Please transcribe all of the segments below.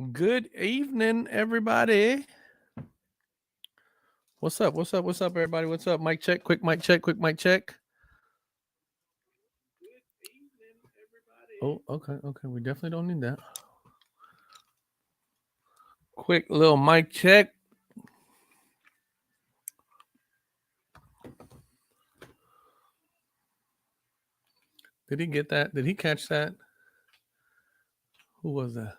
Good evening, everybody. What's up? What's up? What's up, everybody? What's up? Mic check, quick mic check, quick mic check. Oh, okay, okay. We definitely don't need that. Quick little mic check. Did he get that? Did he catch that? Who was that?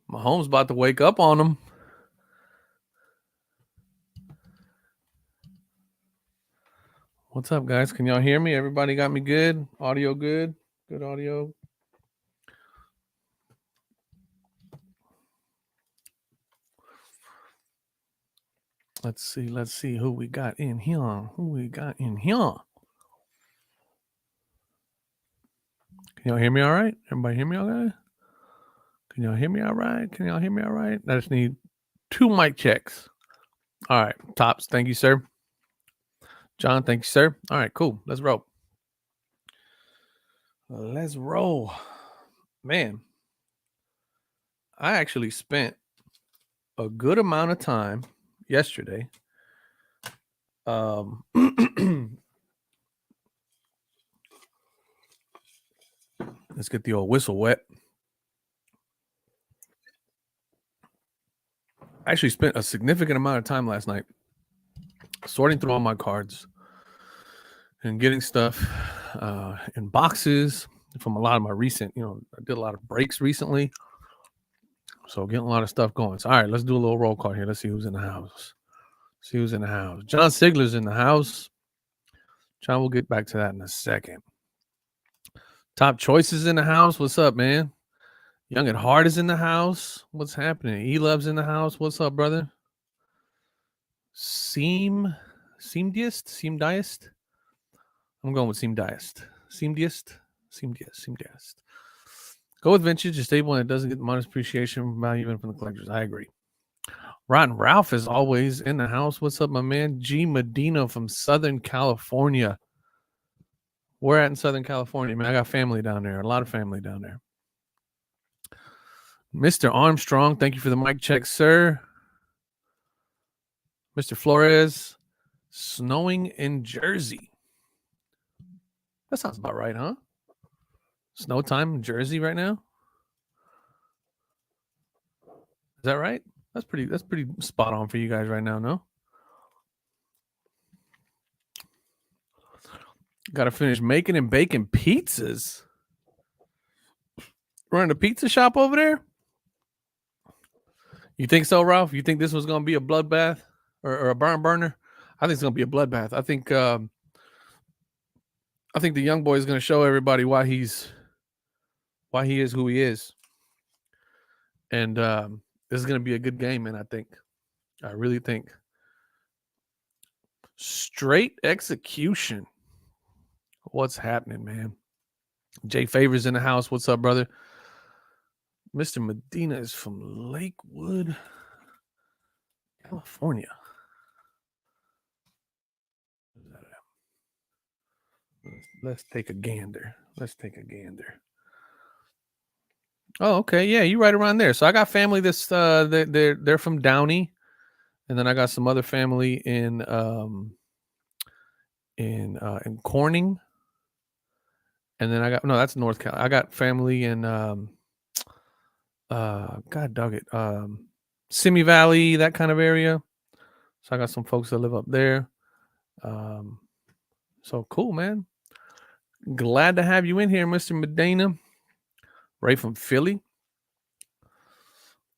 Mahomes about to wake up on him. What's up, guys? Can y'all hear me? Everybody got me good? Audio good? Good audio? Let's see who we got in here. Can y'all hear me all right? Everybody hear me all right? Can y'all hear me all right? I just need 2 mic checks. All right, Tops, thank you, sir. John, thank you, sir. All right, cool. Let's roll. Let's roll. Man, I actually spent a good amount of time yesterday. Let's get the old whistle wet. I actually spent a significant amount of time last night sorting through all my cards and getting stuff in boxes from a lot of my recent, I did a lot of breaks recently. So getting a lot of stuff going. So, all right, let's do a little roll call here. Let's see who's in the house. John Sigler's in the house. John, we'll get back to that in a second. Top Choices in the house. What's up, man? Young at Heart is in the house. What's happening? E-Love's in the house. What's up, brother? Seamdiest? I'm going with Seamdiest. Seamdiest. Go with vintage. It's stable and it doesn't get the modest appreciation value even from the collectors. I agree. Rotten Ralph is always in the house. What's up, my man? G Medina from Southern California. Where at in Southern California, man? I got family down there. A lot of family down there. Mr. Armstrong, thank you for the mic check, sir. Mr. Flores, snowing in Jersey. That sounds about right, huh? Snow time in Jersey right now? Is that right? That's pretty spot on for you guys right now, no? Got to finish making and baking pizzas. Running a pizza shop over there? You think so, Ralph? You think this was going to be a bloodbath or a barn burner? I think it's going to be a bloodbath. I think the young boy is going to show everybody why he is who he is. And this is going to be a good game, man, I think. I really think. Straight execution. What's happening, man? Jay Favors in the house. What's up, brother? Mr. Medina is from Lakewood, California. Let's take a gander. Oh, okay. Yeah, you right around there. So I got family that's they're from Downey, and then I got some other family in Corning, and then that's North Carolina. I got family in God dog it, Simi Valley, that kind of area. So I got some folks that live up there. So cool, man. Glad to have you in here, Mr. Medina. Ray from Philly.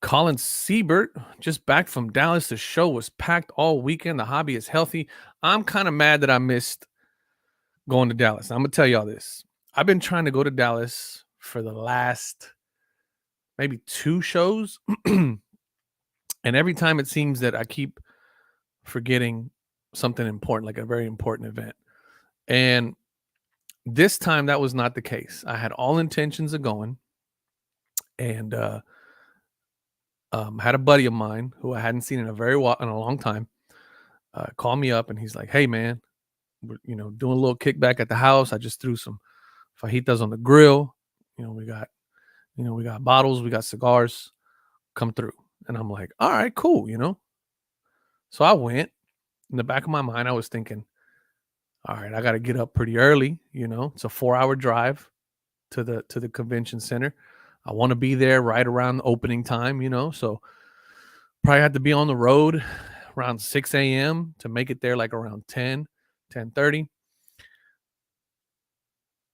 Colin Siebert, just back from Dallas. The show was packed all weekend. The hobby is healthy. I'm kind of mad that I missed going to Dallas. I'm going to tell y'all this. I've been trying to go to Dallas for the last maybe 2 shows. And every time it seems that I keep forgetting something important, like a very important event. And this time that was not the case. I had all intentions of going. And had a buddy of mine who I hadn't seen in a long time call me up, and he's like, "Hey, man, we're doing a little kickback at the house. I just threw some fajitas on the grill. We got We got bottles, we got cigars, come through. And I'm like, all right, cool. So I went. In the back of my mind, I was thinking, all right, I got to get up pretty early. It's a 4-hour drive to the convention center. I want to be there right around the opening time. So probably had to be on the road around 6 a.m. to make it there like around 10:30.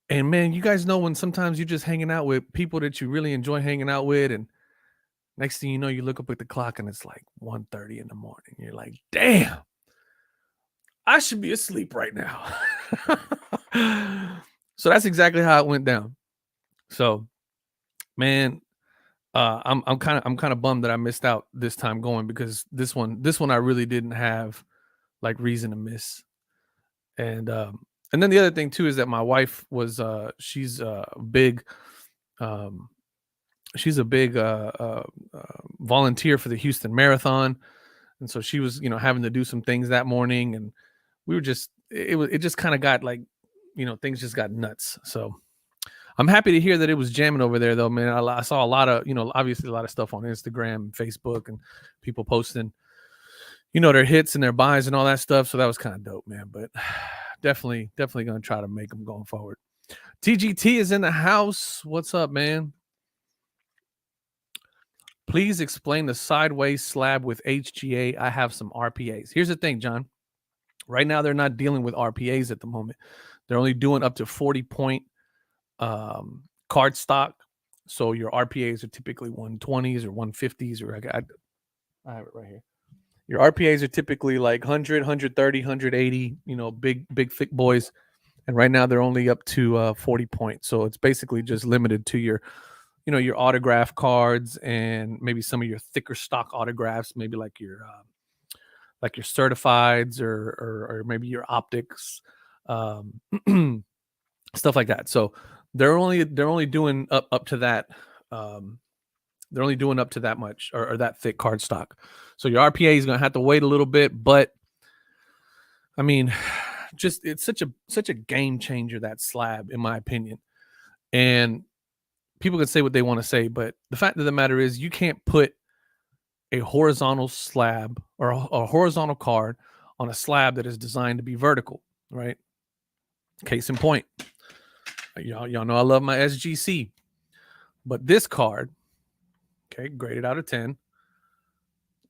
And man, you guys know when sometimes you're just hanging out with people that you really enjoy hanging out with, and next thing you know, you look up at the clock and it's like 1:30 in the morning. You're like, damn, I should be asleep right now. So that's exactly how it went down. So, man, I'm kind of bummed that I missed out this time going, because this one I really didn't have like reason to miss. And then the other thing too is that my wife was big um she's a big volunteer for the Houston Marathon, and so she was having to do some things that morning, and we were just it just kind of got like things just got nuts. So I'm happy to hear that it was jamming over there, though, man. I saw a lot of, obviously a lot of stuff on Instagram, Facebook, and people posting, their hits and their buys and all that stuff. So that was kind of dope, man. But definitely going to try to make them going forward. TGT is in the house. What's up, man? Please explain the sideways slab with HGA. I have some RPAs. Here's the thing, John. Right now, they're not dealing with RPAs at the moment. They're only doing up to 40-point card stock. So your RPAs are typically 120s or 150s, or I have it right here. Your RPAs are typically like 100, 130, 180, big thick boys. And right now they're only up to 40 points. So it's basically just limited to your autograph cards and maybe some of your thicker stock autographs, maybe like your certifieds or maybe your optics, stuff like that. So they're only doing up to that. They're only doing up to that much or that thick card stock. So your RPA is going to have to wait a little bit, but I mean, just it's such a game changer, that slab, in my opinion. And people can say what they want to say, but the fact of the matter is you can't put a horizontal slab or a horizontal card on a slab that is designed to be vertical, right? Case in point, y'all know I love my SGC, but this card, okay, graded out of 10,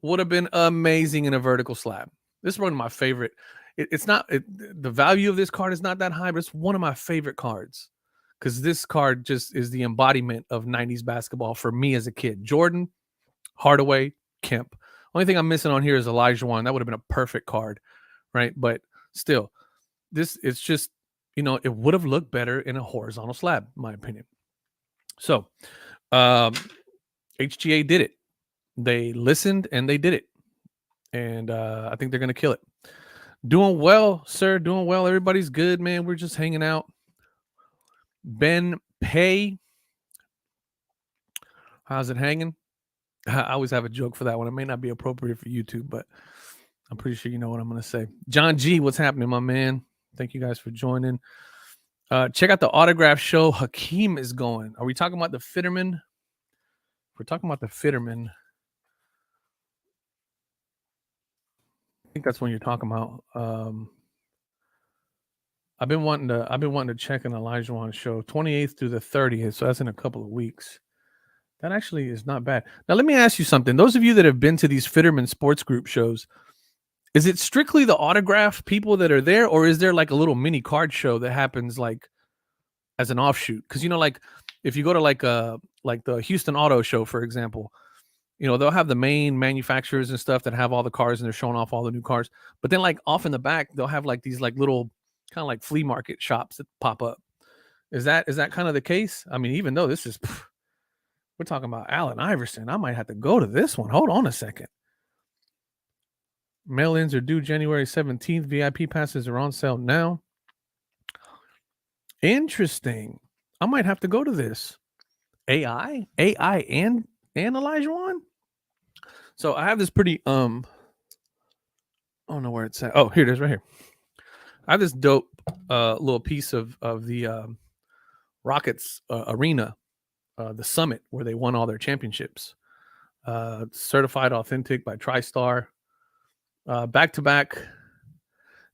would have been amazing in a vertical slab. This is one of my favorite. The value of this card is not that high, but it's one of my favorite cards, because this card just is the embodiment of 90s basketball for me as a kid. Jordan, Hardaway, Kemp. Only thing I'm missing on here is Olajuwon. That would have been a perfect card, right? But still, it's just, it would have looked better in a horizontal slab, in my opinion. So HGA did it. They listened and they did it. And I think they're going to kill it. Doing well, sir. Doing well. Everybody's good, man. We're just hanging out. Ben Pay. How's it hanging? I always have a joke for that one. It may not be appropriate for YouTube, but I'm pretty sure you know what I'm going to say. John G, what's happening, my man? Thank you guys for joining. Check out the autograph show. Hakeem is going. Are we talking about the Fitterman? If we're talking about the Fitterman, I think that's when you're talking about. I've been wanting to check an Olajuwon show, 28th through the 30th. So that's in a couple of weeks. That actually is not bad. Now, let me ask you something. Those of you that have been to these Fitterman Sports Group shows, is it strictly the autograph people that are there, or is there like a little mini card show that happens like as an offshoot? Because like if you go to like the Houston Auto Show, for example, they'll have the main manufacturers and stuff that have all the cars and they're showing off all the new cars. But then like off in the back, they'll have like these like little kind of like flea market shops that pop up. Is that kind of the case? I mean, even though this is, we're talking about Allen Iverson, I might have to go to this one. Hold on a second. Mail-ins are due January 17th. VIP passes are on sale now. Interesting. I might have to go to this. AI and Olajuwon. So I have this pretty I don't know where it's at. Oh, here it is, right here. I have this dope little piece of the Rockets arena the summit where they won all their championships. Certified authentic by TriStar. Back to back.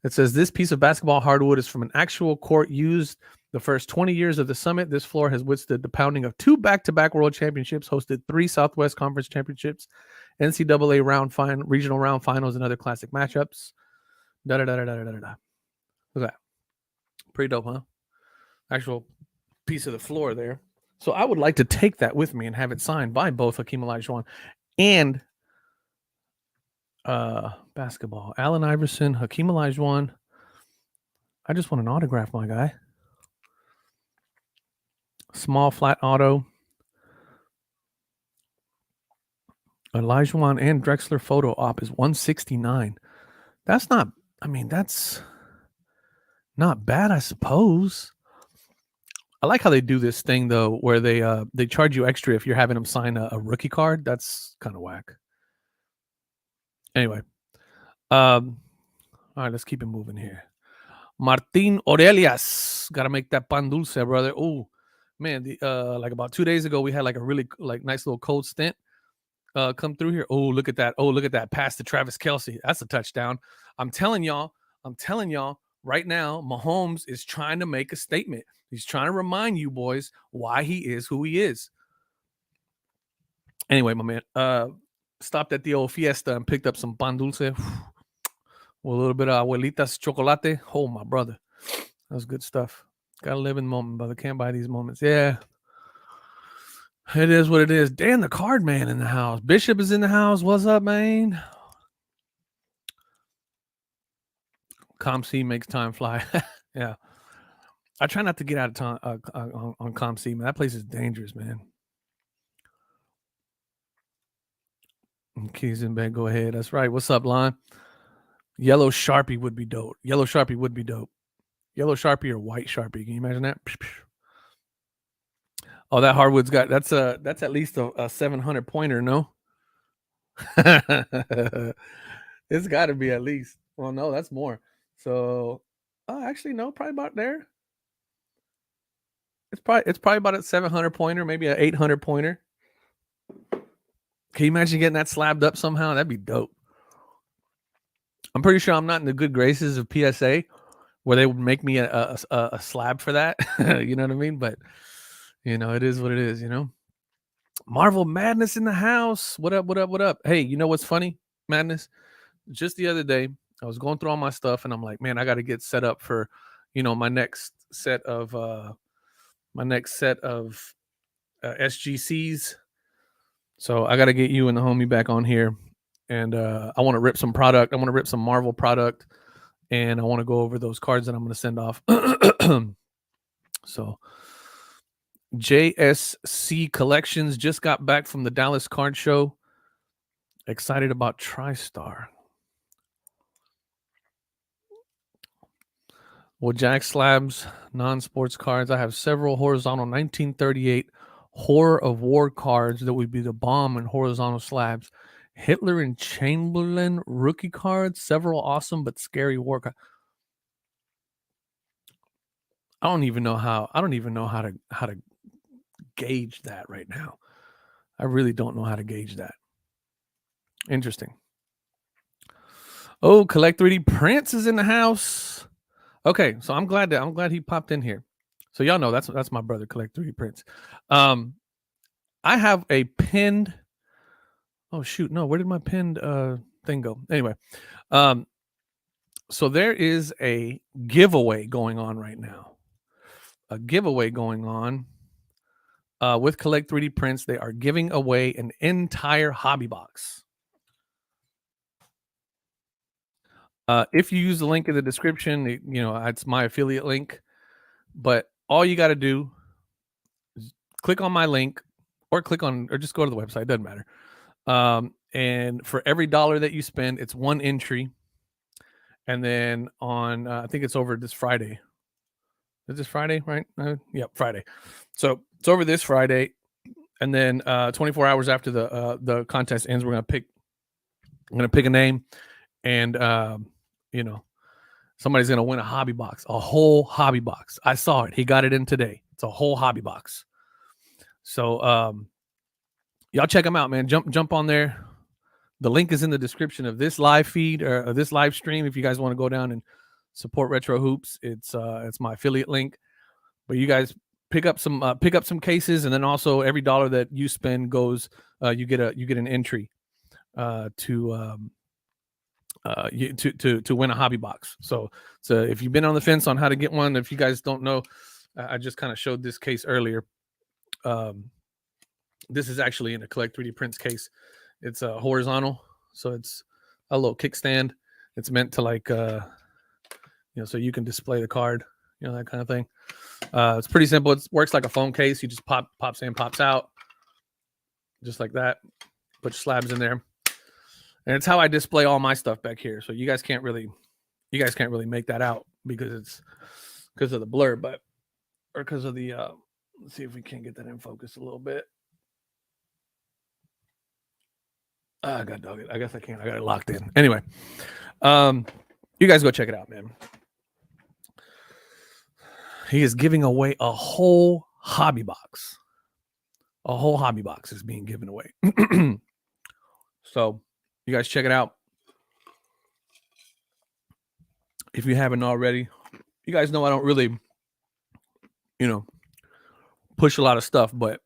It says this piece of basketball hardwood is from an actual court used the first 20 years of the summit. This floor has withstood the pounding of 2 back-to-back world championships, hosted 3 Southwest Conference championships, NCAA regional round finals, and other classic matchups. Look at that. Pretty dope, huh? Actual piece of the floor there. So I would like to take that with me and have it signed by both Hakeem Olajuwon and basketball. Allen Iverson, Hakeem Olajuwon. I just want an autograph, my guy. Small flat auto. Olajuwon and Drexler photo op is 169. That's not, I mean, that's not bad, I suppose. I like how they do this thing though, where they charge you extra if you're having them sign a rookie card. That's kind of whack. Anyway, all right, let's keep it moving here. Martin Aurelias, gotta make that pan dulce, brother. Oh man, like about 2 days ago, we had like a really like nice little cold stint come through here. Oh, look at that! Oh, look at that pass to Travis Kelce. That's a touchdown. I'm telling y'all right now, Mahomes is trying to make a statement. He's trying to remind you boys why he is who he is. Anyway, my man, stopped at the old Fiesta and picked up some pan dulce with a little bit of abuelita's chocolate. Oh, my brother. That was good stuff. Gotta live in the moment, brother. Can't buy these moments. Yeah. It is what it is. Dan the card man in the house. Bishop is in the house. What's up, man? ComC makes time fly. Yeah. I try not to get out of time on ComC, man. That place is dangerous, man. Keys in bed. Go ahead. That's right. What's up, Lon? Yellow Sharpie would be dope. Yellow Sharpie would be dope. Yellow Sharpie or white Sharpie. Can you imagine that? Oh, that hardwood's got that's at least a 700 pointer, no? It's got to be at least. Well, no, that's more. So, actually, no, probably about there. It's probably about a 700 pointer, maybe an 800 pointer. Can you imagine getting that slabbed up somehow? That'd be dope. I'm pretty sure I'm not in the good graces of PSA where they would make me a slab for that. You know what I mean? But you know, it is what it is. You know, Marvel Madness in the house. What up? What up? What up? Hey, you know what's funny, Madness? Just the other day, I was going through all my stuff, and I'm like, man, I got to get set up for, you know, my next set of SGCs. So I got to get you and the homie back on here, and I want to rip some product. I want to rip some Marvel product, and I want to go over those cards that I'm going to send off. So JSC Collections just got back from the Dallas Card Show. Excited about TriStar. Well, Jack Slabs, non-sports cards. I have several horizontal 1938 Horror of War cards that would be the bomb in horizontal slabs. Hitler and Chamberlain rookie cards. Several awesome but scary war cards. I don't even know how to gauge that right now. I really don't know how to gauge that. Interesting. Oh, Collect 3D Prince is in the house. Okay, so I'm glad he popped in here. So y'all know that's my brother, Collect 3D Prince. I have a pinned. Oh shoot, no, where did my pinned thing go? Anyway, so there is a giveaway going on right now. A giveaway going on with Collect 3D Prints. They are giving away an entire hobby box. If you use the link in the description, you know, it's my affiliate link. But all you got to do is click on my link or just go to the website. It doesn't matter. And for every $1 that you spend, it's one entry. And then on, I think it's over this Friday. Is this Friday, right? Yep, Friday. So it's over this Friday. And then 24 hours after the contest ends, I'm going to pick a name. And, you know, somebody's going to win a hobby box, a whole hobby box. I saw it. He got it in today. It's a whole hobby box. So y'all check them out, man. Jump on there. The link is in the description of this live feed or this live stream. If you guys want to go down and support Retro Hoops, it's my affiliate link. But you guys pick up some cases, and then also every dollar that you spend goes, you get an entry to win a hobby box. So if you've been on the fence on how to get one, if you guys don't know, I just kind of showed this case earlier. This is actually in a Collect 3D Prints case. It's horizontal, so it's a little kickstand. It's meant to like so you can display the card, that kind of thing. It's pretty simple. It works like a phone case. You just pops in, pops out, just like that. Put your slabs in there, and it's how I display all my stuff back here. So you guys can't really make that out because of the blur, or because of the. Let's see if we can get that in focus a little bit. I got dog it. I guess I can't. I got it locked in. Anyway, you guys go check it out, man. He is giving away a whole hobby box. A whole hobby box is being given away. So you guys check it out. If you haven't already, you guys know I don't really, push a lot of stuff, but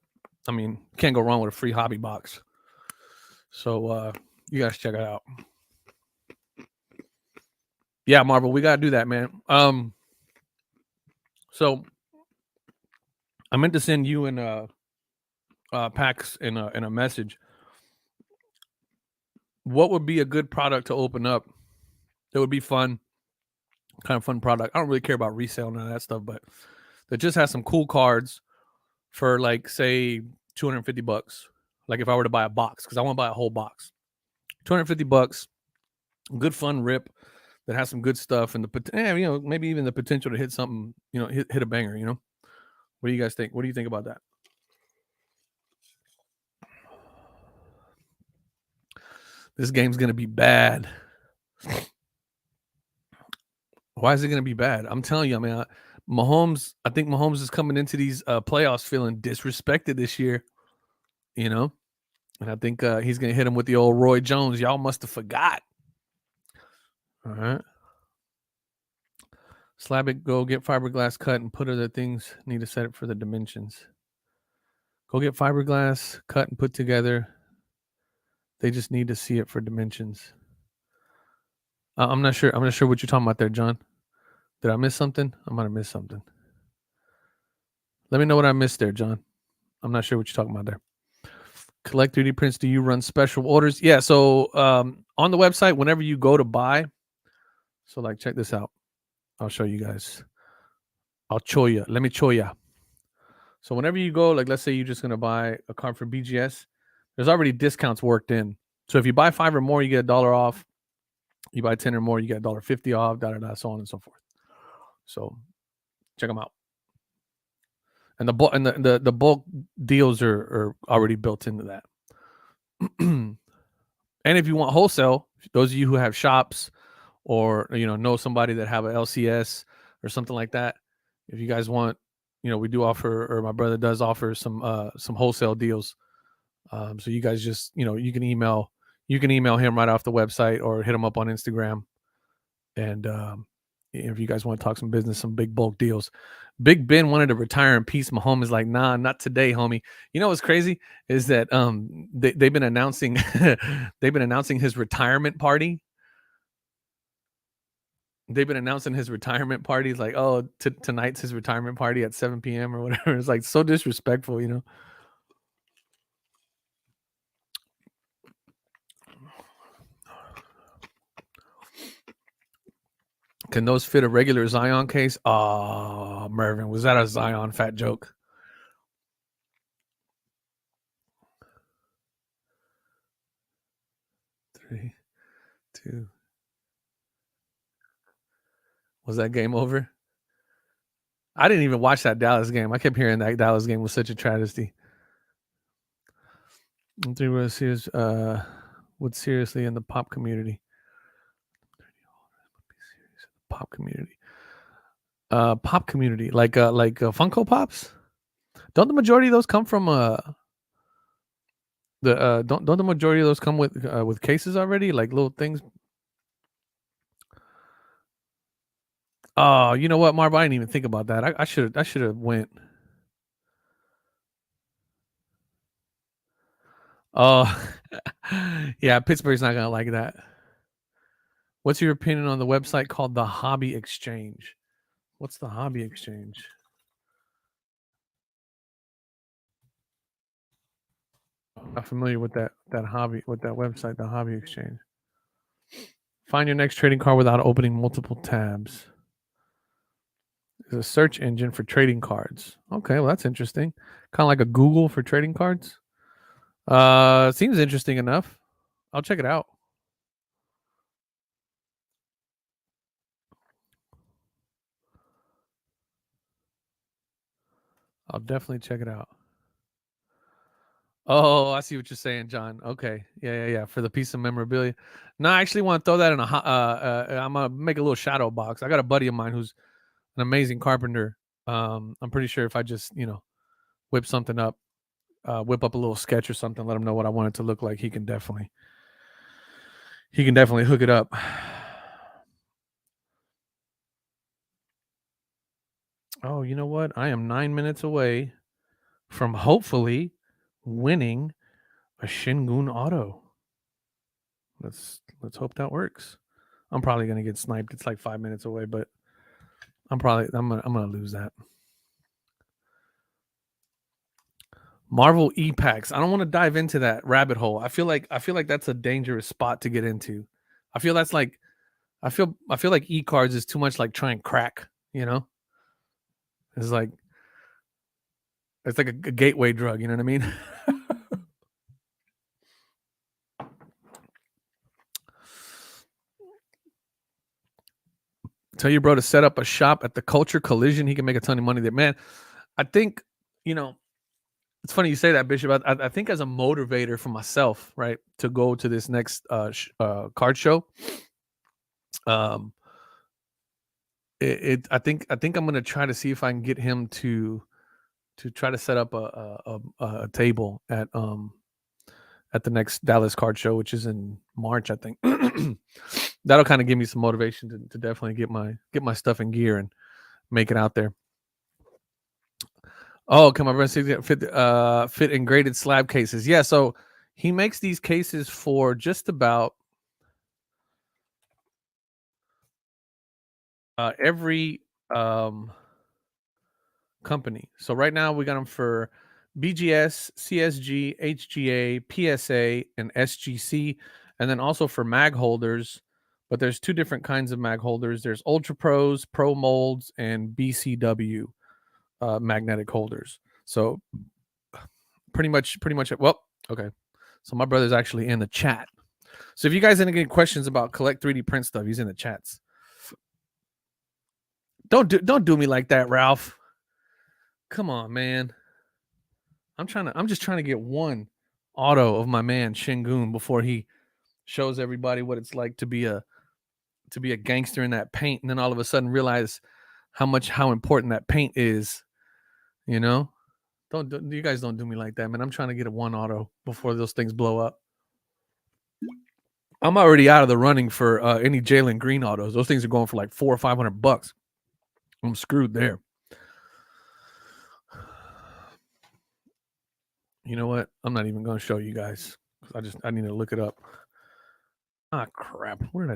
I mean, can't go wrong with a free hobby box. So you guys check it out. Yeah, Marvel, we gotta do that, man. So I meant to send you and Pax in a message. What would be a good product to open up? It would be fun, kind of fun product. I don't really care about resale and all that stuff, but that just has some cool cards for like say $250. Like if I were to buy a box, because I want to buy a whole box, $250, good fun rip that has some good stuff and maybe even the potential to hit something, hit a banger. What do you guys think? What do you think about that? This game's gonna be bad. Why is it gonna be bad? I'm telling you, I mean, I think Mahomes is coming into these playoffs feeling disrespected this year. And I think he's going to hit him with the old Roy Jones. Y'all must have forgot. All right. Slab it, go get fiberglass cut and put other things. Need to set it for the dimensions. Go get fiberglass cut and put together. They just need to see it for dimensions. I'm not sure what you're talking about there, John. Did I miss something? I might have missed something. Let me know what I missed there, John. I'm not sure what you're talking about there. Collect 3D prints. Do you run special orders? Yeah. So on the website, whenever you go to buy, so like check this out. I'll show you guys. I'll show you. Let me show you. So whenever you go, like let's say you're just gonna buy a card for BGS, there's already discounts worked in. So if you buy 5 or more, you get $1 off. You buy 10 or more, you get $1.50 off. So on and so forth. So check them out. And the bulk deals are already built into that. And if you want wholesale, those of you who have shops or know somebody that have a LCS or something like that, if you guys want, we do offer, or my brother does offer some wholesale deals. So you guys just you can email him right off the website or hit him up on Instagram. And if you guys want to talk some business, some big bulk deals. Big Ben wanted to retire in peace. Mahomes is like, nah, not today, homie. You know what's crazy is that they've been announcing his retirement party. They've been announcing his retirement party. It's like, oh, tonight's his retirement party at 7 p.m. or whatever. It's like so disrespectful, Can those fit a regular Zion case? Oh, Mervin, was that a Zion fat joke? Three, two. Was that game over? I didn't even watch that Dallas game. I kept hearing that Dallas game was such a travesty. Three was serious, would seriously in the pop community. Pop community. Pop community, like Funko Pops. Don't the majority of those come from don't the majority of those come with cases already, like little things? Oh, you know what, Marv? I didn't even think about that. I should have went. Oh, yeah. Pittsburgh's not gonna like that. What's your opinion on the website called the Hobby Exchange? What's the Hobby Exchange? I'm not familiar with that website, the Hobby Exchange. Find your next trading card without opening multiple tabs. It's a search engine for trading cards. Okay, well that's interesting. Kind of like a Google for trading cards. Seems interesting enough. I'll check it out. I'll definitely check it out. Oh, I see what you're saying, John. Okay, yeah. For the piece of memorabilia. No, I actually want to throw that in I'm gonna make a little shadow box. I got a buddy of mine who's an amazing carpenter. I'm pretty sure if I just whip something up, whip up a little sketch or something, let him know what I want it to look like, he can definitely hook it up. Oh, you know what? I am 9 minutes away from hopefully winning a Shingun auto. Let's hope that works. I'm probably gonna get sniped. It's like 5 minutes away, but I'm gonna lose that. Marvel E-Packs. I don't want to dive into that rabbit hole. I feel like that's a dangerous spot to get into. I feel like e-cards is too much like trying crack, It's like a gateway drug, you know what I mean? Tell your bro to set up a shop at the Culture Collision. He can make a ton of money there. Man, I think, it's funny you say that, Bishop. I think as a motivator for myself, right, to go to this next card show, I think I'm gonna try to see if I can get him to try to set up a table at the next Dallas card show, which is in March, I think. That'll kind of give me some motivation to definitely get my stuff in gear and make it out there. Oh, come on, fit in graded slab cases. Yeah, so he makes these cases for just about every company. So right now we got them for BGS, CSG, HGA, PSA, and SGC, and then also for mag holders. But there's two different kinds of mag holders. There's Ultra Pros, Pro Molds, and BCW magnetic holders. So pretty much. Well, okay. So my brother's actually in the chat. So if you guys have any questions about collect 3D print stuff, he's in the chats. Don't do me like that, Ralph. Come on, man. I'm just trying to get one auto of my man Shingun before he shows everybody what it's like to be a gangster in that paint, and then all of a sudden realize how important that paint is. Don't you guys don't do me like that, man. I'm trying to get a one auto before those things blow up. I'm already out of the running for any Jalen Green autos. Those things are going for like $400 or $500. I'm screwed there. You know what? I'm not even going to show you guys. I need to look it up. Ah, crap. What did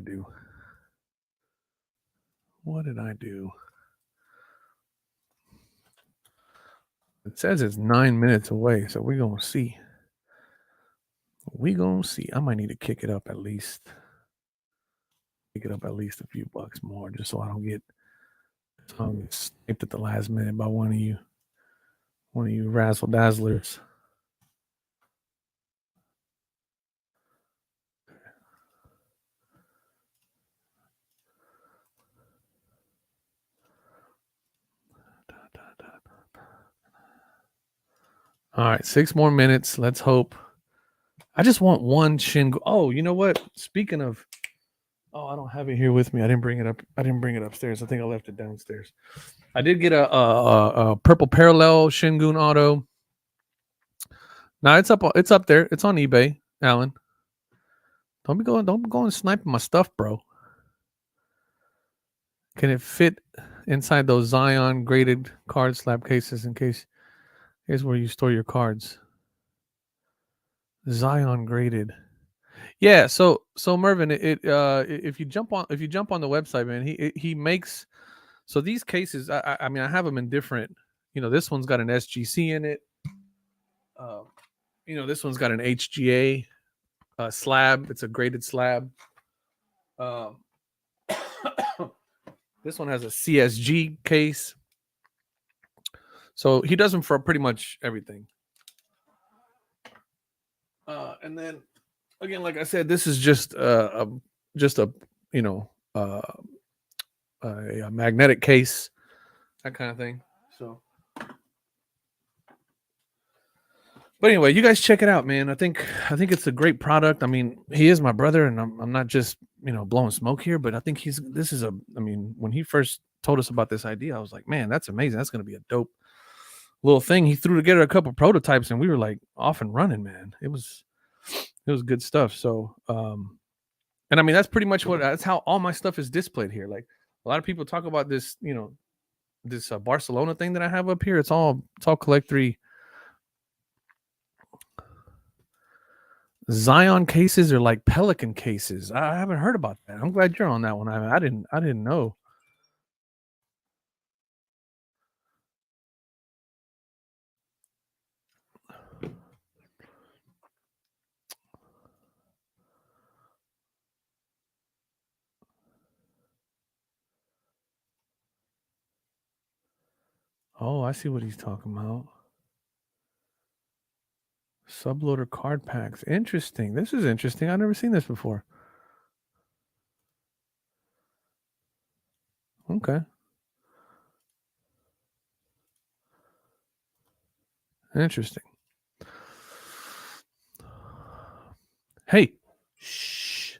I do? It says it's 9 minutes away, so we're going to see. I might need to kick it up at least. A few bucks more just so I don't get sniped at the last minute by one of you razzle dazzlers. All right, 6 more minutes. Let's hope. I just want one Shin. Oh, you know what? Speaking of Oh, I don't have it here with me. I didn't bring it up. I didn't bring it upstairs. I think I left it downstairs. I did get a purple parallel Shingun auto. Now it's up. It's up there. It's on eBay, Alan. Don't be going sniping my stuff, bro. Can it fit inside those Zion graded card slab cases? In case here's where you store your cards. Zion graded. Yeah. So Mervin, if you jump on the website, man, he makes. So these cases, I mean, I have them in different. This one's got an SGC in it. This one's got an HGA slab. It's a graded slab. This one has a CSG case. So he does them for pretty much everything. And then again, like I said, this is just a magnetic case, that kind of thing. So, but anyway, you guys check it out, man. I think it's a great product. I mean, he is my brother, and I'm not just blowing smoke here, but I think when he first told us about this idea, I was like, man, that's amazing. That's going to be a dope little thing. He threw together a couple prototypes, and we were like off and running, man. It was good stuff. So, and I mean, that's pretty much that's how all my stuff is displayed here. Like a lot of people talk about this, this Barcelona thing that I have up here. It's all collectory. Zion cases are like Pelican cases. I haven't heard about that. I'm glad you're on that one. I didn't know. Oh, I see what he's talking about. Subloader card packs. Interesting. This is interesting. I've never seen this before. Okay. Interesting. Hey, shh.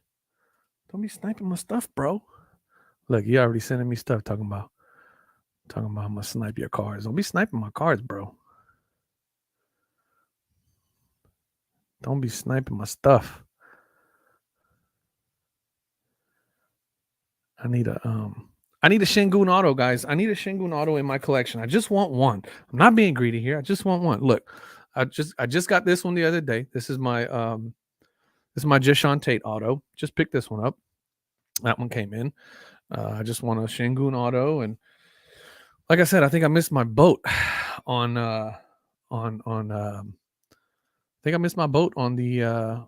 Don't be sniping my stuff, bro. Look, you already sending me stuff talking about I'm gonna snipe your cards. Don't be sniping my cards, bro. Don't be sniping my stuff. I need a Shingun auto, guys. I need a Shingun auto in my collection. I just want one. I'm not being greedy here. I just want one. Look, I just got this one the other day. This is my Jishan Tate auto. Just picked this one up. That one came in. I just want a Shingun auto, and like I said, I think I missed my boat on I think I missed my boat on the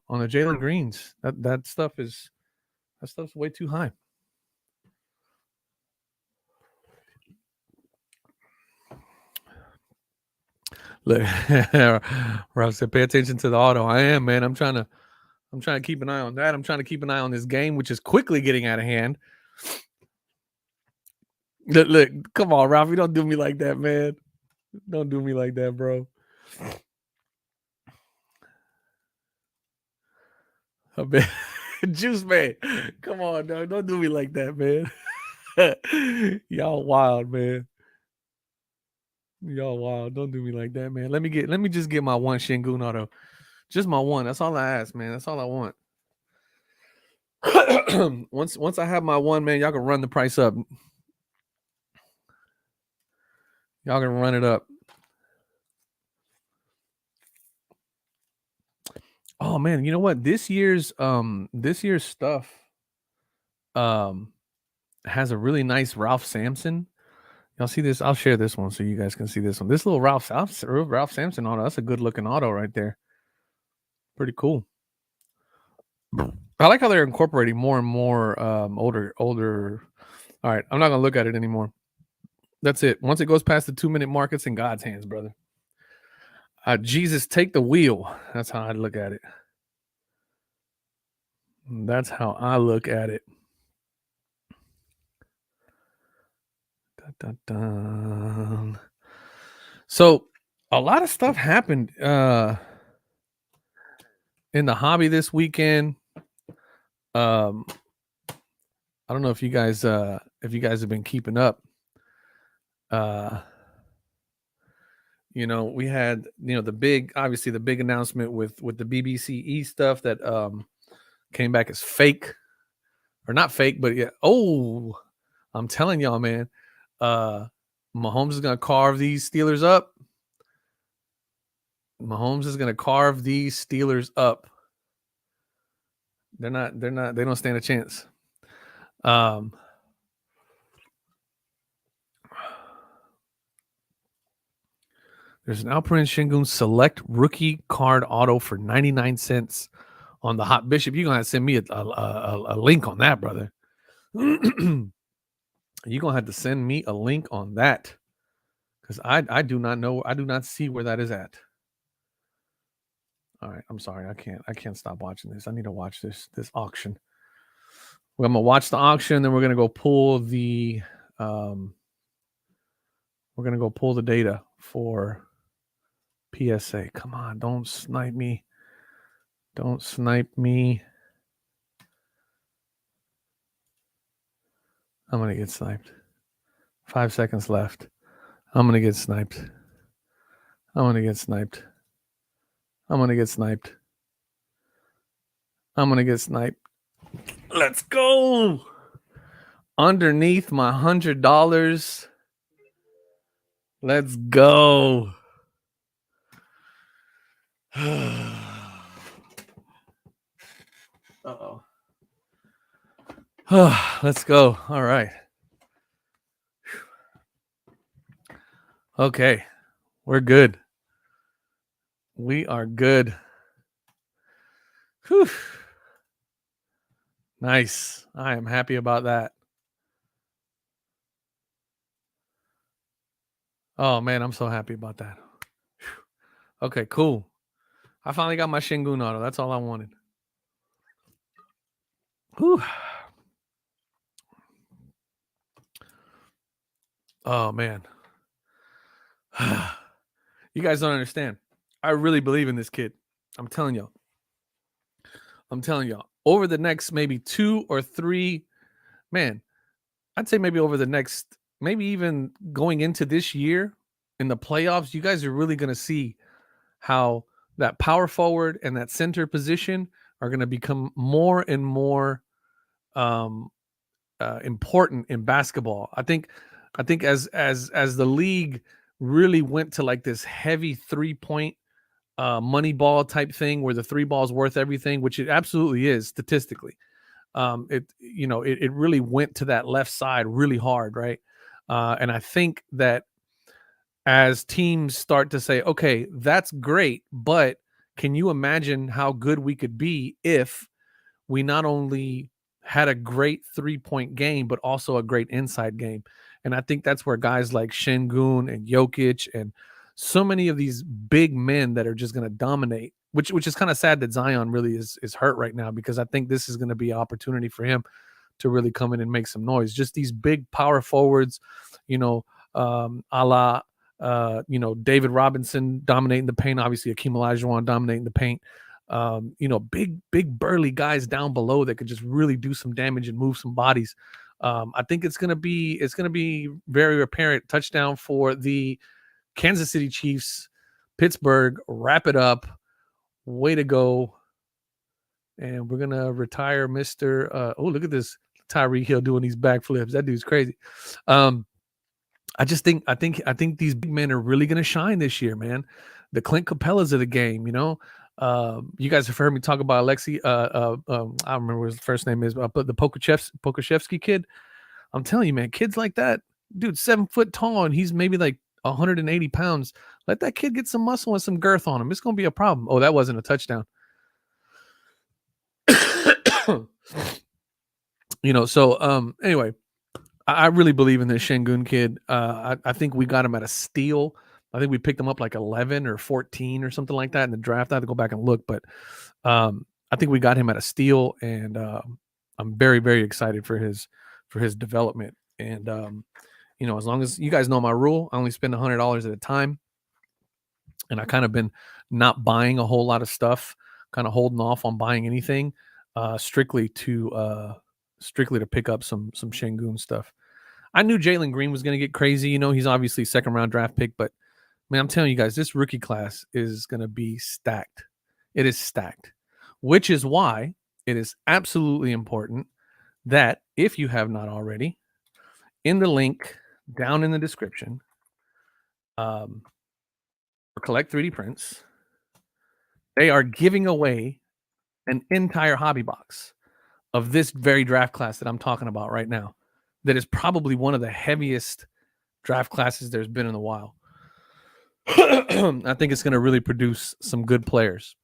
Jalen Greens. That stuff's way too high. Look, Ralph said, "Pay attention to the auto." I am, man. I'm trying to keep an eye on that. I'm trying to keep an eye on this game, which is quickly getting out of hand. Look, come on, Ralph. You don't do me like that, man. Don't do me like that, bro. I bet. Juice man, come on, dog. Don't do me like that, man. Y'all wild, man. Y'all wild. Don't do me like that, man. Let me just get my one Shingun auto. Just my one. That's all I ask, man. That's all I want. once I have my one, man, y'all can run the price up. Y'all can run it up. Oh man, you know what? This year's stuff has a really nice Ralph Sampson. Y'all see this? I'll share this one so you guys can see this one. This little Ralph Sampson auto. That's a good looking auto right there. Pretty cool. I like how they're incorporating more and more older. All right, I'm not gonna look at it anymore. That's it. Once it goes past the 2-minute mark, it's in God's hands, brother. Jesus, take the wheel. That's how I look at it. That's how I look at it. Dun, dun, dun. So a lot of stuff happened in the hobby this weekend. I don't know if you guys have been keeping up. We had the big announcement with the BBCE stuff that came back as fake, or not fake, but yeah. Oh, I'm telling y'all, man. Mahomes is gonna carve these Steelers up. Mahomes is gonna carve these Steelers up. They don't stand a chance. There's an Alperen Şengün Select Rookie Card Auto for 99 cents on the Hot Bishop. You're going to have to send me a link on that, brother. You're going to have to send me a link on that, because I do not know. I do not see where that is at. All right. I'm sorry. I can't stop watching this. I need to watch this auction. I'm going to watch the auction. Then we're going to go pull the data for PSA. Come on, don't snipe me. Don't snipe me. I'm going to get sniped. 5 seconds left. I'm going to get sniped. I'm going to get sniped. I'm going to get sniped. I'm going to get sniped. Let's go. Underneath my $100. Let's go. Uh-oh. Let's go. All right. Okay. We're good. We are good. Whew. Nice. I am happy about that. Oh, man, I'm so happy about that. Whew. Okay, cool. I finally got my Şengün auto. That's all I wanted. Whew. Oh, man. You guys don't understand. I really believe in this kid. I'm telling y'all. Over the next maybe 2 or 3, man, I'd say maybe over the next, maybe even going into this year in the playoffs, you guys are really going to see how that power forward and that center position are going to become more and more important in basketball. I think as the league really went to like this heavy 3-point money ball type thing, where the 3 balls worth everything, which it absolutely is statistically. It really went to that left side really hard, right? And I think that as teams start to say, okay, that's great, but can you imagine how good we could be if we not only had a great 3-point game, but also a great inside game? And I think that's where guys like Şengün and Jokic and so many of these big men that are just going to dominate, which is kind of sad that Zion really is hurt right now, because I think this is going to be an opportunity for him to really come in and make some noise. Just these big power forwards, a la David Robinson dominating the paint, obviously Akeem Olajuwon dominating the paint. Big burly guys down below that could just really do some damage and move some bodies. I think it's gonna be very apparent. Touchdown for the Kansas City Chiefs. Pittsburgh, wrap it up. Way to go. And we're gonna retire Mr. Look at this Tyreek Hill doing these backflips. That dude's crazy. I think these big men are really gonna shine this year, man. The Clint Capellas of the game, you guys have heard me talk about Alexei. I don't remember what his first name is, but the Pokuševski kid. I'm telling you, man, kids like that, dude, 7 foot tall, and he's maybe like 180 pounds. Let that kid get some muscle and some girth on him. It's gonna be a problem. Oh, that wasn't a touchdown. Anyway, I really believe in this Şengün kid. I think we got him at a steal. I think we picked him up like 11 or 14 or something like that in the draft. I have to go back and look, but I think we got him at a steal, and I'm very, very excited for his development. And as long as you guys know my rule, I only spend $100 at a time, and I kind of been not buying a whole lot of stuff, kind of holding off on buying anything, strictly to strictly to pick up some Şengün stuff. I knew Jalen Green was going to get crazy. He's obviously second round draft pick, but man, I'm telling you guys, this rookie class is going to be stacked. It is stacked, which is why it is absolutely important that if you have not already, in the link down in the description, for Collect 3D Prints, they are giving away an entire hobby box of this very draft class that I'm talking about right now. That is probably one of the heaviest draft classes there's been in a while. I think it's going to really produce some good players.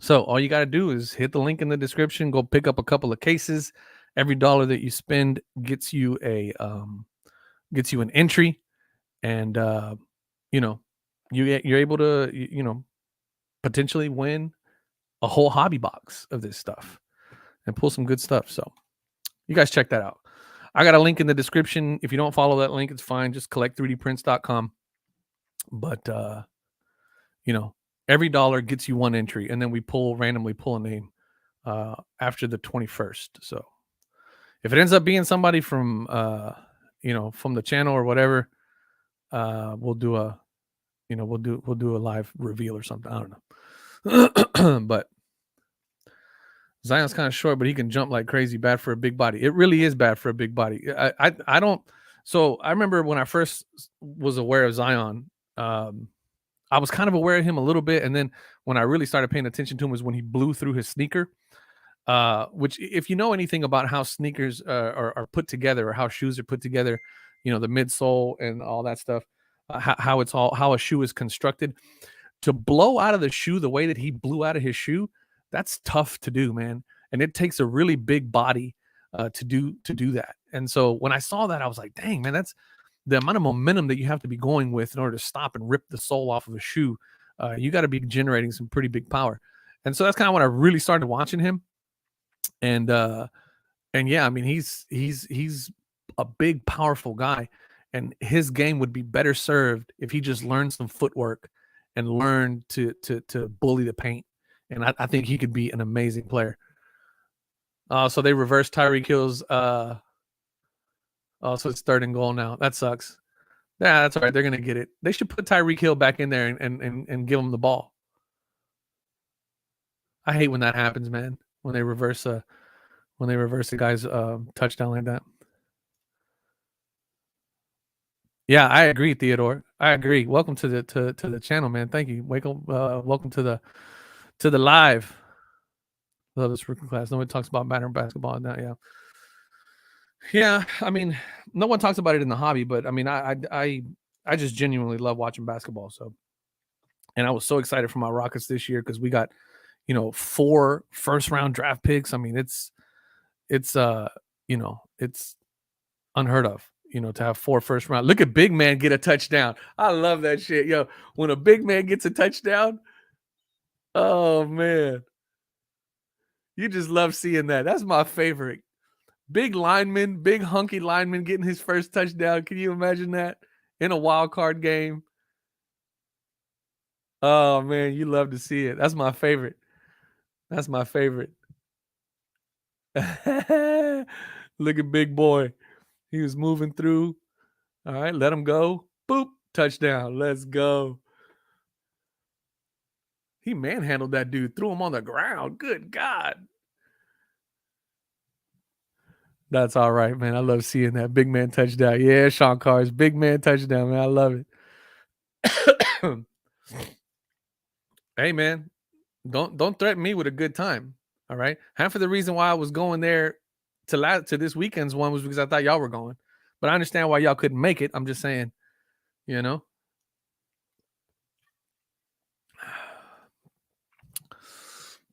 So all you got to do is hit the link in the description, go pick up a couple of cases. Every dollar that you spend gets you an entry, and you're able to potentially win a whole hobby box of this stuff and pull some good stuff. So you guys check that out. I got a link in the description. If you don't follow that link, it's fine. Just collect3dprints.com. But every dollar gets you one entry, and then we randomly pull a name after the 21st. So if it ends up being somebody from from the channel or whatever, we'll do a live reveal or something. I don't know. But Zion's kind of short, but he can jump like crazy. Bad for a big body. It really is bad for a big body. I don't. So I remember when I first was aware of Zion, I was kind of aware of him a little bit, and then when I really started paying attention to him was when he blew through his sneaker. Which, if you know anything about how sneakers are put together, or how shoes are put together, the midsole and all that stuff, how a shoe is constructed, to blow out of the shoe the way that he blew out of his shoe, that's tough to do, man. And it takes a really big body to do that. And so when I saw that, I was like, dang, man, that's the amount of momentum that you have to be going with in order to stop and rip the sole off of a shoe. You got to be generating some pretty big power. And so that's kind of when I really started watching him. And yeah, I mean, he's a big, powerful guy, and his game would be better served if he just learned some footwork and learned to bully the paint. And I think he could be an amazing player. So they reversed Tyreek Hill's. So it's 3rd and goal now. That sucks. Yeah, that's all right. They're gonna get it. They should put Tyreek Hill back in there and give him the ball. I hate when that happens, man. When they reverse a guy's touchdown like that. Yeah, I agree, Theodore. I agree. Welcome to the channel, man. Thank you. Welcome to the live. Love this rookie class. Nobody talks about modern basketball now. Yeah. I mean, no one talks about it in the hobby, but I mean, I just genuinely love watching basketball. So, and I was so excited for my Rockets this year because we got 4 first-round draft picks. I mean, it's unheard of, to have 4 first round. Look at big man get a touchdown. I love that shit. Yo, when a big man gets a touchdown, oh man, you just love seeing that. That's my favorite. Big lineman, big hunky lineman getting his first touchdown. Can you imagine that in a wild card game? Oh man, you love to see it. That's my favorite. That's my favorite. Look at big boy. He was moving through. All right, let him go. Boop, touchdown. Let's go. He manhandled that dude, threw him on the ground. Good God. That's all right, man. I love seeing that big man touchdown. Yeah, Sean Carr's big man touchdown, man. I love it. Hey, man, don't threaten me with a good time. All right. Half of the reason why I was going there to this weekend's one was because I thought y'all were going. But I understand why y'all couldn't make it. I'm just saying,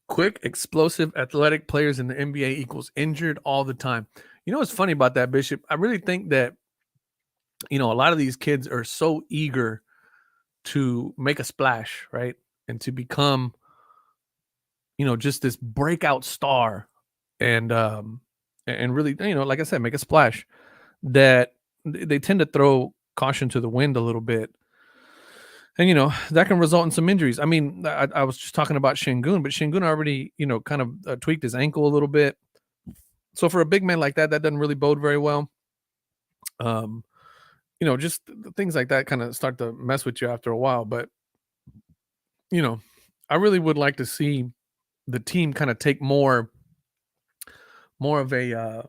Quick, explosive, athletic players in the NBA equals injured all the time. You know what's funny about that, Bishop? I really think that, a lot of these kids are so eager to make a splash, right? And to become, just this breakout star and really, like I said, make a splash, that they tend to throw caution to the wind a little bit. And, that can result in some injuries. I mean, I was just talking about Şengün, but Şengün already, kind of tweaked his ankle a little bit. So for a big man like that, that doesn't really bode very well. Just things like that kind of start to mess with you after a while. But you know, I really would like to see the team kind of take more of a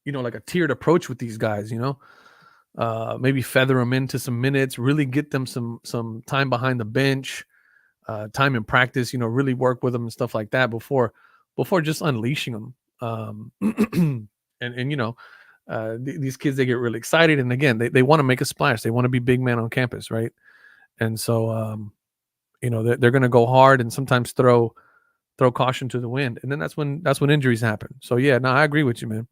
like a tiered approach with these guys. Maybe feather them into some minutes, really get them some time behind the bench, time in practice. Really work with them and stuff like that before just unleashing them. These kids, they get really excited, and again, they want to make a splash. They want to be big man on campus, right? And so they're going to go hard and sometimes throw caution to the wind, and then that's when injuries happen. So yeah, no, I agree with you, man.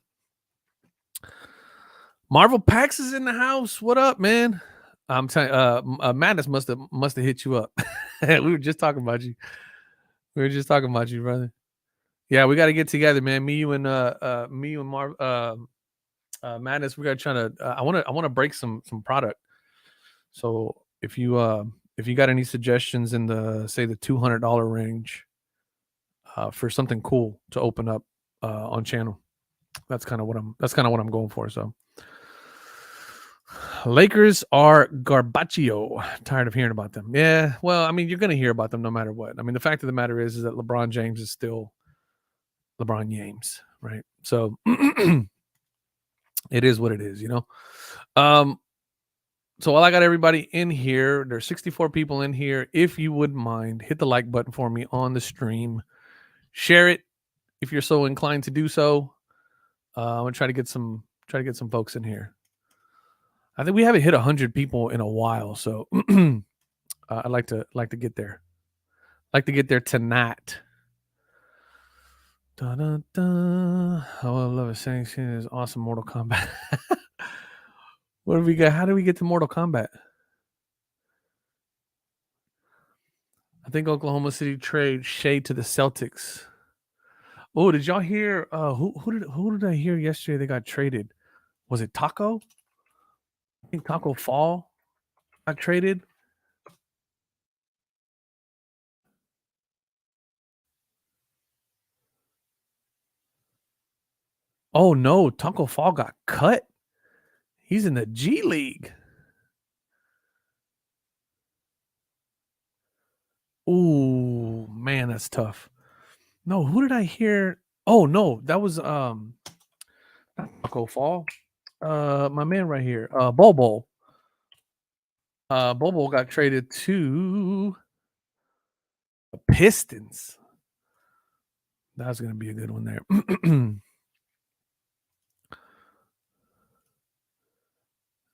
Marvel Pax is in the house. What up, man? I'm telling Madness must have hit you up. We were just talking about you. Brother. Yeah, we got to get together, man. Me, you, and Madness. We got to try to. I want to break some product. So if you got any suggestions in the $200 range for something cool to open up on channel, that's kind of what I'm going for. So Lakers are garbaccio. Tired of hearing about them. Yeah, well, I mean, you're going to hear about them no matter what. I mean, the fact of the matter is that LeBron James is still LeBron James, right? So it is what it is, So while I got everybody in here, there's 64 people in here. If you wouldn't mind, hit the like button for me on the stream. Share it if you're so inclined to do so. I'm gonna try to get some folks in here. I think we haven't hit 100 people in a while, so I'd like to get there. Like to get there tonight. Da, da, da. Oh, I love it. Saying is awesome. Mortal Kombat. What do we got? How do we get to Mortal Kombat? I think Oklahoma City trade Shea to the Celtics. Oh, did y'all hear? Who did I hear yesterday? They got traded. Was it Taco? I think Taco Fall got traded. Oh no, Taco Fall got cut. He's in the G League. Oh man, that's tough. No, who did I hear? Oh no, that was not Taco Fall. My man right here, Bobo. Bobo got traded to the Pistons. That's gonna be a good one there.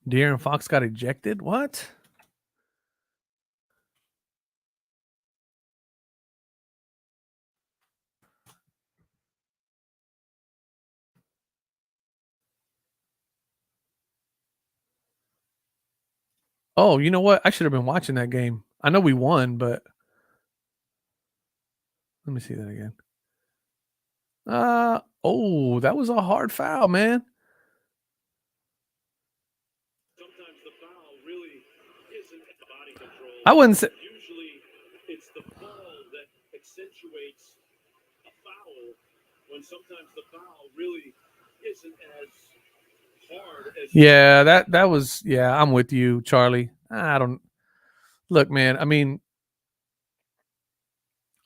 De'Aaron Fox got ejected. What? Oh, you know what? I should have been watching that game. I know we won, but let me see that again. Oh, that was a hard foul, man. Sometimes the foul really isn't body control. I wouldn't say. Usually, it's the fall that accentuates a foul. When sometimes the foul really isn't as hard as. Yeah, that was. Yeah, I'm with you, Charlie. I don't. Look, man. I mean,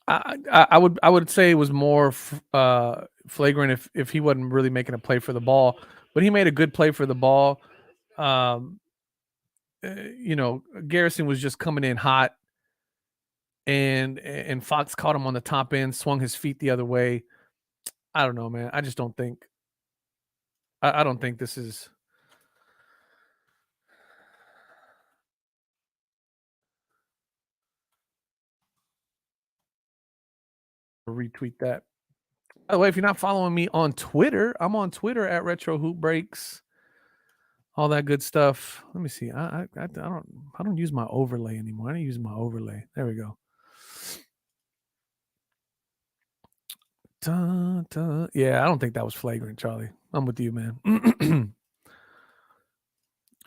I would say it was more flagrant if he wasn't really making a play for the ball, but he made a good play for the ball. Garrison was just coming in hot, and Fox caught him on the top end, swung his feet the other way. I don't know, man. I just don't think. I don't think this is. Retweet that. By the way, if you're not following me on Twitter, I'm on Twitter at Retro Hoop Breaks. All that good stuff. Let me see. I don't use my overlay anymore. I don't use my overlay. There we go. Dun, dun. Yeah, I don't think that was flagrant, Charlie. I'm with you, man.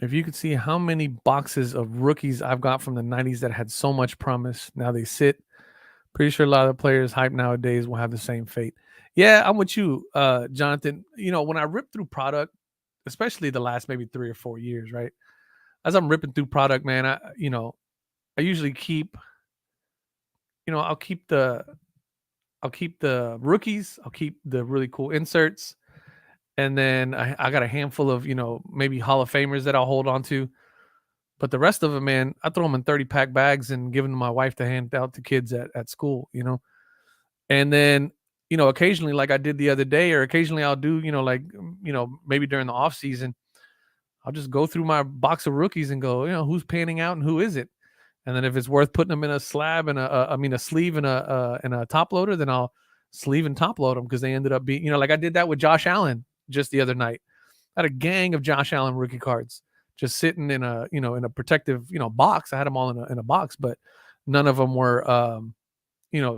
If you could see how many boxes of rookies I've got from the 90s that had so much promise, now they sit. Pretty sure a lot of the players hyped nowadays will have the same fate. Yeah, I'm with you, Jonathan. When I rip through product, especially the last maybe 3 or 4 years, right? As I'm ripping through product, man, I usually keep, I'll keep the rookies, I'll keep the really cool inserts, and then I got a handful of, maybe Hall of Famers that I'll hold on to. But the rest of them, man, I throw them in 30-pack bags and give them to my wife to hand out to kids at school. And then, occasionally, like I did the other day, or occasionally I'll do, like, maybe during the off season, I'll just go through my box of rookies and go, who's panning out and who is it? And then if it's worth putting them in a slab and a sleeve and a top loader, then I'll sleeve and top load them because they ended up being, like I did that with Josh Allen just the other night. I had a gang of Josh Allen rookie cards just sitting in a protective, box. I had them all in a box, but none of them were,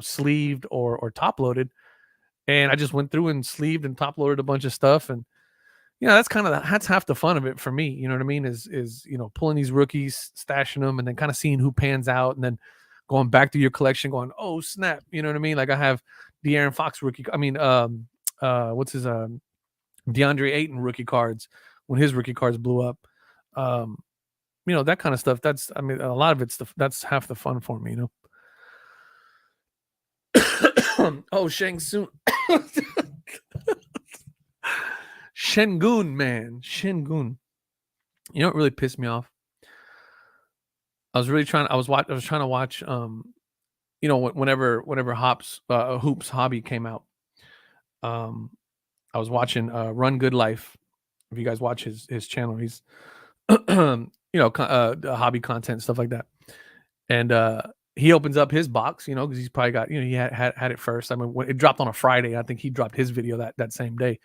sleeved or top loaded. And I just went through and sleeved and top loaded a bunch of stuff. And, that's half the fun of it for me. You know what I mean? Is pulling these rookies, stashing them, and then kind of seeing who pans out, and then going back to your collection, going, oh snap, you know what I mean? Like I have the Aaron Fox rookie. I mean, what's his DeAndre Ayton rookie cards when his rookie cards blew up. That kind of stuff. A lot of it's that's half the fun for me. Oh, Shang Tsung. Shengun, man. Shengun. You know what really pissed me off? I was trying to watch whenever Hoops Hobby came out. I was watching Run Good Life. If you guys watch his channel, he's hobby content, stuff like that. And he opens up his box, because he's probably got, he had it first. I mean, when it dropped on a Friday, I think he dropped his video that same day.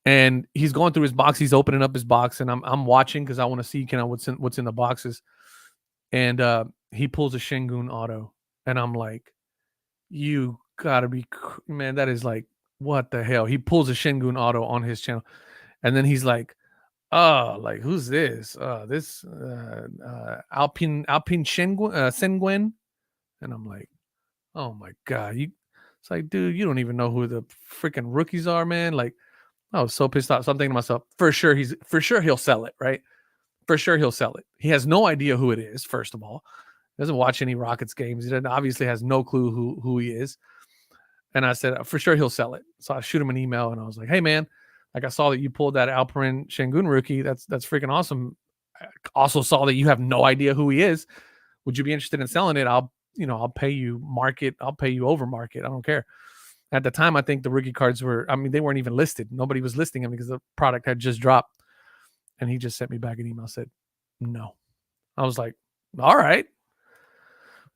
And he's going through his box. He's opening up his box, and I'm watching because I want to see what's in the boxes. And he pulls a Shengun auto, and I'm like, you gotta be, man, that is like, what the hell? He pulls a Shengun auto on his channel, and then he's like, oh, like, who's this? This Alpine Senguin. And I'm like, oh my God. It's like, dude, you don't even know who the freaking rookies are, man. Like, I was so pissed off. So I'm thinking to myself, for sure he'll sell it, right? For sure he'll sell it. He has no idea who it is, first of all. He doesn't watch any Rockets games. He obviously has no clue who he is. And I said, for sure he'll sell it. So I shoot him an email, and I was like, hey man, like I saw that you pulled that Alperen Şengün rookie. That's freaking awesome. I also saw that you have no idea who he is. Would you be interested in selling it? I'll pay you market. I'll pay you over market. I don't care. At the time, I think the rookie cards they weren't even listed. Nobody was listing them because the product had just dropped. And he just sent me back an email, said, no. I was like, all right,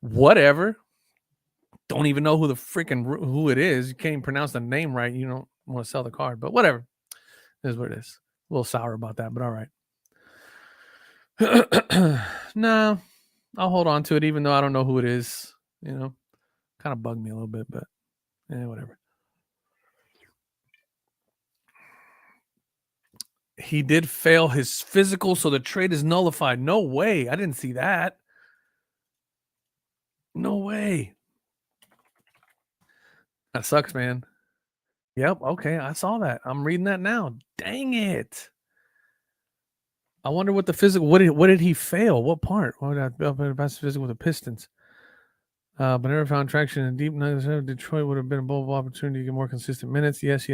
whatever. Don't even know who it is. You can't even pronounce the name right. You don't want to sell the card, but whatever. It is what it is. A little sour about that, but all right. No, I'll hold on to it, even though I don't know who it is. Kind of bugged me a little bit, but whatever. He did fail his physical, so the trade is nullified. No way. I didn't see that. No way. That sucks, man. Yep. Okay. I saw that. I'm reading that now. Dang it. I wonder what the physical, what did he fail? What part? What did I pass physical with the Pistons? But never found traction in deep nuggets. Detroit would have been a bold opportunity to get more consistent minutes. Yes.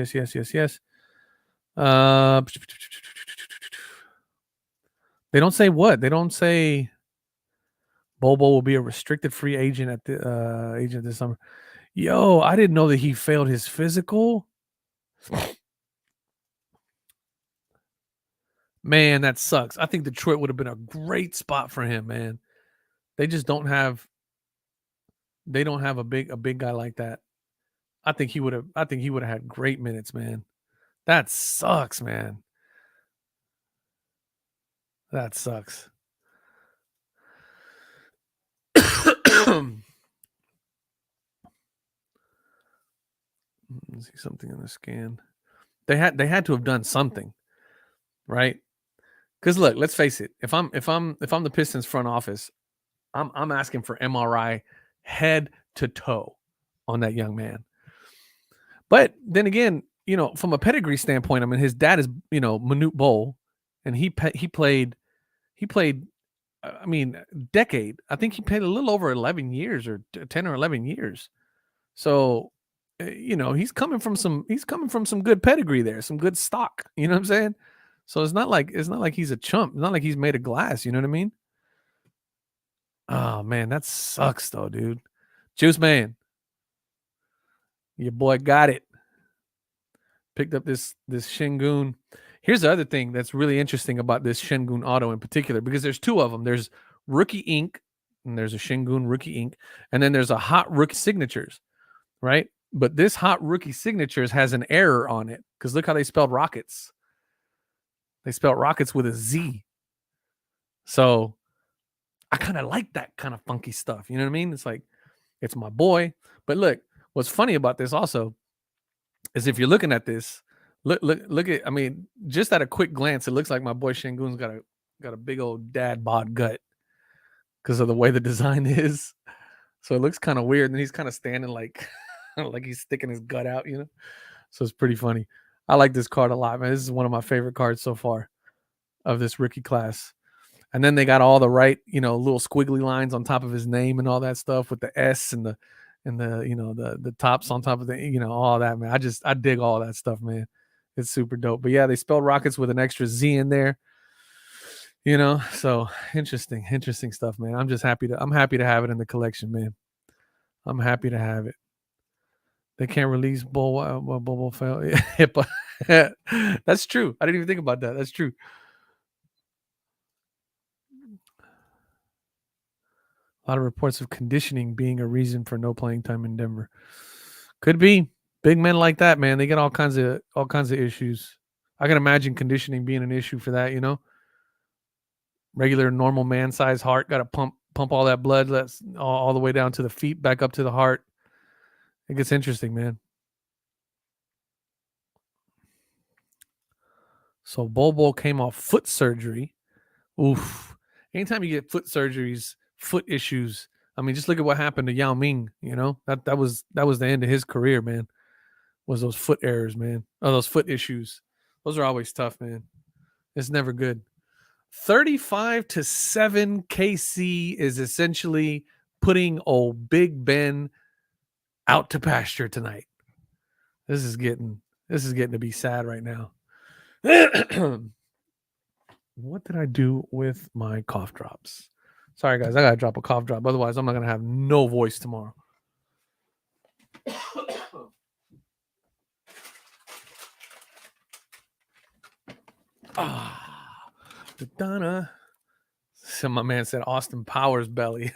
They don't say what. They don't say Bobo will be a restricted free agent at the agent this summer. Yo, I didn't know that he failed his physical. Man, that sucks. I think Detroit would have been a great spot for him, man. They just don't have a big guy like that. I think he would have had great minutes, man. That sucks, man. That sucks. Let's see something in the scan. They had to have done something, right? Because look, let's face it. If I'm the Pistons front office, I'm asking for MRI head to toe on that young man. But then again, from a pedigree standpoint, I mean, his dad is, Manute Bol, and he played, I mean, decade. I think he played a little over 11 years or 10 or 11 years. So, he's coming from some good pedigree there, some good stock. You know what I'm saying? So it's not like he's a chump. It's not like he's made of glass. You know what I mean? Oh man, that sucks though, dude. Juice man, your boy got it. Picked up this Shingun. Here's the other thing that's really interesting about this Shingun auto in particular, because there's two of them. There's Rookie Ink, and there's a Shingun Rookie Ink, and then there's a Hot Rookie Signatures, right? But this Hot Rookie Signatures has an error on it because look how they spelled Rockets. They spelled Rockets with a Z. So I kind of like that kind of funky stuff. You know what I mean? It's like, it's my boy. But look, what's funny about this also is if you're looking at this, look at. I mean, just at a quick glance, it looks like my boy Shingun's got a big old dad bod gut because of the way the design is. So it looks kind of weird, and he's kind of standing like like he's sticking his gut out, So it's pretty funny. I like this card a lot, man. This is one of my favorite cards so far of this rookie class. And then they got all the right, little squiggly lines on top of his name and all that stuff with the S and the tops on top of all that, man. I dig all that stuff, man. It's super dope. But yeah, they spelled Rockets with an extra Z in there. So interesting stuff, man. I'm happy to have it in the collection, man. I'm happy to have it. They can't release Bull fail. That's true. I didn't even think about that. That's true. A lot of reports of conditioning being a reason for no playing time in Denver. Could be. Big men like that, man. They get all kinds of issues. I can imagine conditioning being an issue for that, Regular normal man size heart, got to pump all that blood that's all the way down to the feet, back up to the heart. It gets interesting, man. So Bobo came off foot surgery. Oof. Anytime you get foot surgeries, foot issues, I mean, just look at what happened to Yao Ming, That was the end of his career, man. Was those foot errors, man. Oh, those foot issues. Those are always tough, man. It's never good. 35-7 KC is essentially putting old Big Ben out to pasture tonight. This is getting to be sad right now. What did I do with my cough drops? Sorry, guys. I got to drop a cough drop. Otherwise, I'm not going to have no voice tomorrow. Donna. So my man said Austin Powers belly.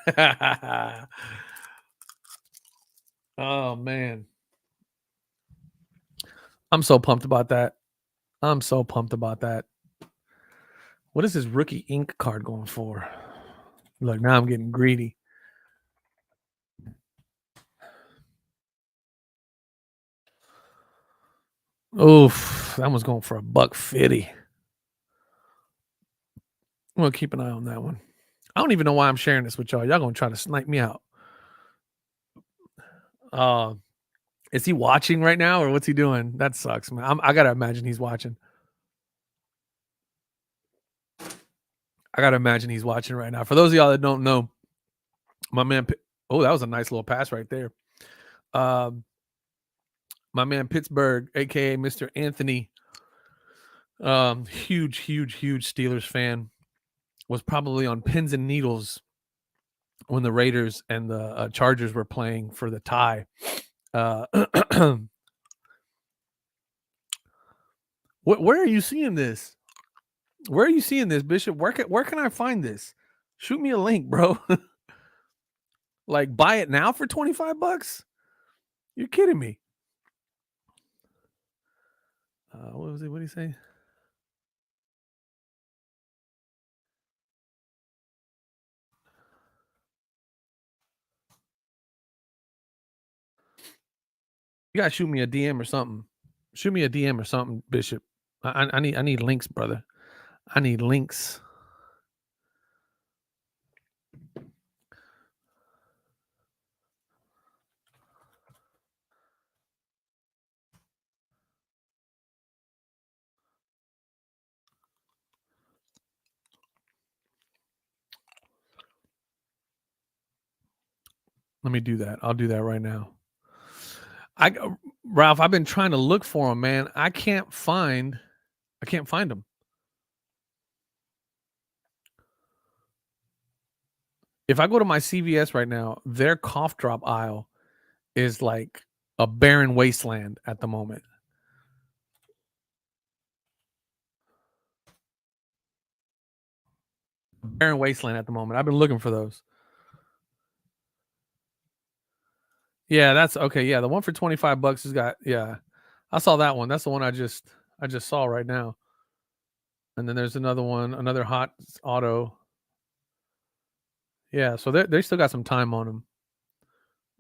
Oh, man. I'm so pumped about that. What is this rookie ink card going for? Look, now I'm getting greedy. Oof, that one's going for $150. I'm gonna keep an eye on that one. I don't even know why I'm sharing this with y'all. Y'all gonna try to snipe me out. Is he watching right now or what's he doing? That sucks, man. I gotta imagine he's watching. I gotta imagine he's watching right now. For those of y'all that don't know, my man. Oh, that was a nice little pass right there. My man Pittsburgh, aka Mr. Anthony, huge Steelers fan, was probably on pins and needles when the Raiders and the Chargers were playing for the tie. Where are you seeing this? Where are you seeing this, Bishop? Where can I find this? Shoot me a link, bro. Like buy it now for $25? You're kidding me. What was it? What did he say? You gotta shoot me a DM or something. Shoot me a DM or something, Bishop. I need links, brother. I need links. Let me do that. I'll do that right now. Ralph, I've been trying to look for them, man. I can't find them. If I go to my CVS right now, their cough drop aisle is like a barren wasteland at the moment. Barren wasteland at the moment. I've been looking for those. Yeah, that's okay. Yeah, the one for $25 has got. Yeah, I saw that one. That's the one I just saw right now. And then there's another one, another hot auto. Yeah, so they still got some time on them,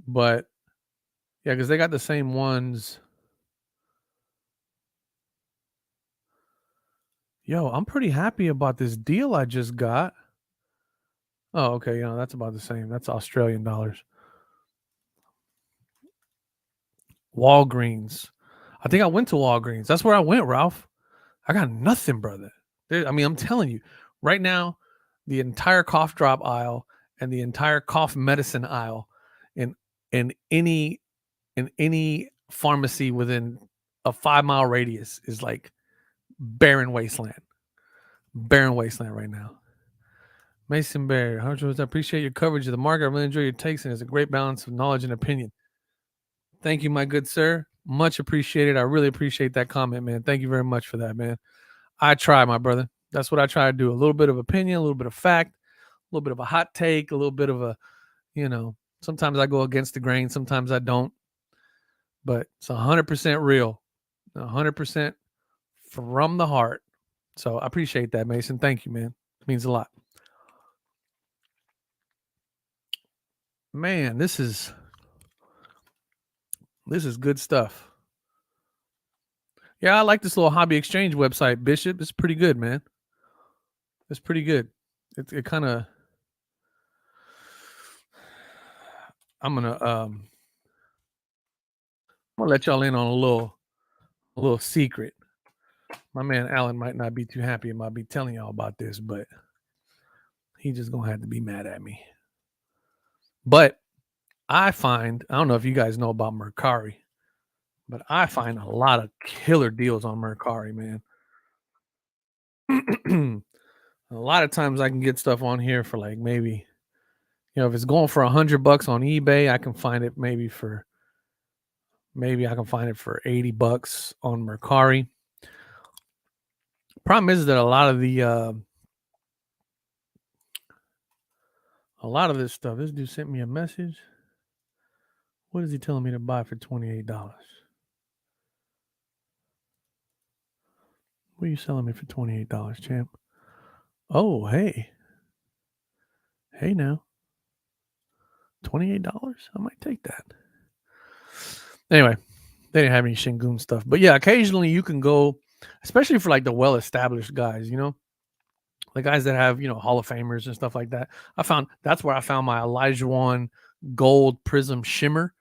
but yeah, because they got the same ones. Yo, I'm pretty happy about this deal I just got. Oh, okay. Yeah, that's about the same. That's Australian dollars. Walgreens. I think I went to Walgreens. That's where I went, Ralph. I got nothing, brother. I mean, I'm telling you, right now, the entire cough drop aisle and the entire cough medicine aisle in in any in any pharmacy within a 5-mile radius is like barren wasteland. Barren wasteland right now. Mason Bear, I appreciate your coverage of the market. I really enjoy your takes, and it's a great balance of knowledge and opinion. Thank you, my good sir. Much appreciated. I really appreciate that comment, man. Thank you very much for that, man. I try, my brother. That's what I try to do. A little bit of opinion, a little bit of fact, a little bit of a hot take, a little bit of a, sometimes I go against the grain, sometimes I don't. But it's 100% real, 100% from the heart. So I appreciate that, Mason. Thank you, man. It means a lot. Man, this is good stuff. Yeah, I like this little hobby exchange website, Bishop. It's pretty good, man. It's pretty good. It kind of. I'm gonna let y'all in on a little secret. My man Alan might not be too happy about me telling y'all about this, but he just gonna have to be mad at me. But I don't know if you guys know about Mercari, but I find a lot of killer deals on Mercari, man. A lot of times I can get stuff on here for like maybe, if it's going for $100 on eBay, I can find it maybe I can find it for $80 on Mercari. Problem is that a lot of this stuff. This dude sent me a message. What is he telling me to buy for $28? What are you selling me for $28, champ? Oh, hey. Hey now. $28? I might take that. Anyway, they didn't have any Shingun stuff. But yeah, occasionally you can go, especially for like the well-established guys, the guys that have, Hall of Famers and stuff like that. That's where I found my Elijah Gold Prism Shimmer.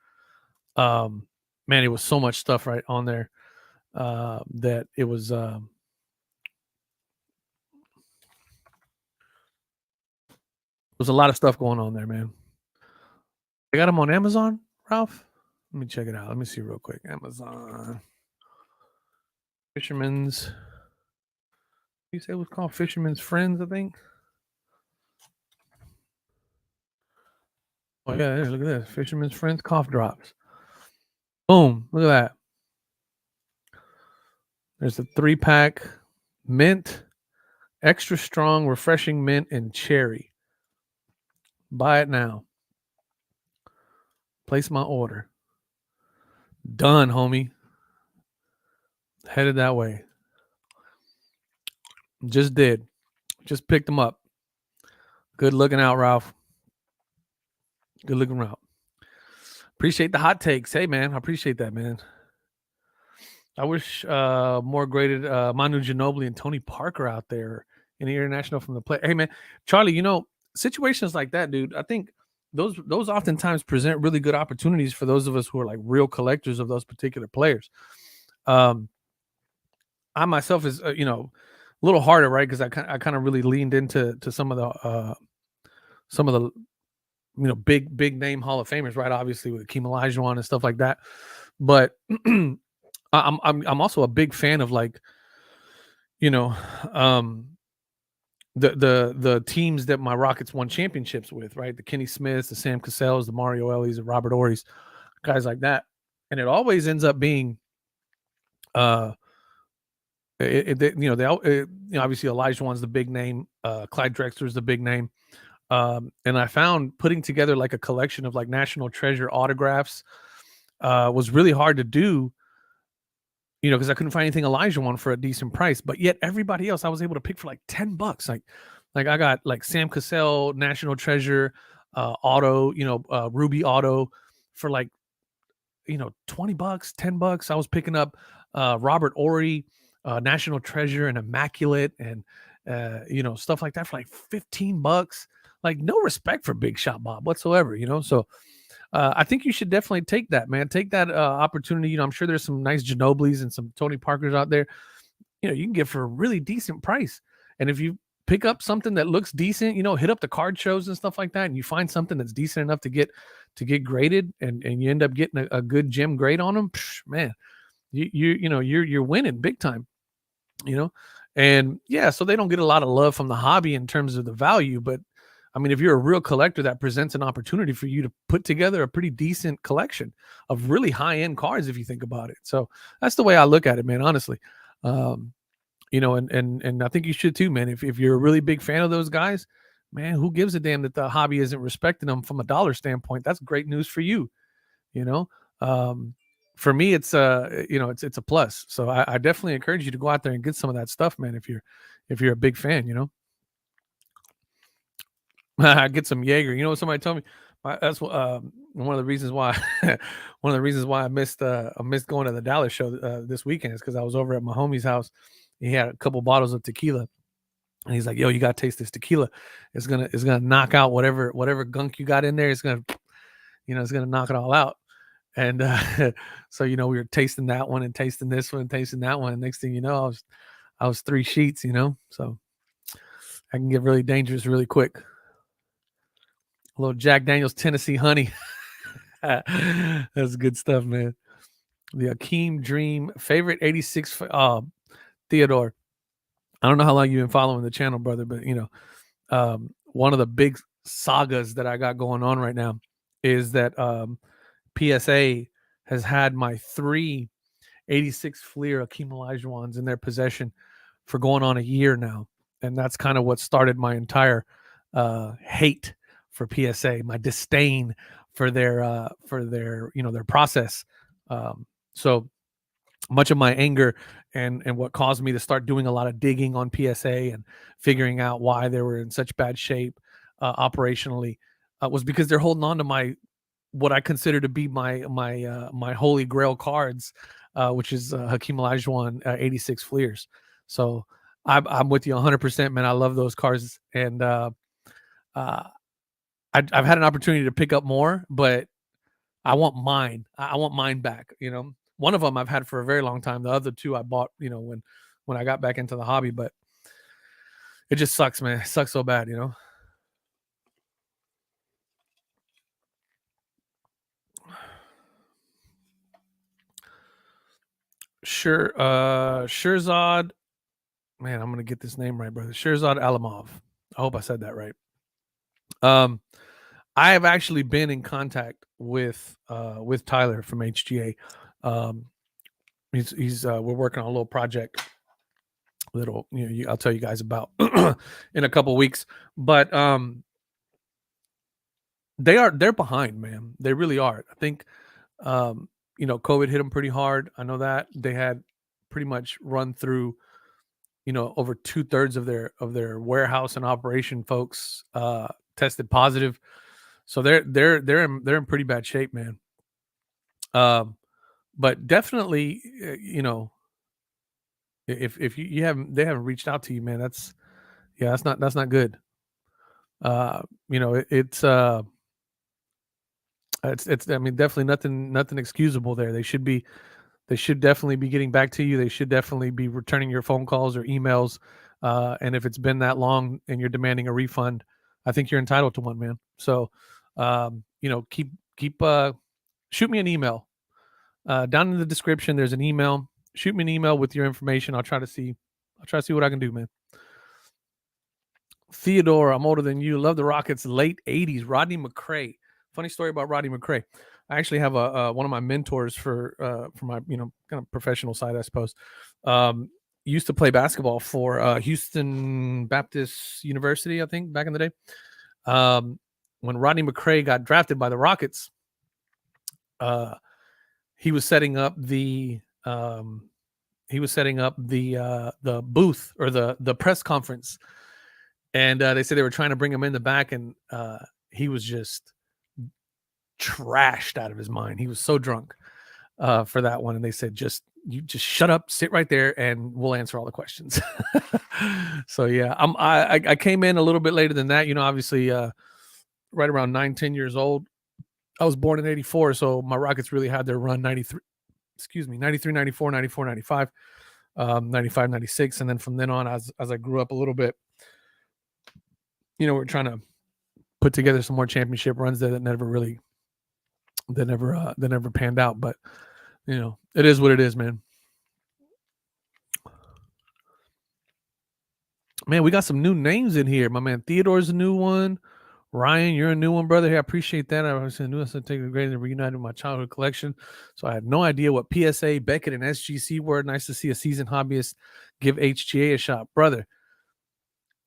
Man, it was so much stuff right on there that it was a lot of stuff going on there, man. I got them on Amazon, Ralph. Let me check it out. Let me see real quick. Amazon. Fisherman's. You say it was called Fisherman's Friends, I think. Oh yeah, look at this. Fisherman's Friends cough drops. Boom. Look at that. There's a 3-pack mint, extra strong, refreshing mint, and cherry. Buy it now. Place my order. Done, homie. Headed that way. Just did. Just picked them up. Good looking out, Ralph. Good looking out. Appreciate the hot takes. Hey, man. I appreciate that, man. I wish more graded Manu Ginobili and Tony Parker out there in the international from the play. Hey, man. Charlie, situations like that, dude, I think those oftentimes present really good opportunities for those of us who are like real collectors of those particular players. I myself is, a little harder, right? Because I kind of really leaned into some of the big name Hall of Famers, right? Obviously with Akeem Olajuwon and stuff like that. But I'm also a big fan of, like, you know, um, the teams that my Rockets won championships with, right? The Kenny Smiths, the Sam Cassells, the Mario Ellies, the Robert Ory's, guys like that. And it always ends up being, obviously Olajuwon's the big name, Clyde Drexler's the big name. And I found putting together like a collection of like national treasure autographs was really hard to do, because I couldn't find anything Olajuwon for a decent price. But yet everybody else I was able to pick for like $10. Like I got like Sam Cassell national treasure auto, Ruby auto for like $20, $10. I was picking up Robert Ory national treasure and immaculate and stuff like that for like $15. Like, no respect for Big Shot Bob whatsoever, so I think you should definitely take that, man. Take that opportunity. I'm sure there's some nice Ginobilis and some Tony Parkers out there, you can get for a really decent price. And if you pick up something that looks decent, hit up the card shows and stuff like that, and you find something that's decent enough to get graded, and you end up getting a good gem grade on them, man, you're winning big time, and yeah, so they don't get a lot of love from the hobby in terms of the value, but I mean, if you're a real collector, that presents an opportunity for you to put together a pretty decent collection of really high-end cards, if you think about it. So that's the way I look at it, man, honestly. And I think you should too, man. If you're a really big fan of those guys, man, who gives a damn that the hobby isn't respecting them from a dollar standpoint? That's great news for you, For me, it's it's a plus. So I definitely encourage you to go out there and get some of that stuff, man. If you're a big fan, get some Jaeger. You know what somebody told me? That's one of the reasons why I missed going to the Dallas show this weekend is because I was over at my homie's house. He had a couple bottles of tequila, and he's like, "Yo, you gotta taste this tequila. It's gonna knock out whatever gunk you got in there. It's gonna knock it all out." And so we were tasting that one and tasting this one and tasting that one. And next thing you know, I was 3 sheets. So I can get really dangerous really quick. A little Jack Daniel's Tennessee Honey. That's good stuff, man. The Akeem Dream favorite 86. Theodore, I don't know how long you've been following the channel, brother, but one of the big sagas that I got going on right now is that PSA has had my 3 86 Fleer Akeem Olajuwons in their possession for going on a year now, and that's kind of what started my entire hate for PSA, my disdain for their their process. So much of my anger and what caused me to start doing a lot of digging on PSA and figuring out why they were in such bad shape operationally was because they're holding on to what I consider to be my holy grail cards, which is Hakeem Olajuwon 86 Fleers. So I'm with you 100%, man. I love those cards, and I've had an opportunity to pick up more, but I want mine. I want mine back. One of them I've had for a very long time. The other 2 I bought, when I got back into the hobby. But it just sucks, man. It sucks so bad, Sure, Shirzad. Man, I'm gonna get this name right, brother. Shirzad Alamov. I hope I said that right. I have actually been in contact with Tyler from HGA. He's we're working on a little project. I'll tell you guys about in a couple weeks. But they're behind, man. They really are. I think COVID hit them pretty hard. I know that they had pretty much run through over 2/3 of their warehouse and operation folks tested positive. So they're in pretty bad shape, man. But definitely, if they haven't reached out to you, man, that's not good. It's I mean, definitely nothing excusable there. They should definitely be getting back to you. They should definitely be returning your phone calls or emails. And if it's been that long and you're demanding a refund, I think you're entitled to one, man. So keep shoot me an email. Down in the description, there's an email. Shoot me an email with your information. I'll try to see what I can do, man. Theodore, I'm older than you. Love the Rockets. Late 80s. Rodney McCray. Funny story about Rodney McCray. I actually have one of my mentors for my kind of professional side, I suppose. Used to play basketball for Houston Baptist University, I think, back in the day. When Rodney McCray got drafted by the Rockets, he was setting up the booth or the press conference, and they said they were trying to bring him in the back, and he was just trashed out of his mind. He was so drunk for that one, and they said, you just shut up, sit right there, and we'll answer all the questions. So yeah, I came in a little bit later than that, obviously right around 9-10 years old. I was born in 84, so my Rockets really had their run 93, 94, 94, 95, 95, 96. And then from then on, as I grew up a little bit, we're trying to put together some more championship runs that never panned out. But, it is what it is, man. Man, we got some new names in here. My man Theodore's a new one. Ryan, you're a new one, brother. Hey, I appreciate that. I was saying, I take a great and reunited my childhood collection. So I had no idea what PSA, Beckett, and SGC were. Nice to see a seasoned hobbyist give HGA a shot. Brother,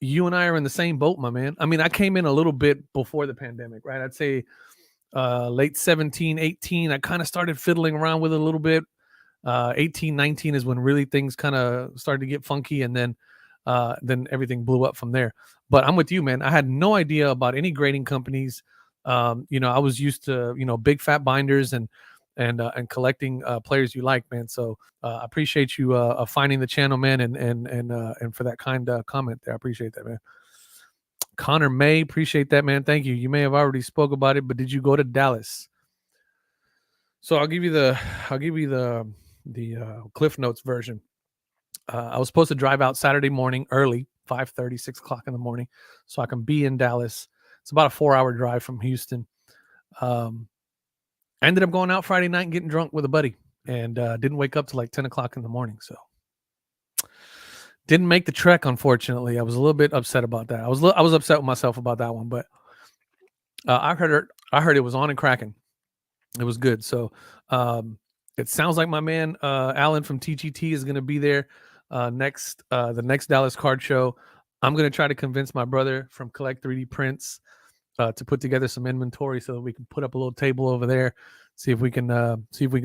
you and I are in the same boat, my man. I mean, I came in a little bit before the pandemic, right? I'd say late 17, 18. I kind of started fiddling around with it a little bit. 18, 19 is when really things kind of started to get funky, and then everything blew up from there. But I'm with you, man. I had no idea about any grading companies. I was used to, big fat binders and collecting players you like, man. So I appreciate you finding the channel, man, and for that kind comment there. I appreciate that, man. Connor May, appreciate that, man. Thank you. You may have already spoke about it, but did you go to Dallas? So I'll give you the Cliff Notes version. I was supposed to drive out Saturday morning early, 5:30, 6 o'clock in the morning, so I can be in Dallas. It's about a 4-hour drive from Houston. I ended up going out Friday night and getting drunk with a buddy, and didn't wake up till like 10 o'clock in the morning. So didn't make the trek, unfortunately. I was a little bit upset about that. I was upset with myself about that one, but I heard it was on and cracking. It was good. So it sounds like my man Alan from TGT is going to be there the next Dallas card show. I'm going to try to convince my brother from Collect 3D Prints to put together some inventory so that we can put up a little table over there, see if we can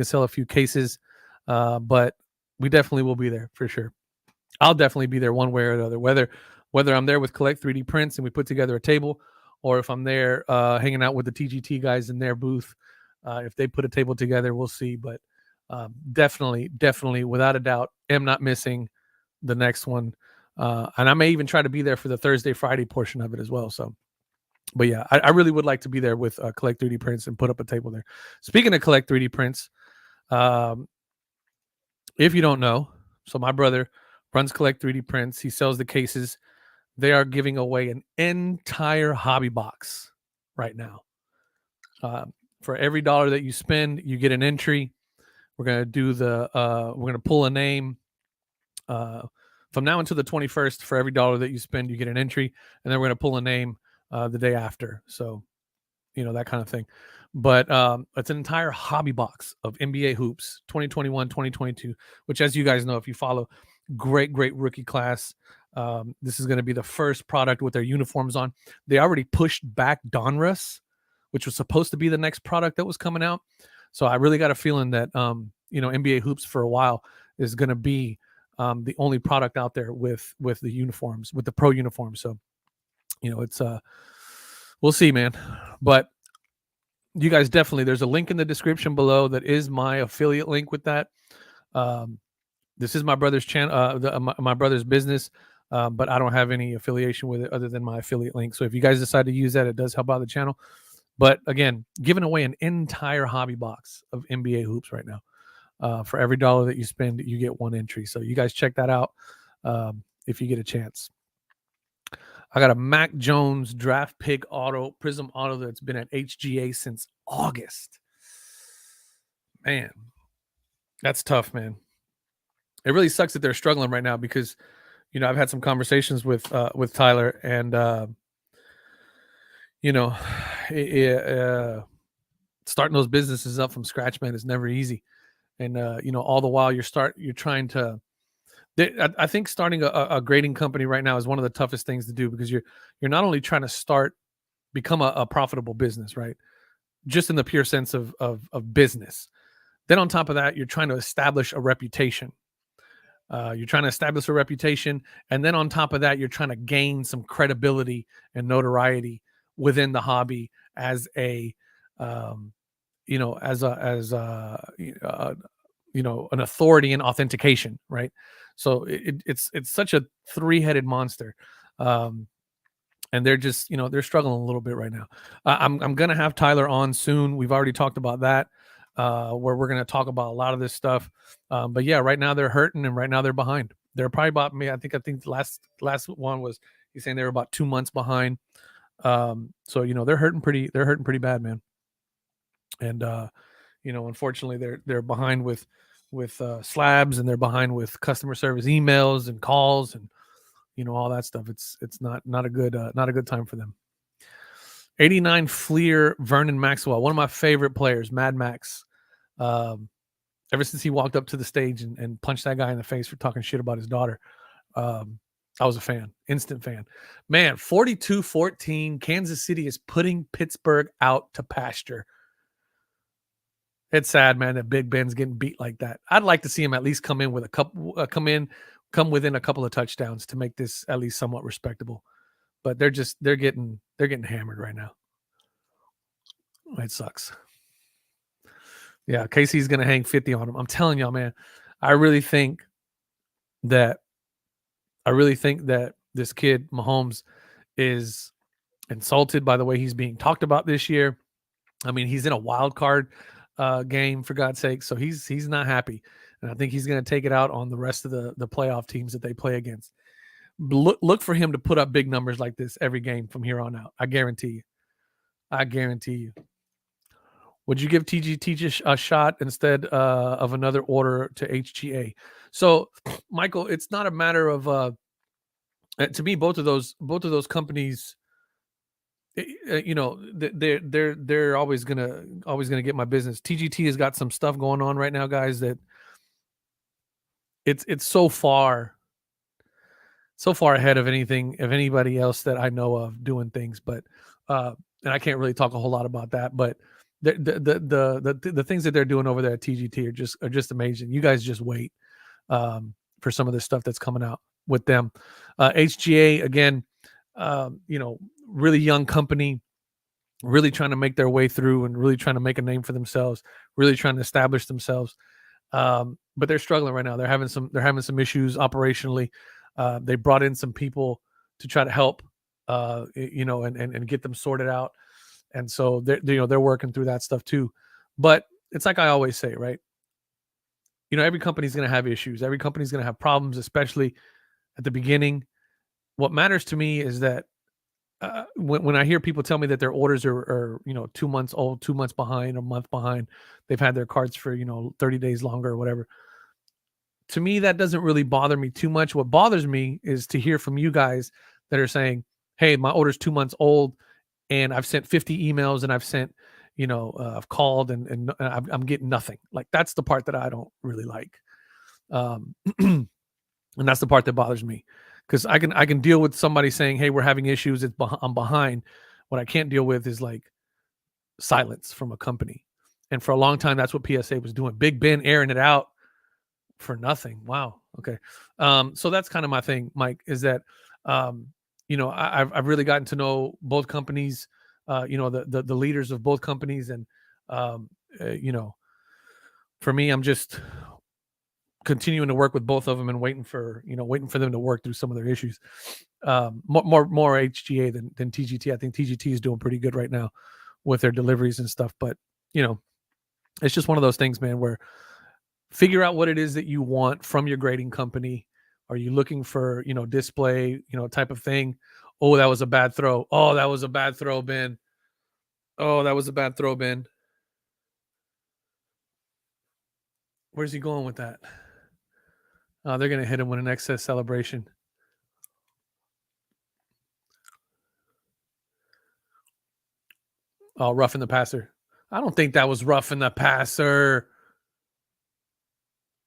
sell a few cases. But we definitely will be there for sure. I'll definitely be there one way or the other, whether I'm there with Collect 3D Prints and we put together a table, or if I'm there hanging out with the TGT guys in their booth. If they put a table together, we'll see. But definitely, without a doubt, am not missing the next one. And I may even try to be there for the Thursday, Friday portion of it as well. So, but yeah, I really would like to be there with Collect 3D Prints and put up a table there. Speaking of Collect 3D Prints, if you don't know, so my brother runs Collect 3D Prints. He sells the cases. They are giving away an entire hobby box right now. For every $1 that you spend, you get an entry. We're going to do we're going to pull a name from now until the 21st. For every $1 that you spend, you get an entry, and then we're going to pull a name the day after. So, that kind of thing. But it's an entire hobby box of NBA hoops, 2021, 2022, which, as you guys know, if you follow, great rookie class. This is going to be the first product with their uniforms on. They already pushed back Donruss, which was supposed to be the next product that was coming out. So I really got a feeling that, NBA hoops for a while is going to be the only product out there with the uniforms, with the pro uniforms. So, it's we'll see, man. But you guys definitely, there's a link in the description below that is my affiliate link with that. This is my brother's channel, my brother's business, but I don't have any affiliation with it other than my affiliate link. So if you guys decide to use that, it does help out the channel. But again, giving away an entire hobby box of NBA hoops right now. For every $1 that you spend, you get one entry. So you guys check that out if you get a chance. I got a Mac Jones draft pick auto, Prism auto that's been at HGA since August. Man, that's tough, man. It really sucks that they're struggling right now because, I've had some conversations with Tyler, and starting those businesses up from scratch, man, is never easy. And all the while you're trying to. I think starting a grading company right now is one of the toughest things to do because you're not only trying to become a profitable business, right? Just in the pure sense of business. Then on top of that, you're trying to establish a reputation. And then on top of that, you're trying to gain some credibility and notoriety within the hobby as an authority in authentication, right? So it's such a three-headed monster, and they're just they're struggling a little bit right now. I'm gonna have Tyler on soon. We've already talked about that, where we're gonna talk about a lot of this stuff. But yeah, right now they're hurting, and right now they're behind. They're probably about me. I think last one was he's saying they were about 2 months behind. So they're hurting pretty bad, man. And unfortunately they're behind with slabs, and they're behind with customer service emails and calls and all that stuff. It's not a good time for them. 89 Fleer Vernon Maxwell, one of my favorite players, Mad Max. Ever since he walked up to the stage and punched that guy in the face for talking shit about his daughter, I was a fan, instant fan. Man, 42-14, Kansas City is putting Pittsburgh out to pasture. It's sad, man, that Big Ben's getting beat like that. I'd like to see him at least come in with come within a couple of touchdowns to make this at least somewhat respectable. But they're getting hammered right now. It sucks. Yeah, Casey's gonna hang 50 on him. I'm telling y'all, man. I really think that this kid Mahomes is insulted by the way he's being talked about this year. I mean, he's in a wild card game, for God's sake, so he's not happy, and I think he's going to take it out on the rest of the playoff teams that they play against. Look for him to put up big numbers like this every game from here on out. I guarantee you. Would you give TGT a shot instead of another order to HGA? So, Michael, it's not a matter of to me, both of those companies, they're always gonna get my business. TGT has got some stuff going on right now, guys, that it's so far ahead of anybody else that I know of doing things. But and I can't really talk a whole lot about that, but the things that they're doing over there at TGT are just amazing. You guys just wait for some of this stuff that's coming out with them. HGA, again, really young company, really trying to make their way through and really trying to make a name for themselves, really trying to establish themselves. But they're struggling right now. They're having some issues operationally. They brought in some people to try to help, and get them sorted out. And so they're working through that stuff too. But it's like I always say, right? Every company's going to have issues. Every company's going to have problems, especially at the beginning. What matters to me is that when I hear people tell me that their orders are 2 months old, 2 months behind, a month behind, they've had their cards for 30 days longer or whatever. To me, that doesn't really bother me too much. What bothers me is to hear from you guys that are saying, "Hey, my order's 2 months old, and I've sent 50 emails, and I've sent, I've called, and I'm getting nothing." Like, that's the part that I don't really like, and that's the part that bothers me. Because I can deal with somebody saying, "Hey, we're having issues. I'm behind." What I can't deal with is like silence from a company. And for a long time, that's what PSA was doing. Big Ben airing it out for nothing. Wow. Okay. So that's kind of my thing, Mike. Is that I've really gotten to know both companies. The leaders of both companies, and for me, I'm just continuing to work with both of them and waiting for them to work through some of their issues. More HGA than TGT. I think TGT is doing pretty good right now with their deliveries and stuff. But it's just one of those things, man, where figure out what it is that you want from your grading company. Are you looking for display type of thing, Oh, that was a bad throw. Oh, that was a bad throw, Ben. Oh, that was a bad throw, Ben. Where's he going with that? Oh, they're going to hit him with an excess celebration. Oh, roughing the passer. I don't think that was roughing the passer.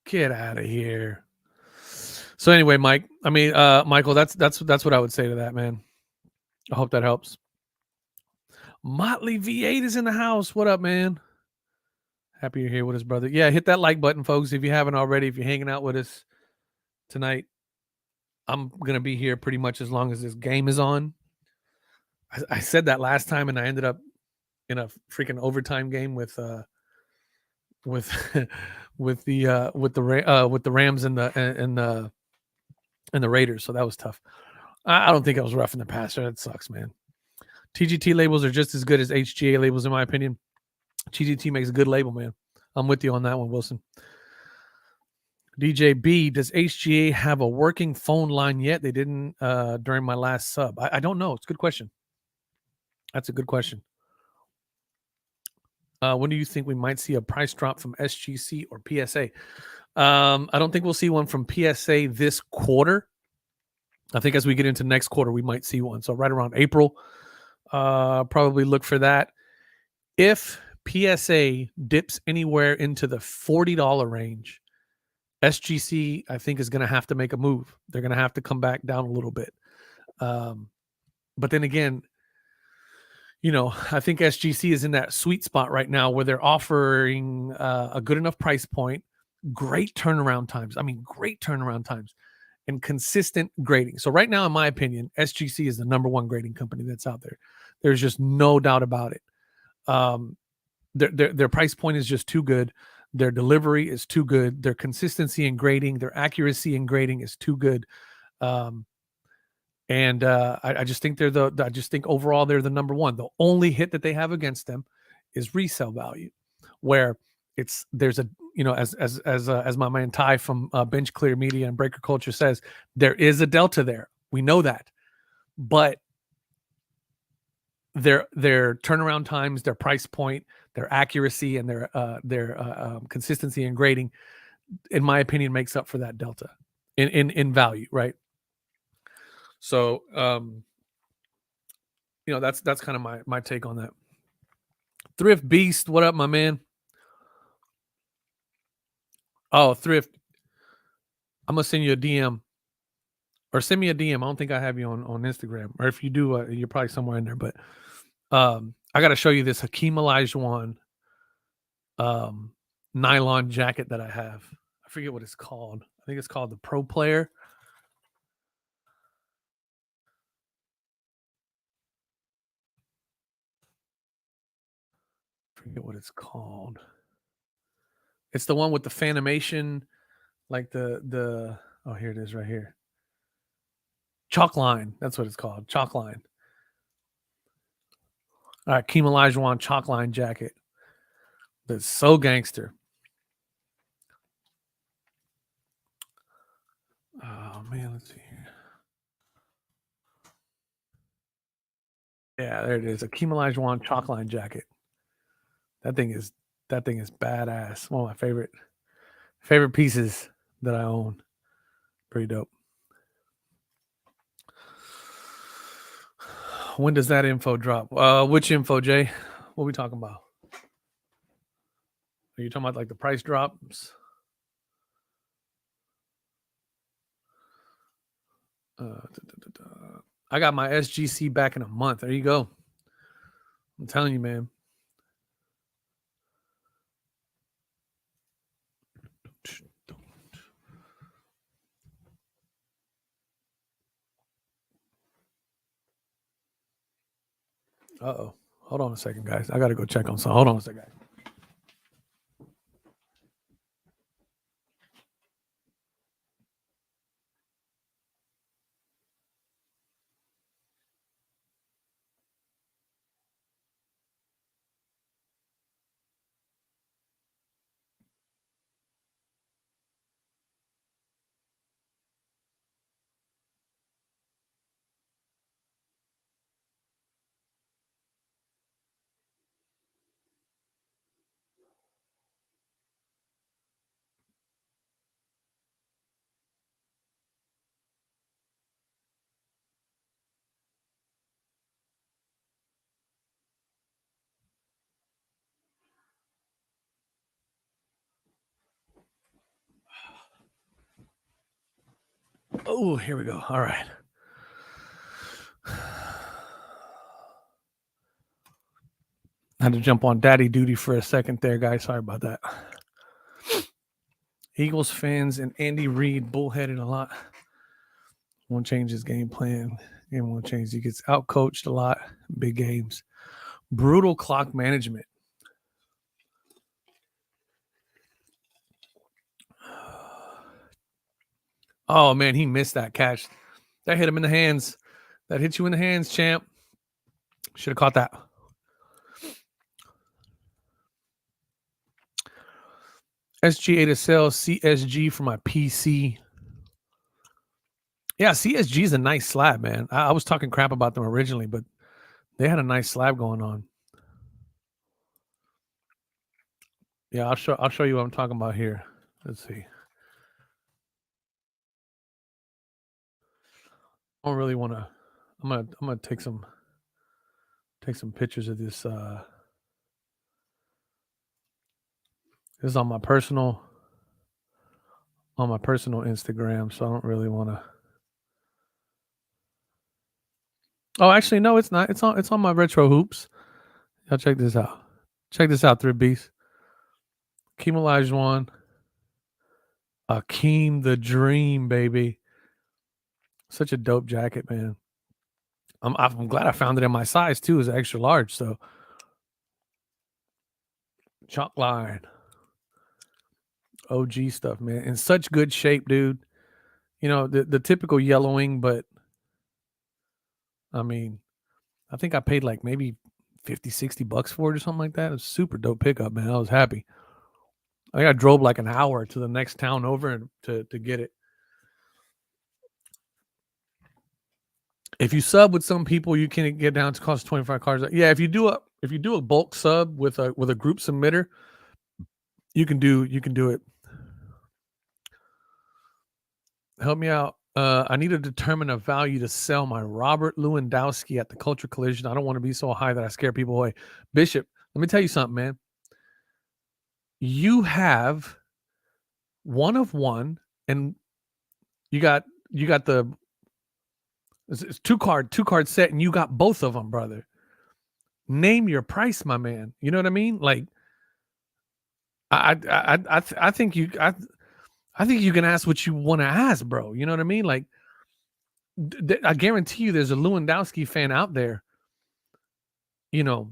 Get out of here. So anyway, Michael, that's what I would say to that, man. I hope that helps. Motley V8 is in the house. What up, man? Happy you're here with us, brother. Yeah, hit that like button, folks, if you haven't already. If you're hanging out with us tonight, I'm gonna be here pretty much as long as this game is on. I said that last time, and I ended up in a freaking overtime game with with with the Rams and the Raiders. So that was tough. I don't think I was roughing the passer. That sucks, man. TGT labels are just as good as HGA labels, in my opinion. TGT makes a good label, man. I'm with you on that one, Wilson. DJ B, does HGA have a working phone line yet? They didn't during my last sub. I don't know. It's a good question. That's a good question. When do you think we might see a price drop from SGC or PSA? I don't think we'll see one from PSA this quarter. I think as we get into next quarter, we might see one. So right around April, probably look for that. If PSA dips anywhere into the $40 range, SGC, I think, is going to have to make a move. They're going to have to come back down a little bit. But then again, I think SGC is in that sweet spot right now where they're offering a good enough price point, great turnaround times. I mean, great turnaround times and consistent grading. So right now, in my opinion, SGC is the number one grading company that's out there. There's just no doubt about it. Their price point is just too good. Their delivery is too good. Their consistency in grading, their accuracy in grading is too good. And I just think I just think overall they're the number one. The only hit that they have against them is resale value, where there's a as my man Ty from Bench Clear Media and Breaker Culture says, there is a delta there. We know that, but their turnaround times, their price point, their accuracy, and their consistency in grading, in my opinion, makes up for that delta in value, right? So that's kind of my take on that. Thrift Beast, what up, my man? Oh, Thrift, I'm gonna send you a DM or send me a DM. I don't think I have you on Instagram, or if you do, you're probably somewhere in there. But I got to show you this Hakeem Olajuwon nylon jacket that I have. I forget what it's called. I think it's called the Pro Player. I forget what it's called. It's the one with the Fanimation, like the oh, here it is right here. Chalk line. That's what it's called. Chalk line. All right, Hakeem Olajuwon chalk line jacket. That's so gangster. Oh man, let's see here. Yeah, there it is. Hakeem Olajuwon chalk line jacket. That thing is badass. One of my favorite pieces that I own. Pretty dope. When does that info drop? Which info, Jay? What are we talking about? Are you talking about like the price drops? I got my SGC back in a month. There you go. I'm telling you, man. Uh-oh. Hold on a second, guys. I got to go check on something. Hold on a second, guys. Oh, here we go. All right. I had to jump on daddy duty for a second there, guys. Sorry about that. Eagles fans and Andy Reid bullheaded a lot. Won't change his game plan. Game won't change. He gets outcoached a lot. Big games. Brutal clock management. Oh, man, he missed that catch. That hit him in the hands. That hit you in the hands, champ. Should have caught that. SGA to sell CSG for my PC. Yeah, CSG is a nice slab, man. I was talking crap about them originally, but they had a nice slab going on. Yeah, I'll show you what I'm talking about here. Let's see. I don't really want to. I'm gonna take some pictures of this. This is on my personal Instagram, so I don't really want to. Oh, actually, no, it's not. It's on my retro hoops. Y'all check this out. Check this out, 3Bs. Akeem Olajuwon. Akeem the Dream, baby. Such a dope jacket, man. I'm glad I found it in my size too. It's extra large, so chalk line. OG stuff, man. In such good shape, dude. You know, the typical yellowing, but I mean, I think I paid like maybe $50-$60 for it or something like that. It was a super dope pickup, man. I was happy. I think I drove like an hour to the next town over to get it. If you sub with some people, you can get down to cost 25 cards. Yeah, if you do a bulk sub with a group submitter, you can do it. Help me out. I need to determine a value to sell my Robert Lewandowski at the Culture Collision. I don't want to be so high that I scare people away. Bishop, let me tell you something, man. You have one of one, and you got the it's two card set, and you got both of them, brother. Name your price, my man. You know what I mean? Like, I think you can ask what you want to ask, bro. You know what I mean? Like, I guarantee you, there's a Lewandowski fan out there, you know,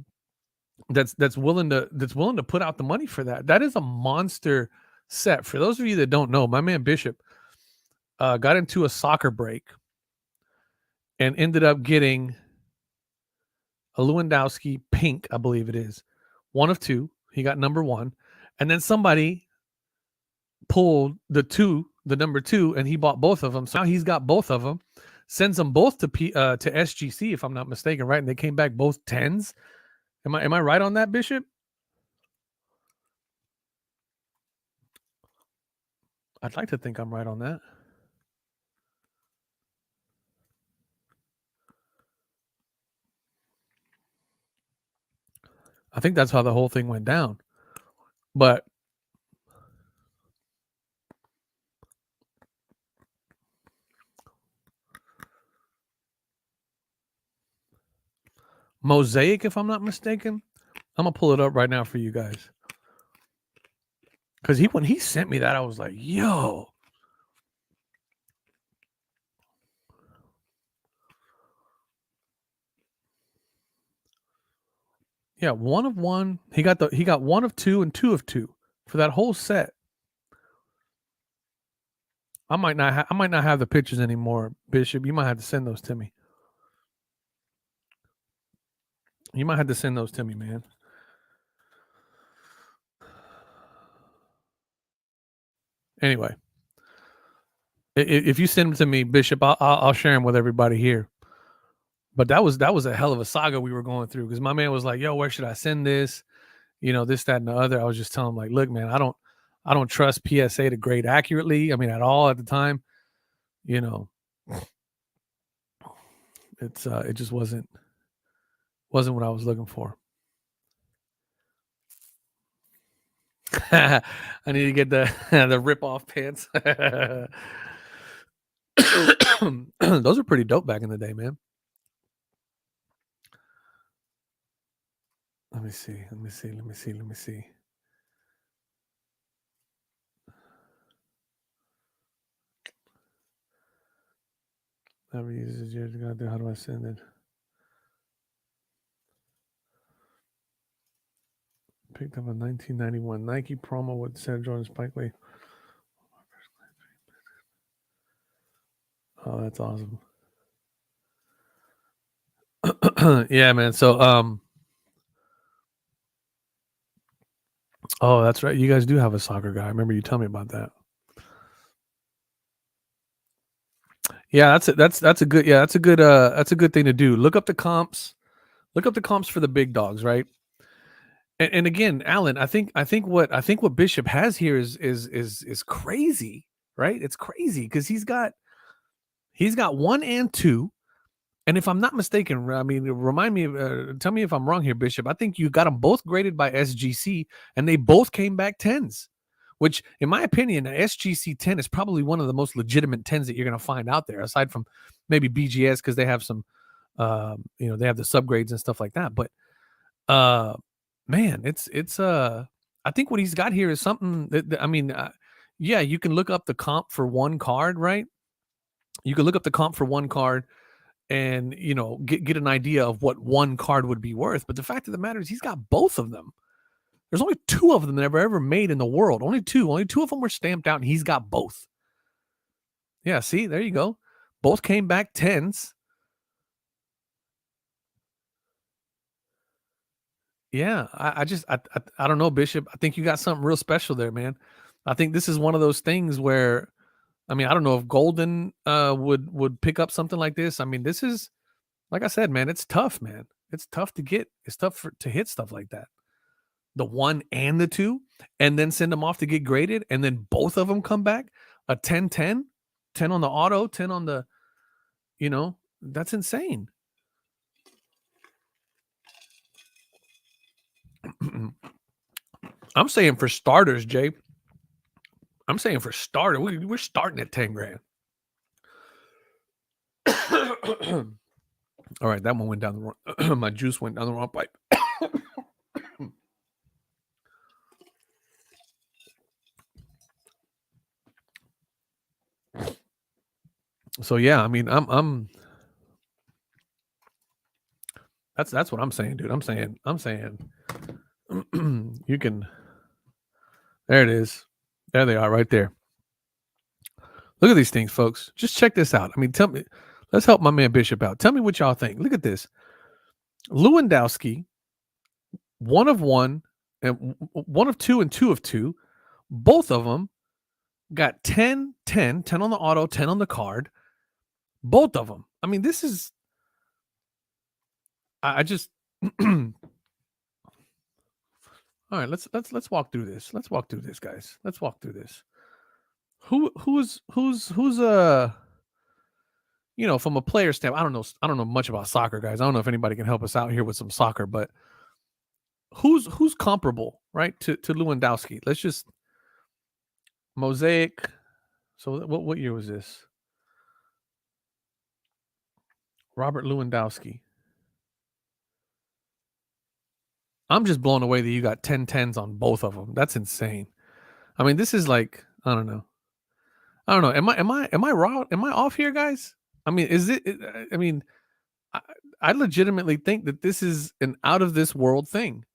that's willing to put out the money for that. That is a monster set. For those of you that don't know, my man Bishop got into a soccer break and ended up getting a Lewandowski pink, I believe it is, one of two. He got number one, and then somebody pulled the number two, and he bought both of them. So now he's got both of them. Sends them both to SGC, if I'm not mistaken, right? And they came back both 10s. Am I right on that, Bishop? I'd like to think I'm right on that. I think that's how the whole thing went down. But Mosaic, if I'm not mistaken, I'm gonna pull it up right now for you guys. Because when he sent me that, I was like, yo. Yeah, one of one. He got one of two and two of two for that whole set. I might not have the pictures anymore, Bishop. You might have to send those to me. You might have to send those to me, man. Anyway, if you send them to me, Bishop, I'll share them with everybody here. But that was a hell of a saga we were going through, because my man was like, "Yo, where should I send this? You know, this, that, and the other." I was just telling him, like, "Look, man, I don't trust PSA to grade accurately. I mean, at all at the time. You know, it just wasn't what I was looking for." I need to get the the rip off pants. Those are pretty dope back in the day, man. Let me see. Never uses years ago. How do I send it? Picked up a 1991 Nike promo with Sarah Jordan Spike Lee. Oh, that's awesome. Yeah, man. So, oh, that's right. You guys do have a soccer guy. I remember you telling me about that. Yeah, that's a good that's a good thing to do. Look up the comps. Look up the comps for the big dogs, right? And again, Alan, I think what Bishop has here is crazy, right? It's crazy because he's got 1 and 2. And if I'm not mistaken, I mean, remind me, tell me if I'm wrong here, Bishop. I think you got them both graded by SGC, and they both came back 10s, which, in my opinion, an SGC 10 is probably one of the most legitimate 10s that you're going to find out there, aside from maybe BGS because they have some, they have the subgrades and stuff like that. But, man, I think what he's got here is something I mean, yeah, you can look up the comp for one card, right? You can look up the comp for one card and get an idea of what one card would be worth. But the fact of the matter is he's got both of them. There's only 2 of them that were ever made in the world. Only 2 of them were stamped out, and he's got both. Yeah, see, there you go. Both came back 10s. Yeah, I don't know, Bishop. I think you got something real special there, man. I think this is one of those things where, I mean, I don't know if Golden would pick up something like this. I mean, this is, like I said, man, it's tough, man. It's tough to get. It's tough to hit stuff like that. The 1 and the 2, and then send them off to get graded, and then both of them come back a 10-10, 10 on the auto, 10 on the, that's insane. I'm saying for starters, Jay. I'm saying for starter, we're starting at 10 grand. All right, that one went down the wrong. My juice went down the wrong pipe. So yeah, I mean, I'm. That's what I'm saying, dude. I'm saying. You can. There it is. There they are, right there. Look at these things, folks. Just check this out. I mean, tell me. Let's help my man Bishop out. Tell me what y'all think. Look at this. Lewandowski, 1 of 1, and 1 of 2, and 2 of 2. Both of them got 10, 10, 10 on the auto, 10 on the card. Both of them. I mean, this is. I just. All right, let's walk through this. Let's walk through this, guys. Let's walk through this. Who's from a player standpoint, I don't know much about soccer, guys. I don't know if anybody can help us out here with some soccer, but who's comparable, right, to Lewandowski? Let's just Mosaic. So what year was this? Robert Lewandowski. I'm just blown away that you got 10 10s on both of them. That's insane. I mean, this is like, I don't know. Am I wrong? Am I off here, guys? I mean, is it? I mean, I legitimately think that this is an out of this world thing.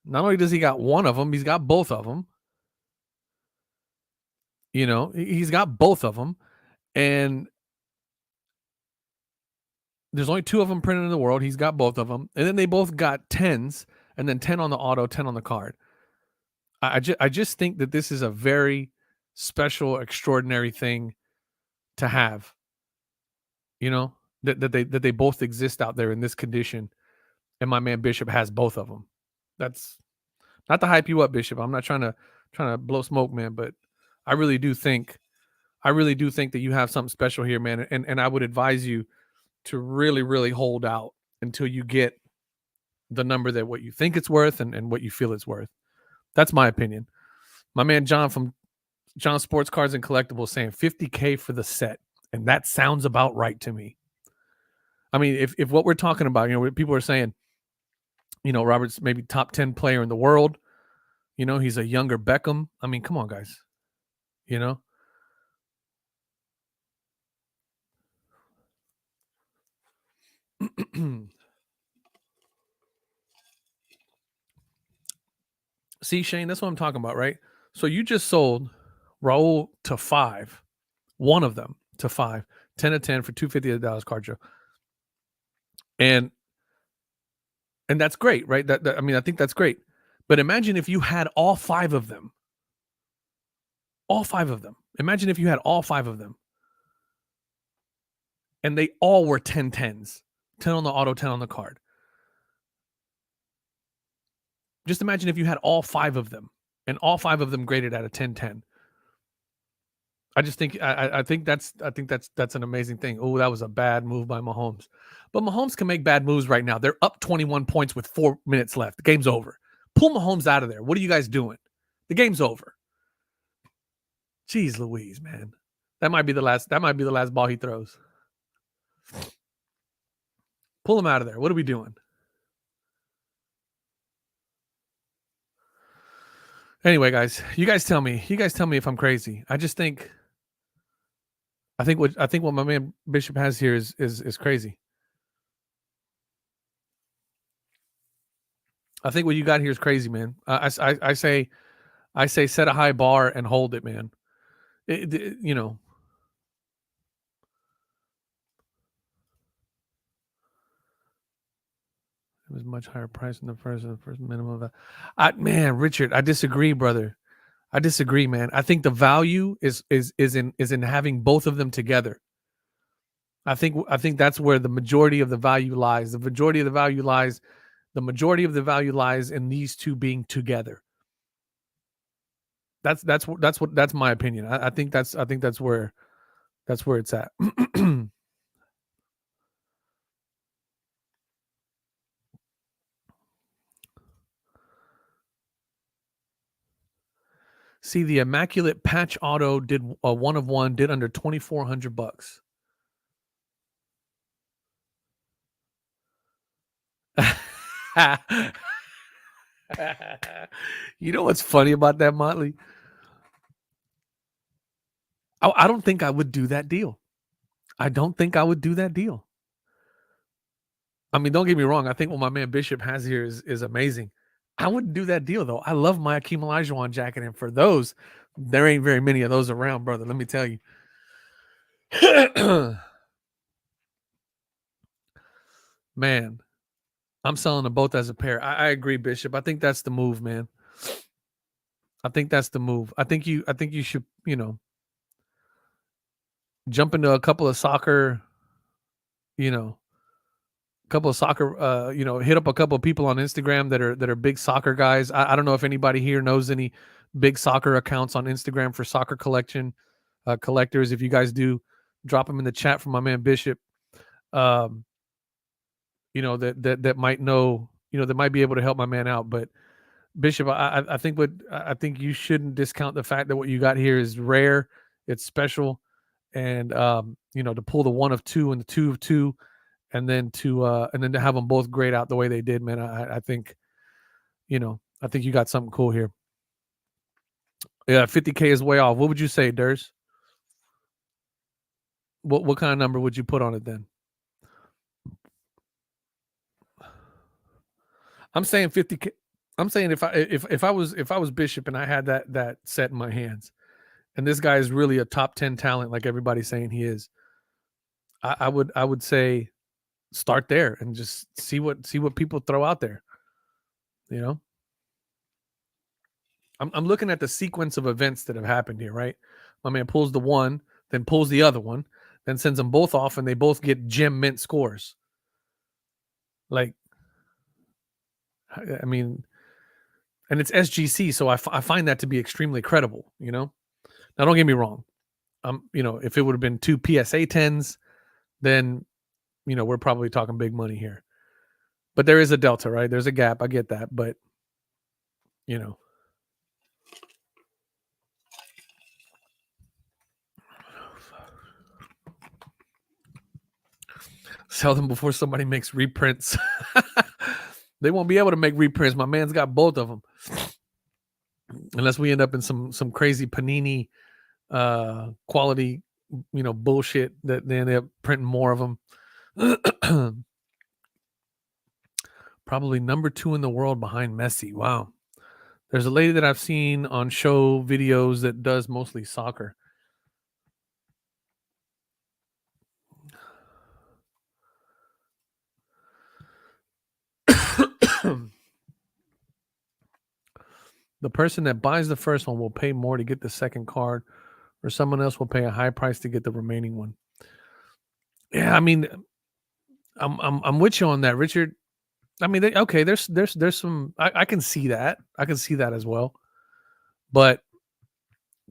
Not only does he got 1 of them, he's got both of them. He's got both of them, and there's only 2 of them printed in the world. He's got both of them, and then they both got 10s, and then 10 on the auto, 10 on the card. I just think that this is a very special, extraordinary thing to have. That they both exist out there in this condition, and my man Bishop has both of them. That's not to hype you up, Bishop. I'm not trying to blow smoke, man, but I really do think that you have something special here, man. And I would advise you to really, really hold out until you get the number that what you think it's worth and what you feel it's worth. That's my opinion. My man John from John Sports Cards and Collectibles saying $50K for the set. And that sounds about right to me. I mean, if what we're talking about, people are saying, Robert's maybe top 10 player in the world. He's a younger Beckham. I mean, come on, guys. See, Shane, that's what I'm talking about, right? So you just sold Raul to 5, one of them to 5, 10 of 10 for $250 at Dallas Card Show. And that's great, right? I mean, I think that's great. But imagine if you had all 5 of them. All 5 of them. Imagine if you had all 5 of them. And they all were 10-10s. 10 on the auto, 10 on the card. Just imagine if you had all 5 of them and all 5 of them graded at a 10-10. I just think I think that's an amazing thing. Oh, that was a bad move by Mahomes. But Mahomes can make bad moves right now. They're up 21 points with 4 minutes left. The game's over. Pull Mahomes out of there. What are you guys doing? The game's over. Jeez Louise, man. That might be the last ball he throws. Pull him out of there. What are we doing? Anyway, guys, you guys tell me if I'm crazy. I think what my man Bishop has here is crazy. I think what you got here is crazy, man. I say set a high bar and hold it, man. It was much higher price than the first minimum. Man, Richard, I disagree, brother. I disagree, man. I think the value is in having both of them together. I think that's where the majority of the value lies. The majority of the value lies in these two being together. That's my opinion. I think that's where it's at. See, the Immaculate Patch Auto did a 1 of 1, did under $2,400. You know what's funny about that, Motley? I don't think I would do that deal. I don't think I would do that deal. I mean, don't get me wrong. I think what my man Bishop has here is amazing. I wouldn't do that deal, though. I love my Akeem Olajuwon jacket, and for those, there ain't very many of those around, brother. Let me tell you. Man, I'm selling them both as a pair. I agree, Bishop. I think that's the move, man. I think that's the move. I think you should, jump into a couple of soccer, hit up a couple of people on Instagram that are big soccer guys. I don't know if anybody here knows any big soccer accounts on Instagram for soccer collectors. If you guys do, drop them in the chat from my man Bishop. That might know, that might be able to help my man out. But Bishop, I think you shouldn't discount the fact that what you got here is rare, it's special, and to pull the 1 of 2 and the 2 of 2, and then to have them both grade out the way they did, man. I think, I think you got something cool here. Yeah, 50K is way off. What would you say, Durs? What kind of number would you put on it then? I'm saying 50K. I'm saying if I was Bishop and I had that set in my hands, and this guy is really a top 10 talent, like everybody's saying he is, I would say start there and just see what people throw out there. I'm looking at the sequence of events that have happened here, right? My man pulls the 1, then pulls the other one, then sends them both off, and they both get gem mint scores. Like, I mean, and it's SGC, so I find that to be extremely credible. Now, don't get me wrong. If it would have been 2 PSA 10s, then we're probably talking big money here. But there is a delta, right? There's a gap. I get that, but Sell them before somebody makes reprints. They won't be able to make reprints. My man's got both of them. Unless we end up in some crazy Panini quality, bullshit that they end up printing more of them. Probably number 2 in the world behind Messi. Wow. There's a lady that I've seen on show videos that does mostly soccer. The person that buys the first one will pay more to get the second card, or someone else will pay a high price to get the remaining one. Yeah, I mean, I'm with you on that, Richard. I mean, there's some. I can see that. I can see that as well. But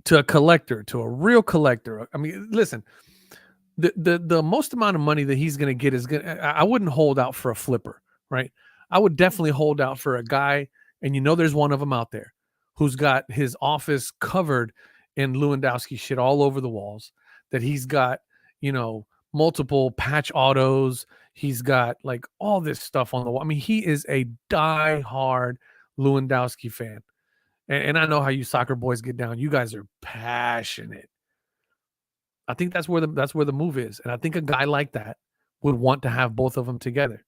to a collector, to a real collector, I mean, listen, the most amount of money that he's going to get is going. I wouldn't hold out for a flipper, right? I would definitely hold out for a guy, and there's one of them out there who's got his office covered in Lewandowski shit all over the walls. That he's got, multiple patch autos. He's got like all this stuff on the wall. I mean, he is a die-hard Lewandowski fan. And I know how you soccer boys get down. You guys are passionate. I think that's where the move is. And I think a guy like that would want to have both of them together.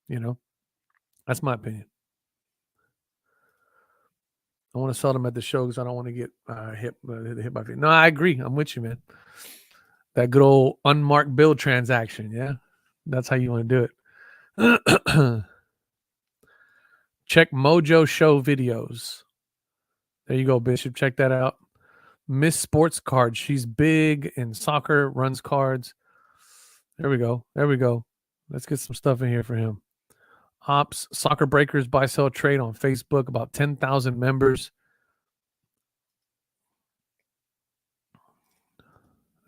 That's my opinion. I want to sell them at the show because I don't want to get hit by feet. No, I agree. I'm with you, man. That good old unmarked bill transaction. Yeah, that's how you want to do it. Check Mojo Show videos. There you go, Bishop. Check that out. Miss Sports Cards. She's big in soccer, runs cards. There we go. Let's get some stuff in here for him. Ops, Soccer Breakers, buy, sell, trade on Facebook. About 10,000 members.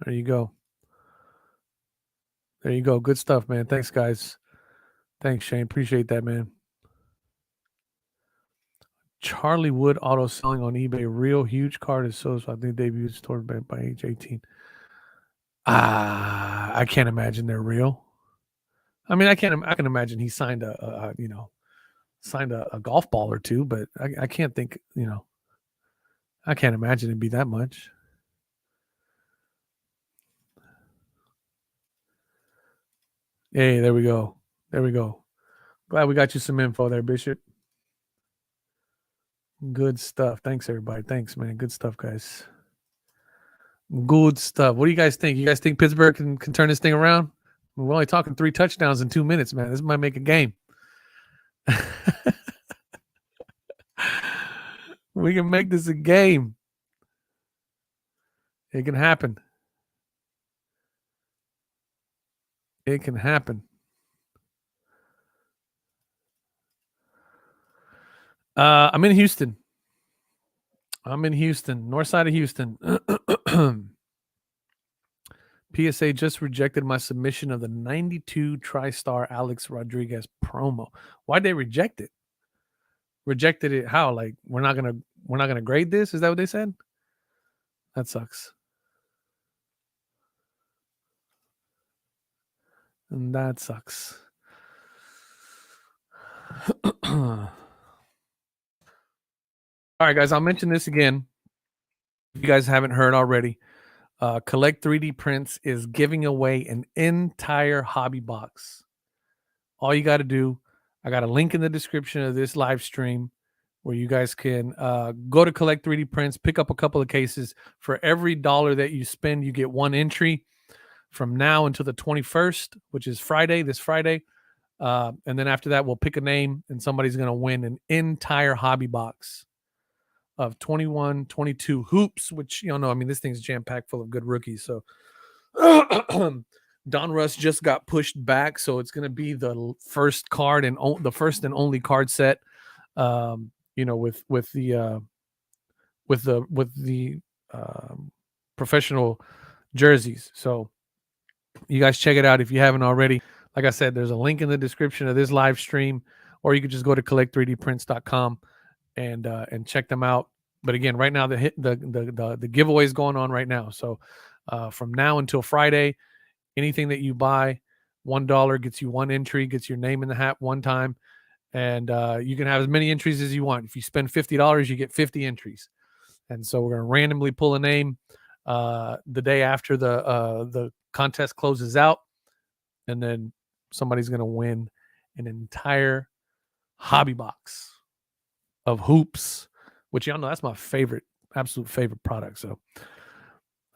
There you go. Good stuff, man. Thanks, guys. Thanks, Shane. Appreciate that, man. Charlie Wood auto selling on eBay. Real huge card is so I think debuted toward by age 18. I can't imagine they're real. I mean, I can imagine he signed a golf ball or two, but I can't think, I can't imagine it'd be that much. Hey, there we go. Glad we got you some info there, Bishop. Good stuff. Thanks, everybody. Thanks, man. Good stuff, guys. Good stuff. What do you guys think? You guys think Pittsburgh can turn this thing around? We're only talking 3 touchdowns in 2 minutes, man. This might make a game. We can make this a game. It can happen. It can happen. I'm in Houston. North side of Houston. PSA just rejected my submission of the 92 TriStar Alex Rodriguez promo. Why'd they reject it? Rejected it how? Like we're not gonna grade this? Is that what they said? That sucks. And that sucks. All right, guys, I'll mention this again. If you guys haven't heard already, Collect 3D Prints is giving away an entire hobby box. All you got to do, I got a link in the description of this live stream where you guys can go to Collect 3D Prints, pick up a couple of cases. For every $1 that you spend, you get one entry from now until the 21st, which is this Friday. And then after that, we'll pick a name and somebody's going to win an entire hobby box of 21, 22 hoops, which, this thing's jam-packed full of good rookies. So Don Russ just got pushed back, so it's going to be the first card and the first and only card set, with the professional jerseys. So you guys check it out if you haven't already. Like I said, there's a link in the description of this live stream, or you could just go to collect3dprints.com and check them out. But again, right now the giveaway is going on right now. So from now until Friday, anything that you buy, $1 gets you one entry, gets your name in the hat one time, and you can have as many entries as you want. If you spend $50, you get 50 entries. And so we're going to randomly pull a name the day after the contest closes out, and then somebody's going to win an entire hobby box of hoops, which y'all know that's my absolute favorite product. So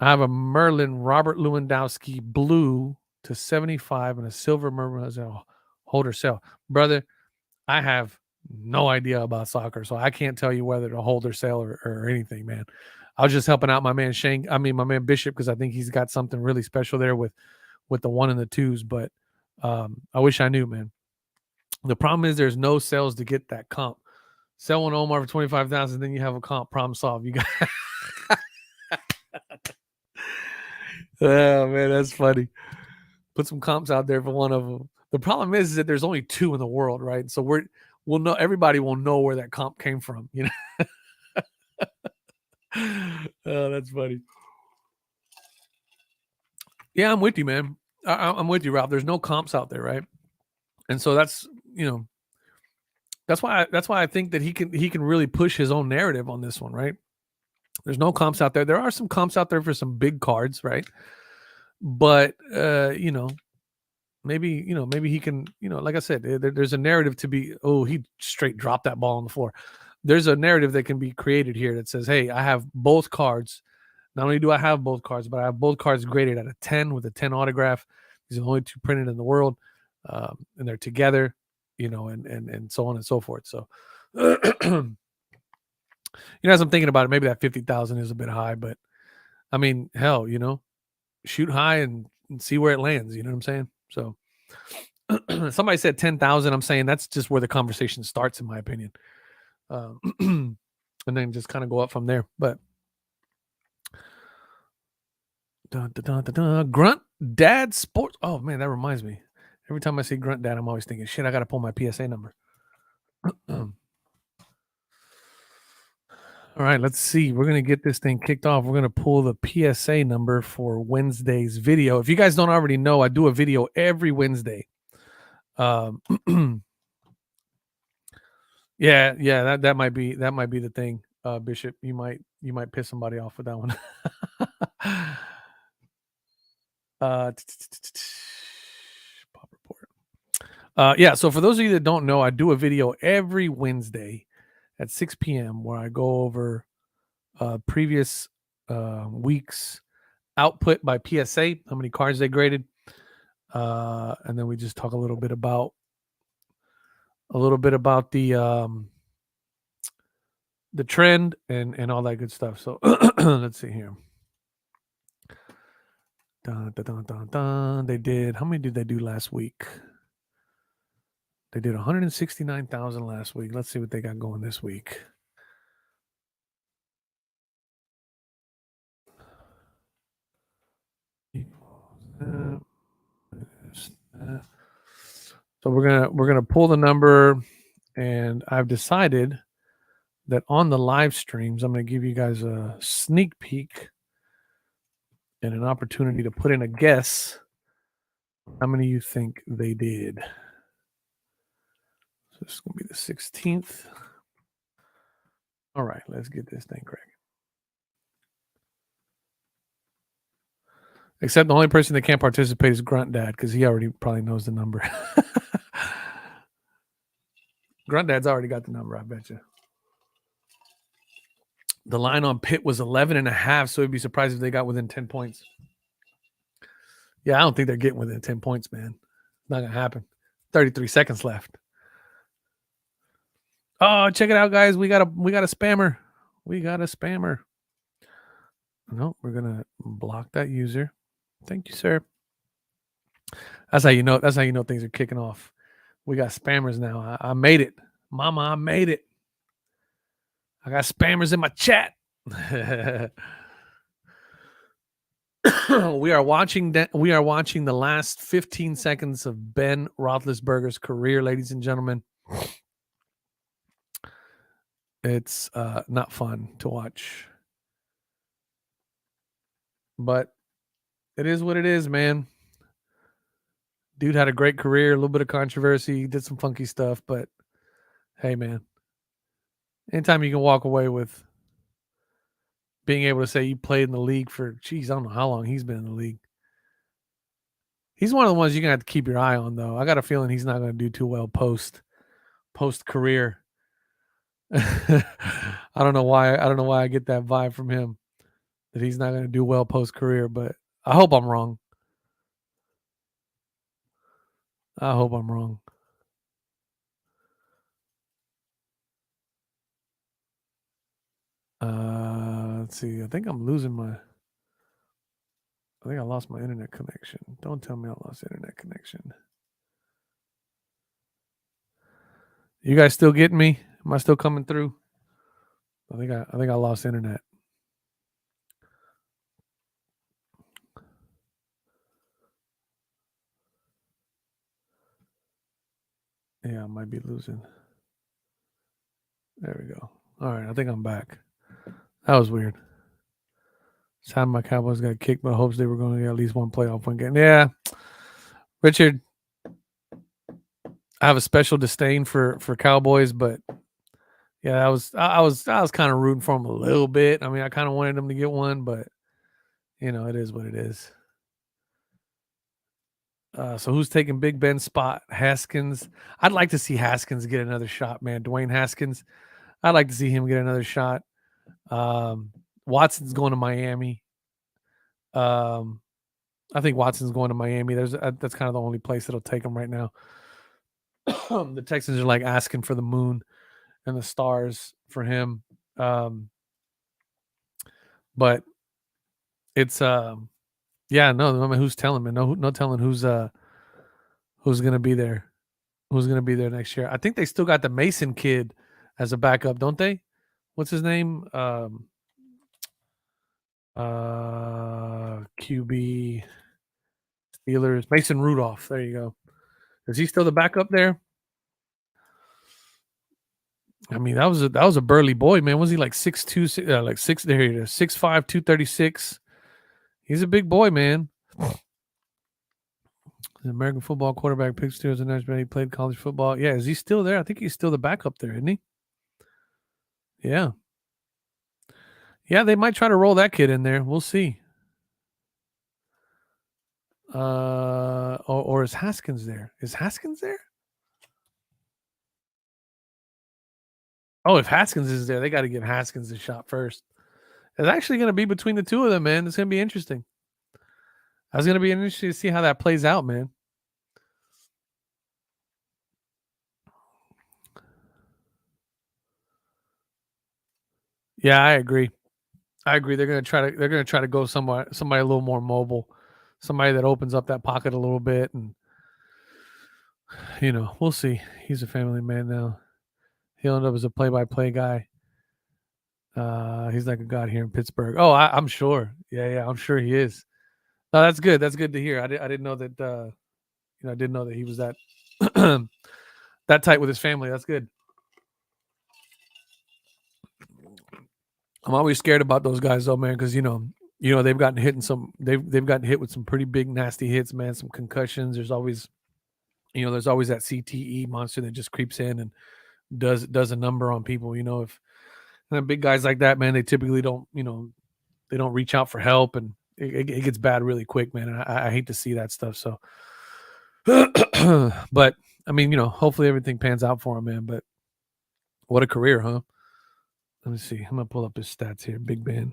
I have a Merlin Robert Lewandowski blue to 75 and a silver Merlin holder cell. Brother, I have no idea about soccer, so I can't tell you whether to hold or sell or anything, man. I was just helping out my man my man Bishop, because I think he's got something really special there with the 1 and the 2s. But I wish I knew, man. The problem is there's no sales to get that comp. Sell one Omar for 25,000, then you have a comp. Problem solved. You got. Oh man, that's funny. Put some comps out there for one of them. The problem is that there's only 2 in the world, right? So we'll know, everybody will know where that comp came from, you know. Oh, that's funny. Yeah, I'm with you, man. I'm with you, Ralph. There's no comps out there, right? And so that's, you know, that's why I think that he can really push his own narrative on this one, right? There's no comps out there. There are some comps out there for some big cards, right? But you know, maybe he can, like I said, there's a narrative to be, oh, he straight dropped that ball on the floor. There's a narrative that can be created here that says, hey, I have both cards. Not only do I have both cards, but I have both cards graded at a 10 with a 10 autograph. These are the only 2 printed in the world, and they're together, and so on and so forth. So, as I'm thinking about it, maybe that 50,000 is a bit high, but I mean, hell, shoot high and see where it lands. You know what I'm saying? So, somebody said 10,000. I'm saying that's just where the conversation starts, in my opinion, and then just kind of go up from there. But Grunt Dad Sports. Oh man, that reminds me. Every time I see Grunt Dad, I'm always thinking, shit, I got to pull my PSA number. All right, let's see. We're going to get this thing kicked off. We're going to pull the PSA number for Wednesday's video. If you guys don't already know, I do a video every Wednesday. Yeah, that might be the thing. Bishop, you might piss somebody off with that one. Pop report. Yeah, so for those of you that don't know, I do a video every Wednesday at 6 p.m. where I go over previous week's output by PSA, how many cards they graded, and then we just talk a little bit about the trend and all that good stuff. So let's see here. They did, how many did they do last week? They did 169,000 last week. Let's see what they got going this week. So we're gonna pull the number, and I've decided that on the live streams, I'm gonna give you guys a sneak peek and an opportunity to put in a guess how many you think they did. So this is gonna be the 16th. All right, let's get this thing cracking. Except the only person that can't participate is Grunt Dad, because he already probably knows the number. Grunt Dad's already got the number, I bet you. The line on Pitt was 11.5, so it'd be surprised if they got within 10 points. Yeah, I don't think they're getting within 10 points, man. It's not going to happen. 33 seconds left. Oh, check it out, guys. We got a spammer. We got a spammer. No, we're going to block that user. Thank you, sir. That's how you know things are kicking off. We got spammers now. I made it. Mama, I made it. I got spammers in my chat. We are watching the last 15 seconds of Ben Roethlisberger's career, ladies and gentlemen. It's not fun to watch, but it is what it is, man. Dude had a great career, a little bit of controversy, did some funky stuff, but hey, man, anytime you can walk away with being able to say you played in the league for, geez, I don't know how long he's been in the league. He's one of the ones you're gonna have to keep your eye on, though. I got a feeling he's not gonna do too well post career. I don't know why. I don't know why I get that vibe from him that he's not gonna do well post career, but I hope I'm wrong. I hope I'm wrong. Let's see. I think I'm losing my. I think I lost my internet connection. Don't tell me I lost internet connection. You guys still getting me? Am I still coming through? I think I lost internet. Yeah, I might be losing. There we go. All right, I think I'm back. That was weird. Time my Cowboys got kicked, but hopes they were going to get at least one playoff win game. Yeah, Richard, I have a special disdain for Cowboys, but yeah, I was kind of rooting for them a little bit. I mean, I kind of wanted them to get one, but you know, it is what it is. So who's taking Big Ben's spot? Haskins. I'd like to see Haskins get another shot, man. Dwayne Haskins. I'd like to see him get another shot. Watson's going to Miami. I think Watson's going to Miami. That's kind of the only place that'll take him right now. The Texans are like asking for the moon and the stars for him. But it's yeah, no, I mean, who's telling me? No telling who's gonna be there. Who's gonna be there next year? I think they still got the Mason kid as a backup, don't they? What's his name? QB Steelers, Mason Rudolph. There you go. Is he still the backup there? I mean, that was a burly boy, man. Was he like 6'2", like 6? There he is, 6'5", 236. He's a big boy, man. The American football quarterback, picked Steelers and Nashville. He played college football. Yeah, is he still there? I think he's still the backup there, isn't he? Yeah. Yeah, they might try to roll that kid in there. We'll see. Or is Haskins there? Is Haskins there? Oh, if Haskins is there, they got to give Haskins a shot first. It's actually going to be between the two of them, man. It's going to be interesting. I was going to be interested to see how that plays out, man. Yeah, I agree. They're going to try to go somebody a little more mobile, somebody that opens up that pocket a little bit, and you know, we'll see. He's a family man now. He'll end up as a play-by-play guy. He's like a god here in Pittsburgh. Oh, I'm sure. Yeah, I'm sure he is. No, that's good. That's good to hear. I didn't know that. I didn't know that he was that that tight with his family. That's good. I'm always scared about those guys though, man, because you know they've gotten hit they've gotten hit with some pretty big nasty hits, man. Some concussions. There's always that CTE monster that just creeps in and does a number on people. You know, if big guys like that, man, they typically don't they don't reach out for help, and it gets bad really quick, man. And I hate to see that stuff. So, but I mean, hopefully everything pans out for him, man. But what a career, huh? Let me see. I'm gonna pull up his stats here. Big Ben.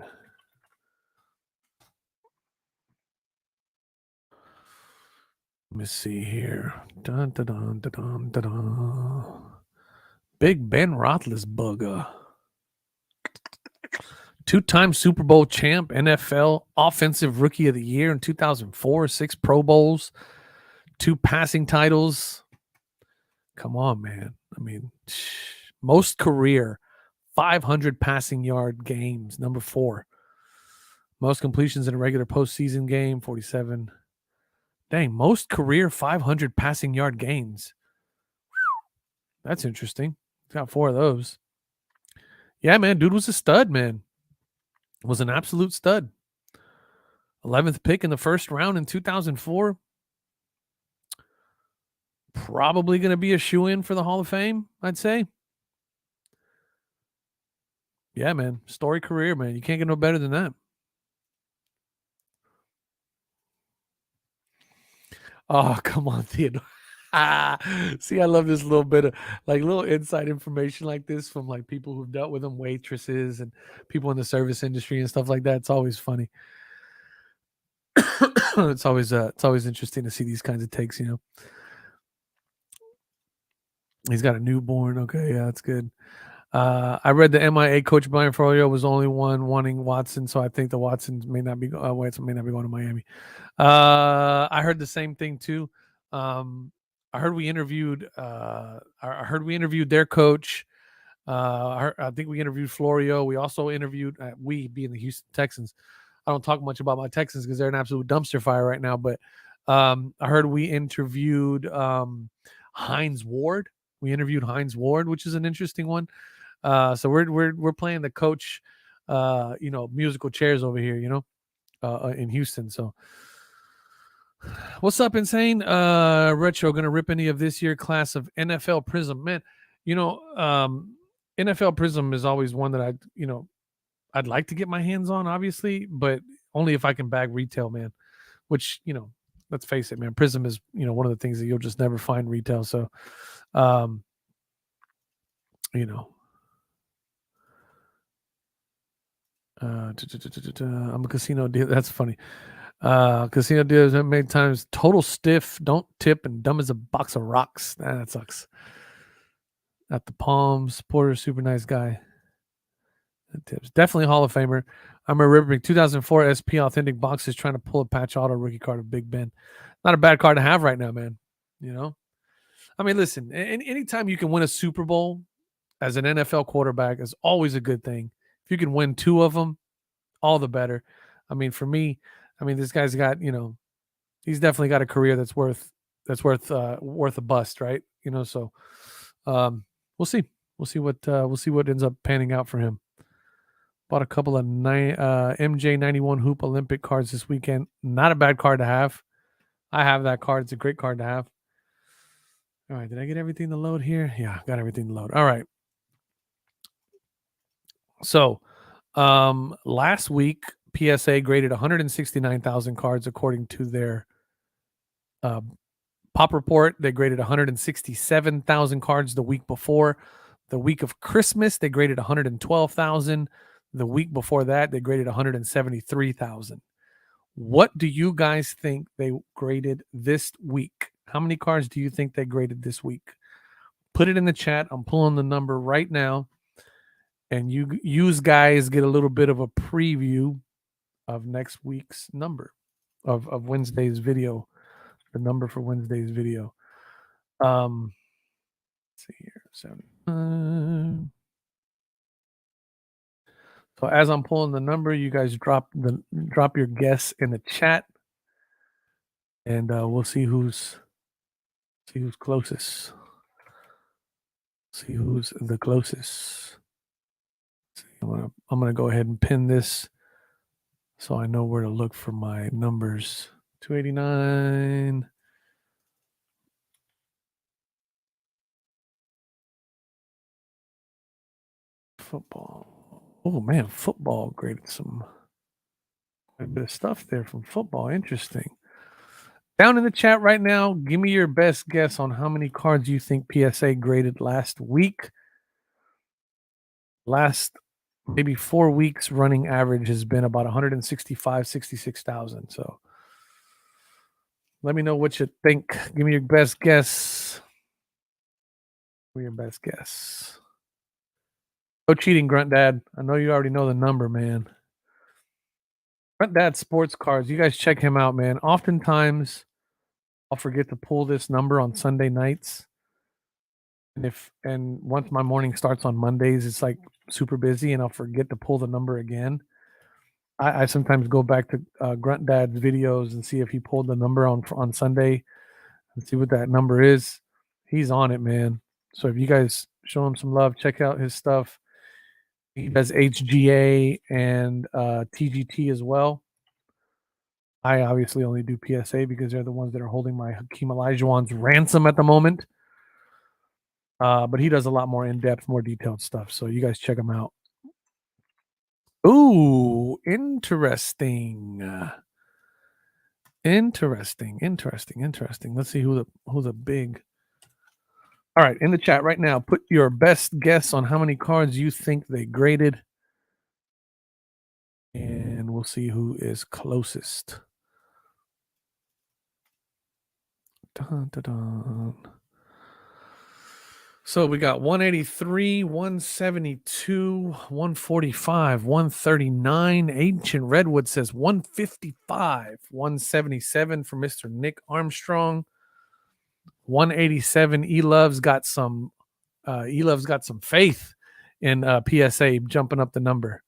Let me see here. Dun, dun, dun, dun, dun, dun, dun. Big Ben Roethlisberger. 2-time Super Bowl champ, NFL Offensive Rookie of the Year in 2004, 6 Pro Bowls, 2 passing titles. Come on, man. I mean, most career 500 passing yard games, number 4. Most completions in a regular postseason game, 47. Dang, most career 500 passing yard games. That's interesting. Got 4 of those. Yeah, man, dude was a stud, man. Was an absolute stud. 11th pick in the first round in 2004. probably going to be a shoo-in for the Hall of Fame, I'd say. Yeah, man. Story career, man. You can't get no better than that. Oh, come on, Theodore. See, I love this little bit of like little inside information like this from like people who've dealt with them, waitresses and people in the service industry and stuff like that. It's always funny. It's always interesting to see these kinds of takes, you know. He's got a newborn. Okay, yeah, that's good. I read the MIA coach Brian Flores was the only one wanting Watson, so I think the Watsons may not be Watson may not be going to Miami. I heard the same thing too. I heard we interviewed. I heard we interviewed their coach. I think we interviewed Florio. We also interviewed we being the Houston Texans. I don't talk much about my Texans because they're an absolute dumpster fire right now. But I heard we interviewed Hines Ward. We interviewed Hines Ward, which is an interesting one. So we're playing the coach, musical chairs over here, in Houston. So what's up, Insane? Retro gonna rip any of this year class of NFL Prism, man. NFL Prism is always one that I'd like to get my hands on, obviously, but only if I can bag retail, man. Which let's face it, man. Prism is one of the things that you'll just never find retail. So, I'm a casino dealer. That's funny. Casino dealers many times total stiff, don't tip, and dumb as a box of rocks. That sucks. At the Palms, Porter, super nice guy. That tips. Definitely Hall of Famer. I'm a ripping 2004 SP authentic boxes trying to pull a patch auto rookie card of Big Ben. Not a bad card to have right now, man. I mean, listen, anytime you can win a Super Bowl as an NFL quarterback is always a good thing. If you can win 2 of them, all the better. I mean, for me, this guy's got, he's definitely got a career that's worth a bust, right? So we'll see. We'll see what ends up panning out for him. Bought a couple of MJ91 Hoop Olympic cards this weekend. Not a bad card to have. I have that card. It's a great card to have. All right, did I get everything to load here? Yeah, got everything to load. All right. So, last week PSA graded 169,000 cards according to their Pop report. They graded 167,000 cards the week before. The week of Christmas, they graded 112,000. The week before that, they graded 173,000. What do you guys think they graded this week? How many cards do you think they graded this week? Put it in the chat. I'm pulling the number right now. And you guys get a little bit of a preview of next week's number of Wednesday's video, the number for Wednesday's video. Let's see here. 7. So as I'm pulling the number, you guys drop your guess in the chat, and we'll see who's closest. See who's the closest. I'm gonna go ahead and pin this so I know where to look for my numbers. 289. Football. Oh man, football graded some a bit of stuff there from football. Interesting. Down in the chat right now, give me your best guess on how many cards you think PSA graded last week. Last maybe 4 weeks running average has been about 165,000-66,000. So let me know what you think. Give me your best guess. Give me your best guess. No cheating, Grunt Dad. I know you already know the number, man. Grunt Dad Sports Cards. You guys check him out, man. Oftentimes, I'll forget to pull this number on Sunday nights. And once my morning starts on Mondays, it's like super busy, and I'll forget to pull the number again. I sometimes go back to Grunt Dad's videos and see if he pulled the number on Sunday and see what that number is. He's on it, man. So if you guys show him some love, check out his stuff. He does HGA and TGT as well. I obviously only do PSA because they're the ones that are holding my Hakeem Olajuwon's ransom at the moment. But he does a lot more in-depth, more detailed stuff. So you guys check him out. Ooh, interesting. Interesting. Let's see who's a big. All right, in the chat right now, put your best guess on how many cards you think they graded. And we'll see who is closest. Dun, dun, dun. So we got 183, 172, 145, 139. Ancient Redwood says 155, 177 for Mr. Nick Armstrong. 187. Elove's got some faith in PSA jumping up the number.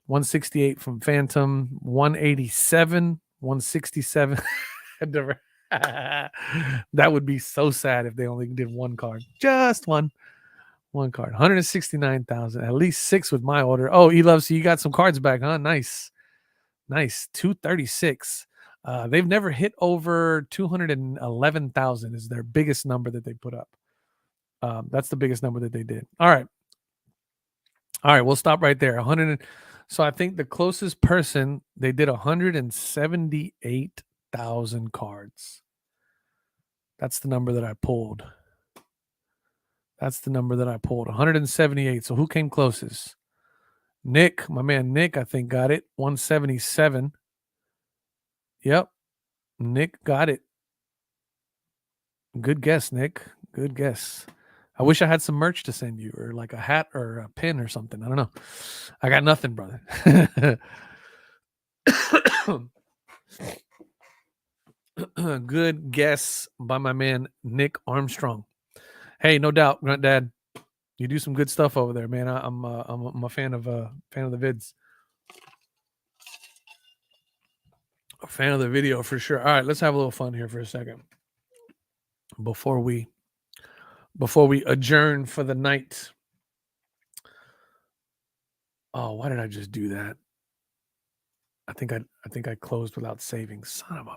168 from Phantom, 187, 167. That would be so sad if they only did one card. Just one card. 169,000. At least 6 with my order. Oh, Elove, so you got some cards back, huh? Nice. 236. They've never hit over 211,000 is their biggest number that they put up. That's the biggest number that they did. All right, we'll stop right there. 100. So I think the closest person, they did 178,000 cards. That's the number that I pulled. 178. So who came closest? Nick, my man Nick, I think got it. 177. Yep. Nick got it. Good guess, Nick. Good guess. I wish I had some merch to send you, or like a hat or a pin or something. I don't know. I got nothing, brother. Good guess by my man Nick Armstrong. Hey, no doubt, Grunt Dad, you do some good stuff over there, man. I'm a fan of the vids, a fan of the video for sure. All right, let's have a little fun here for a second before we adjourn for the night. Oh, why did I just do that? I think I closed without saving. Son of a.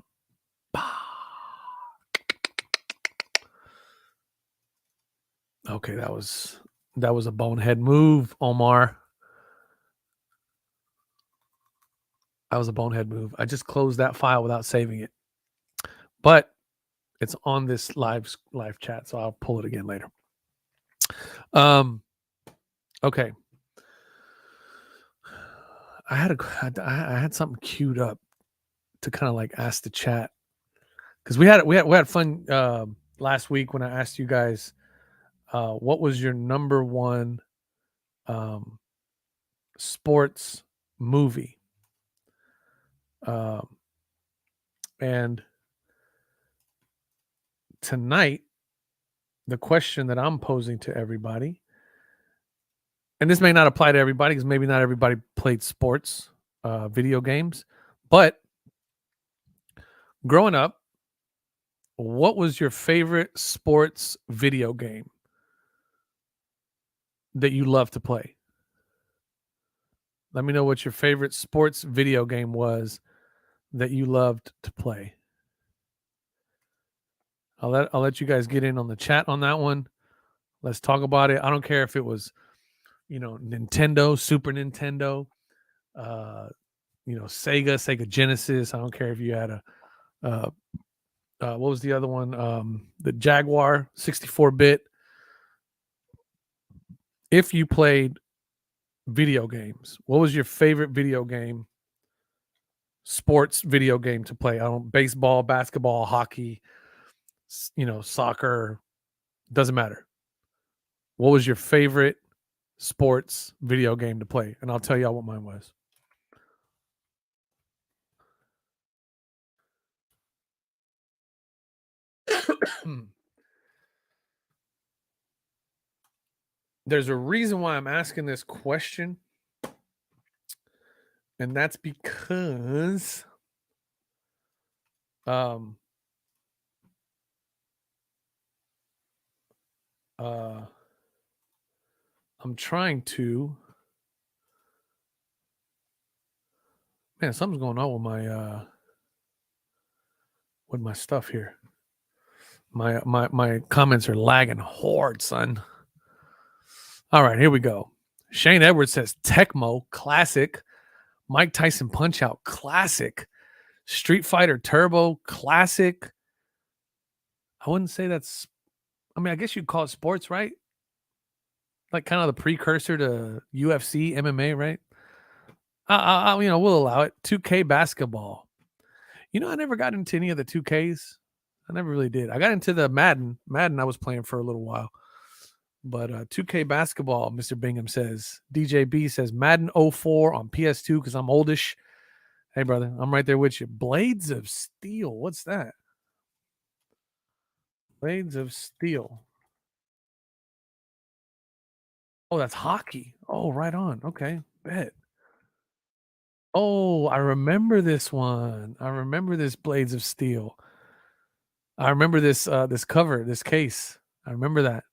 Okay, that was a bonehead move, Omar. That was a bonehead move. I just closed that file without saving it. But it's on this live chat, so I'll pull it again later. Okay. I had something queued up to kind of like ask the chat, because we had fun last week when I asked you guys what was your number one sports movie, and tonight the question that I'm posing to everybody, and this may not apply to everybody because maybe not everybody played sports video games, but growing up, what was your favorite sports video game that you love to play? Let me know what your favorite sports video game was that you loved to play. I'll let you guys get in on the chat on that one. Let's talk about it. I don't care if it was, Nintendo, Super Nintendo, Sega Genesis. I don't care if you had a what was the other one? The Jaguar 64-bit. If you played video games, what was your favorite video game, sports video game to play? I don't baseball, basketball, hockey, soccer, doesn't matter. What was your favorite sports video game to play? And I'll tell y'all what mine was. There's a reason why I'm asking this question, and that's because I'm trying to, man, something's going on with my with my stuff here. My comments are lagging hard, son. All right, here we go. Shane Edwards says Tecmo classic, Mike Tyson Punch Out classic, Street Fighter Turbo classic. I wouldn't say that's. I mean, I guess you'd call it sports, right? Like kind of the precursor to UFC, MMA, right? We'll allow it. 2K basketball. I never got into any of the 2Ks. I never really did. I got into the Madden. Madden I was playing for a little while. But 2K basketball, Mr. Bingham says. DJB says Madden 04 on PS2 because I'm oldish. Hey, brother, I'm right there with you. Blades of Steel. What's that? Blades of Steel. Oh, that's hockey. Oh, right on. Okay, bet. Oh, I remember this one. I remember this Blades of Steel. I remember this cover, this case. I remember that.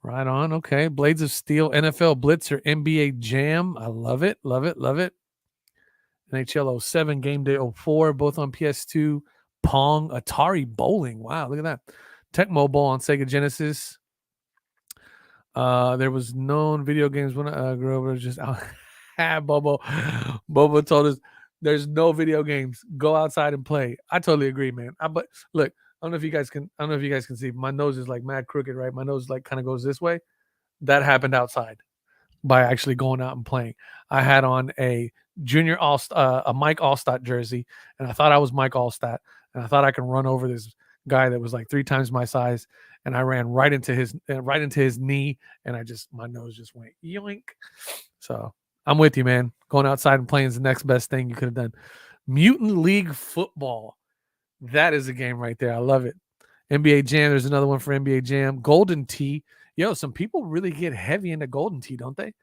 Right on. Okay. Blades of Steel, NFL Blitzer, NBA Jam. I love it. Love it. Love it. NHL 07, Game Day 04, both on PS2. Pong, Atari Bowling. Wow, look at that. Tecmo Bowl on Sega Genesis. There was known video games when I grew up. Just out. Bobo. Bobo told us there's no video games. Go outside and play. I totally agree, man. But look, I don't know if you guys can see. My nose is like mad crooked, right? My nose like kind of goes this way. That happened outside by actually going out and playing. I had on a a Mike Allstott jersey, and I thought I was Mike Allstott, and I thought I could run over this guy that was like 3 times my size, and I ran right into his knee, and my nose just went yoink. So I'm with you, man. Going outside and playing is the next best thing you could have done. Mutant League Football. That is a game right there. I love it. NBA Jam. There's another one for NBA Jam. Golden Tee. Yo, some people really get heavy into Golden Tee, don't they?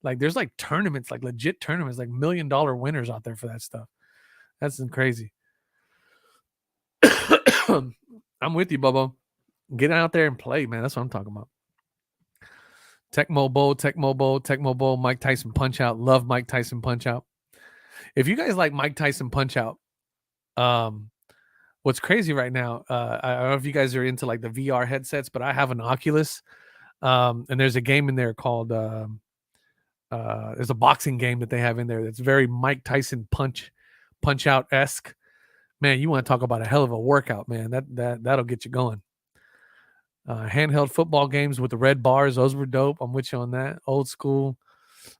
Like there's like tournaments, like legit tournaments, like $1 million winners out there for that stuff. That's crazy. I'm with you, Bobo. Get out there and play, man. That's what I'm talking about. Tecmo Bowl, Mike Tyson Punch Out. Love Mike Tyson Punch Out. If you guys like Mike Tyson Punch Out, what's crazy right now, I don't know if you guys are into like the VR headsets, but I have an Oculus, and there's a game in there called there's a boxing game that they have in there that's very Mike Tyson Punch Out-esque. Man, you want to talk about a hell of a workout, man. That'll get you going. Handheld football games with the red bars, those were dope. I'm with you on that. Old school.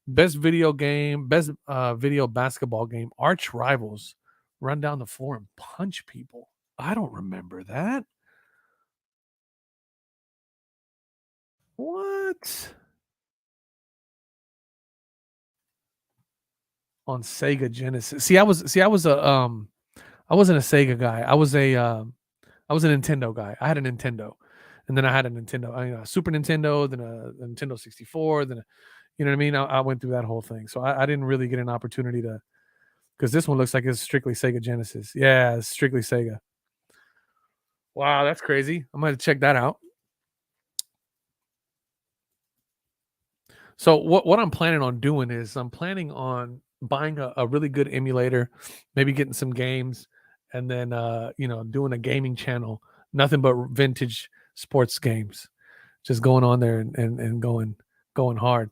Best video basketball game, Arch Rivals. Run down the floor and punch people. I don't remember that. What? On Sega Genesis. I wasn't a Sega guy. I was a Nintendo guy. I had a Nintendo. And then I had a Super Nintendo, then a Nintendo 64, then you know what I mean? I went through that whole thing. So I didn't really get an opportunity to, because this one looks like it's strictly Sega Genesis. Yeah, it's strictly Sega. Wow, that's crazy. I'm going to check that out. So what I'm planning on doing is I'm planning on buying a really good emulator, maybe getting some games, and then doing a gaming channel, nothing but vintage sports games, just going on there and going hard.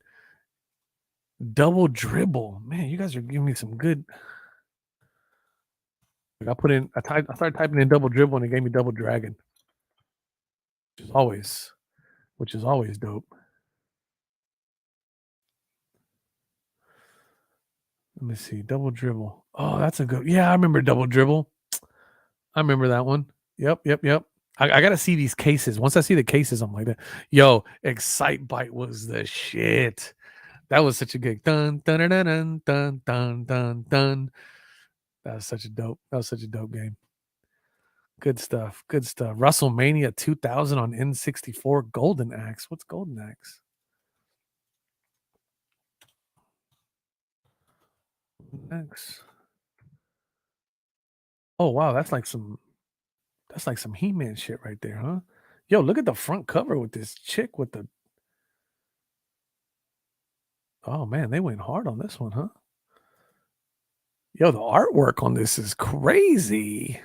Double Dribble, man, you guys are giving me some good. I started typing in Double Dribble and it gave me Double Dragon, which is always dope. Let me see. Double Dribble. Oh, that's a good. Yeah, I remember Double Dribble. I remember that one. Yep. I got to see these cases. Once I see the cases, I'm like, yo, Excite Bite was the shit. That was such a good dun dun dun dun dun dun dun dun. That was such a dope game. Good stuff. WrestleMania 2000 on N64. Golden Axe. What's Golden Axe? Axe. Oh wow, that's like some He-Man shit right there, huh? Yo, look at the front cover with this chick with the. Oh man, they went hard on this one, huh? Yo, the artwork on this is crazy.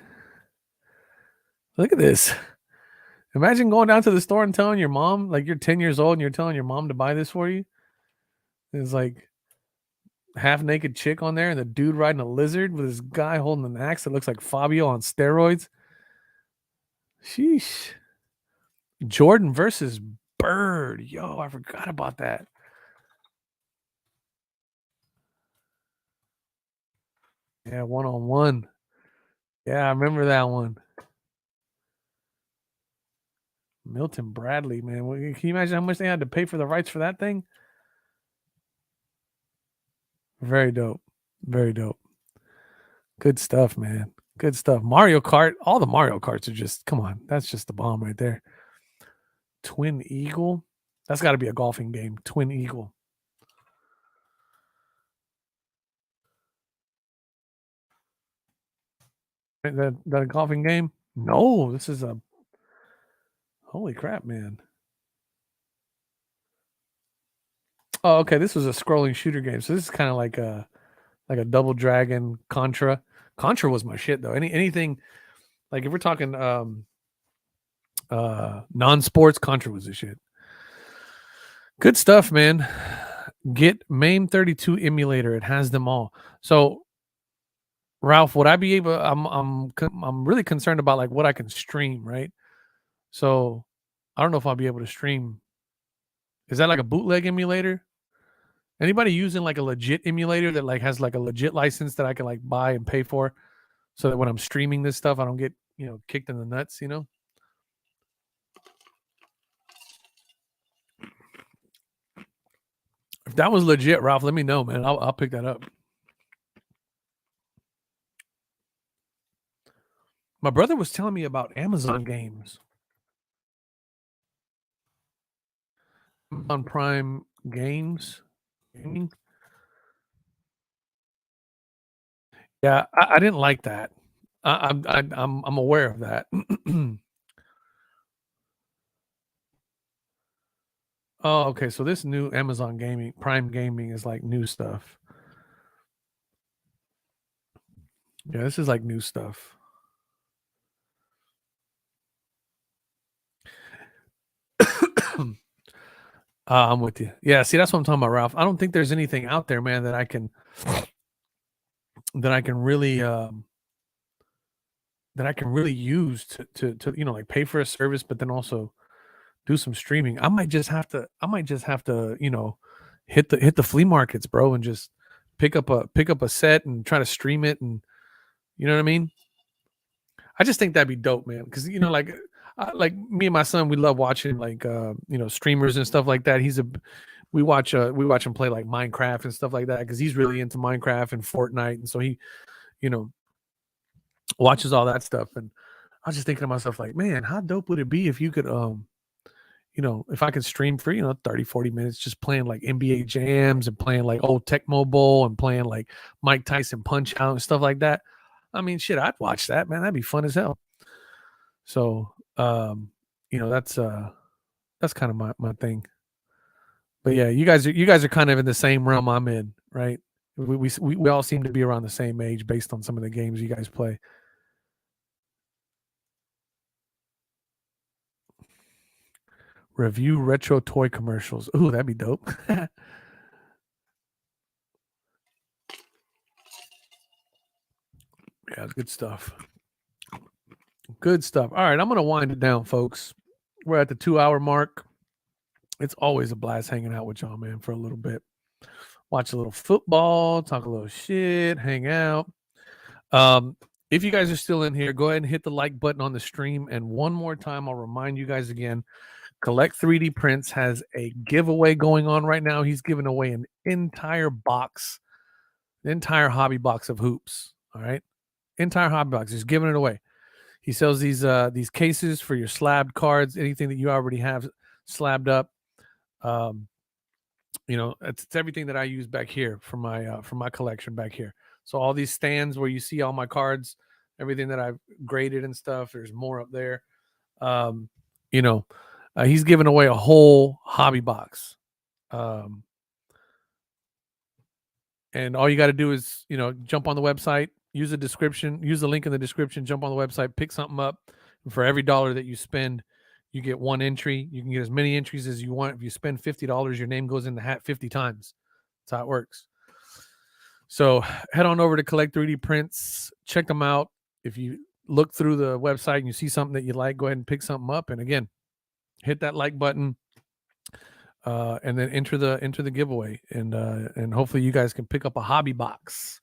Look at this. Imagine going down to the store and telling your mom, like you're 10 years old and you're telling your mom to buy this for you. There's like half naked chick on there and the dude riding a lizard with this guy holding an axe that looks like Fabio on steroids. Sheesh. Jordan versus Bird. Yo, I forgot about that. Yeah, 1-on-1. Yeah, I remember that one. Milton Bradley, man. Can you imagine how much they had to pay for the rights for that thing? Very dope. Very dope. Good stuff, man. Good stuff. Mario Kart. All the Mario Karts are just, come on. That's just the bomb right there. Twin Eagle. That's got to be a golfing game. Twin Eagle. That a golfing game? No, this is a holy crap, man. Oh, okay. This was a scrolling shooter game. So this is kind of like a Double Dragon, Contra. Contra was my shit though. Anything like if we're talking non-sports, Contra was the shit. Good stuff, man. Get MAME 32 emulator. It has them all. So Ralph, would I be able I'm really concerned about like what I can stream, right? So I don't know if I'll be able to stream. Is that like a bootleg emulator? Anybody using like a legit emulator that like has like a legit license that I can like buy and pay for so that when I'm streaming this stuff I don't get, kicked in the nuts, If that was legit, Ralph, let me know, man. I'll pick that up. My brother was telling me about Amazon games. On Prime Games. Gaming. Yeah, I didn't like that. I'm aware of that. Oh, okay. So this new Amazon Gaming Prime Gaming is like new stuff. Yeah, this is like new stuff. I'm with you. Yeah, see, that's what I'm talking about, Ralph. I don't think there's anything out there, man, that I can really use to like pay for a service, but then also do some streaming. I might just have to hit the flea markets, bro, and just pick up a set and try to stream it, and you know what I mean? I just think that'd be dope, man, because like me and my son, we love watching like streamers and stuff like that. We watch him play like Minecraft and stuff like that because he's really into Minecraft and Fortnite, and so he you know watches all that stuff. And I was just thinking to myself, like, man, how dope would it be if you could if I could stream for 30-40 minutes just playing like NBA jams and playing like old Tecmo Bowl and playing like Mike Tyson Punch Out and stuff like that. I mean, shit, I'd watch that, man. That'd be fun as hell. So that's kind of my thing. But yeah, you guys are kind of in the same realm I'm in, right? We all seem to be around the same age based on some of the games you guys play. Review retro toy commercials. Ooh, that'd be dope. Yeah, good stuff. Good stuff. All right, I'm gonna wind it down, folks. We're at the 2-hour mark. It's always a blast hanging out with y'all, man, for a little bit. Watch a little football, talk a little shit, hang out. If you guys are still in here, go ahead and hit the like button on the stream. And one more time, I'll remind you guys again, Collect 3D Prints has a giveaway going on right now. He's giving away an entire box, an entire hobby box of hoops. All right. Entire hobby box. He's giving it away. He sells these cases for your slabbed cards, anything that you already have slabbed up. It's everything that I use back here for my collection back here. So all these stands where you see all my cards, everything that I've graded and stuff, there's more up there. He's giving away a whole hobby box. And all you got to do is, jump on the website, use the link in the description, jump on the website, pick something up, For every dollar that you spend, you get one entry. You can get as many entries as you want. If you spend $50, your name goes in the hat 50 times. That's how it works. So head on over to Collect 3D Prints. Check them out. If you look through the website and you see something that you like, go ahead and pick something up. And again, hit that like button, and then enter the giveaway. And hopefully you guys can pick up a hobby box.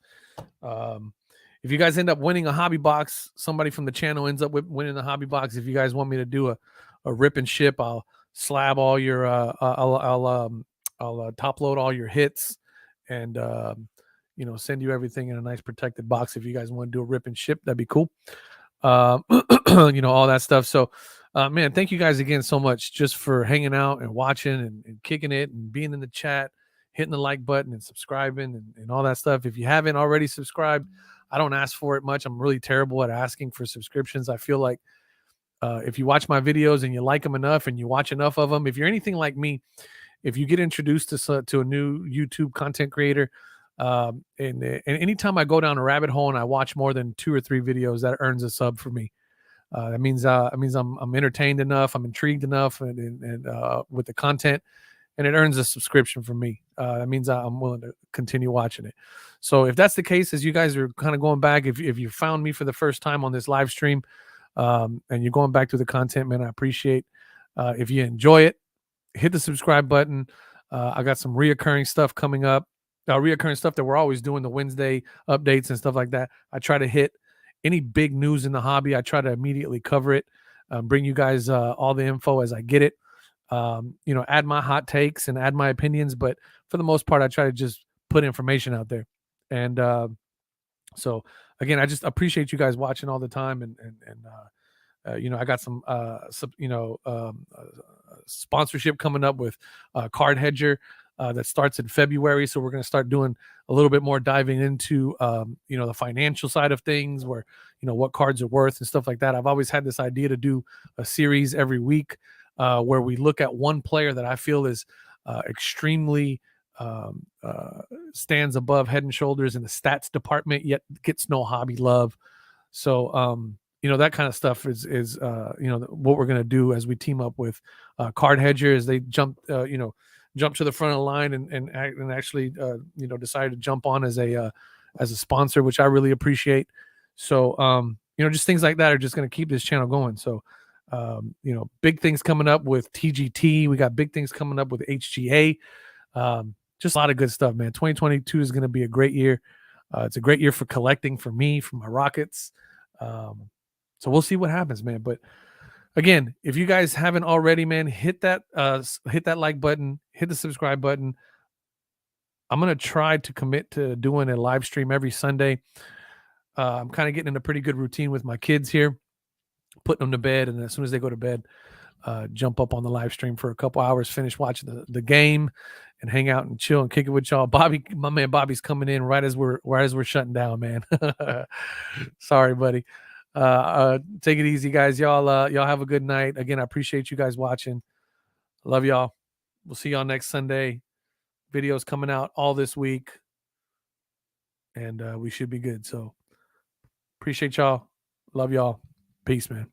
If you guys end up winning a hobby box, somebody from the channel ends up winning the hobby box. If you guys want me to do a rip and ship, I'll slab all your I'll top load all your hits, and send you everything in a nice protected box. If you guys want to do a rip and ship, that'd be cool. All that stuff. So man, thank you guys again so much just for hanging out and watching and kicking it and being in the chat, hitting the like button and subscribing and all that stuff. If you haven't already subscribed, I don't ask for it much. I'm really terrible at asking for subscriptions. I feel like if you watch my videos and you like them enough and you watch enough of them, if you're anything like me, if you get introduced to a new YouTube content creator, and anytime I go down a rabbit hole and I watch more than 2 or 3 videos, that earns a sub for me. That means I'm entertained enough, I'm intrigued enough, and with the content, and it earns a subscription for me. That means I'm willing to continue watching it. So if that's the case, as you guys are kind of going back, if you found me for the first time on this live stream, and you're going back to the content, man, I appreciate. If you enjoy it, hit the subscribe button. I got some reoccurring stuff coming up. Reoccurring stuff that we're always doing, the Wednesday updates and stuff like that. I try to hit any big news in the hobby. I try to immediately cover it, bring you guys all the info as I get it. Add my hot takes and add my opinions, but for the most part, I try to just put information out there. And so again, I just appreciate you guys watching all the time. And I got some sponsorship coming up with Card Hedger. That starts in February. So we're going to start doing a little bit more diving into, the financial side of things, where, what cards are worth and stuff like that. I've always had this idea to do a series every week where we look at one player that I feel is extremely stands above head and shoulders in the stats department, yet gets no hobby love. So, that kind of stuff is what we're going to do as we team up with Card Hedger, as they jump to the front of the line and actually decided to jump on as a sponsor, which I really appreciate. So just things like that are just going to keep this channel going. So big things coming up with TGT. We got big things coming up with HGA. Just a lot of good stuff, man. 2022 is going to be a great year. It's a great year for collecting for me, for my Rockets. So we'll see what happens, man. But again, if you guys haven't already, man, hit that like button, hit the subscribe button. I'm going to try to commit to doing a live stream every Sunday. I'm kind of getting in a pretty good routine with my kids here, putting them to bed. And as soon as they go to bed, jump up on the live stream for a couple hours, finish watching the game and hang out and chill and kick it with y'all. Bobby, my man, Bobby's coming in right as we're shutting down, man. Sorry, buddy. Take it easy, guys. Y'all have a good night. Again, I appreciate you guys watching. Love y'all. We'll see y'all next Sunday. Videos coming out all this week, and we should be good. So appreciate y'all. Love y'all. Peace, man.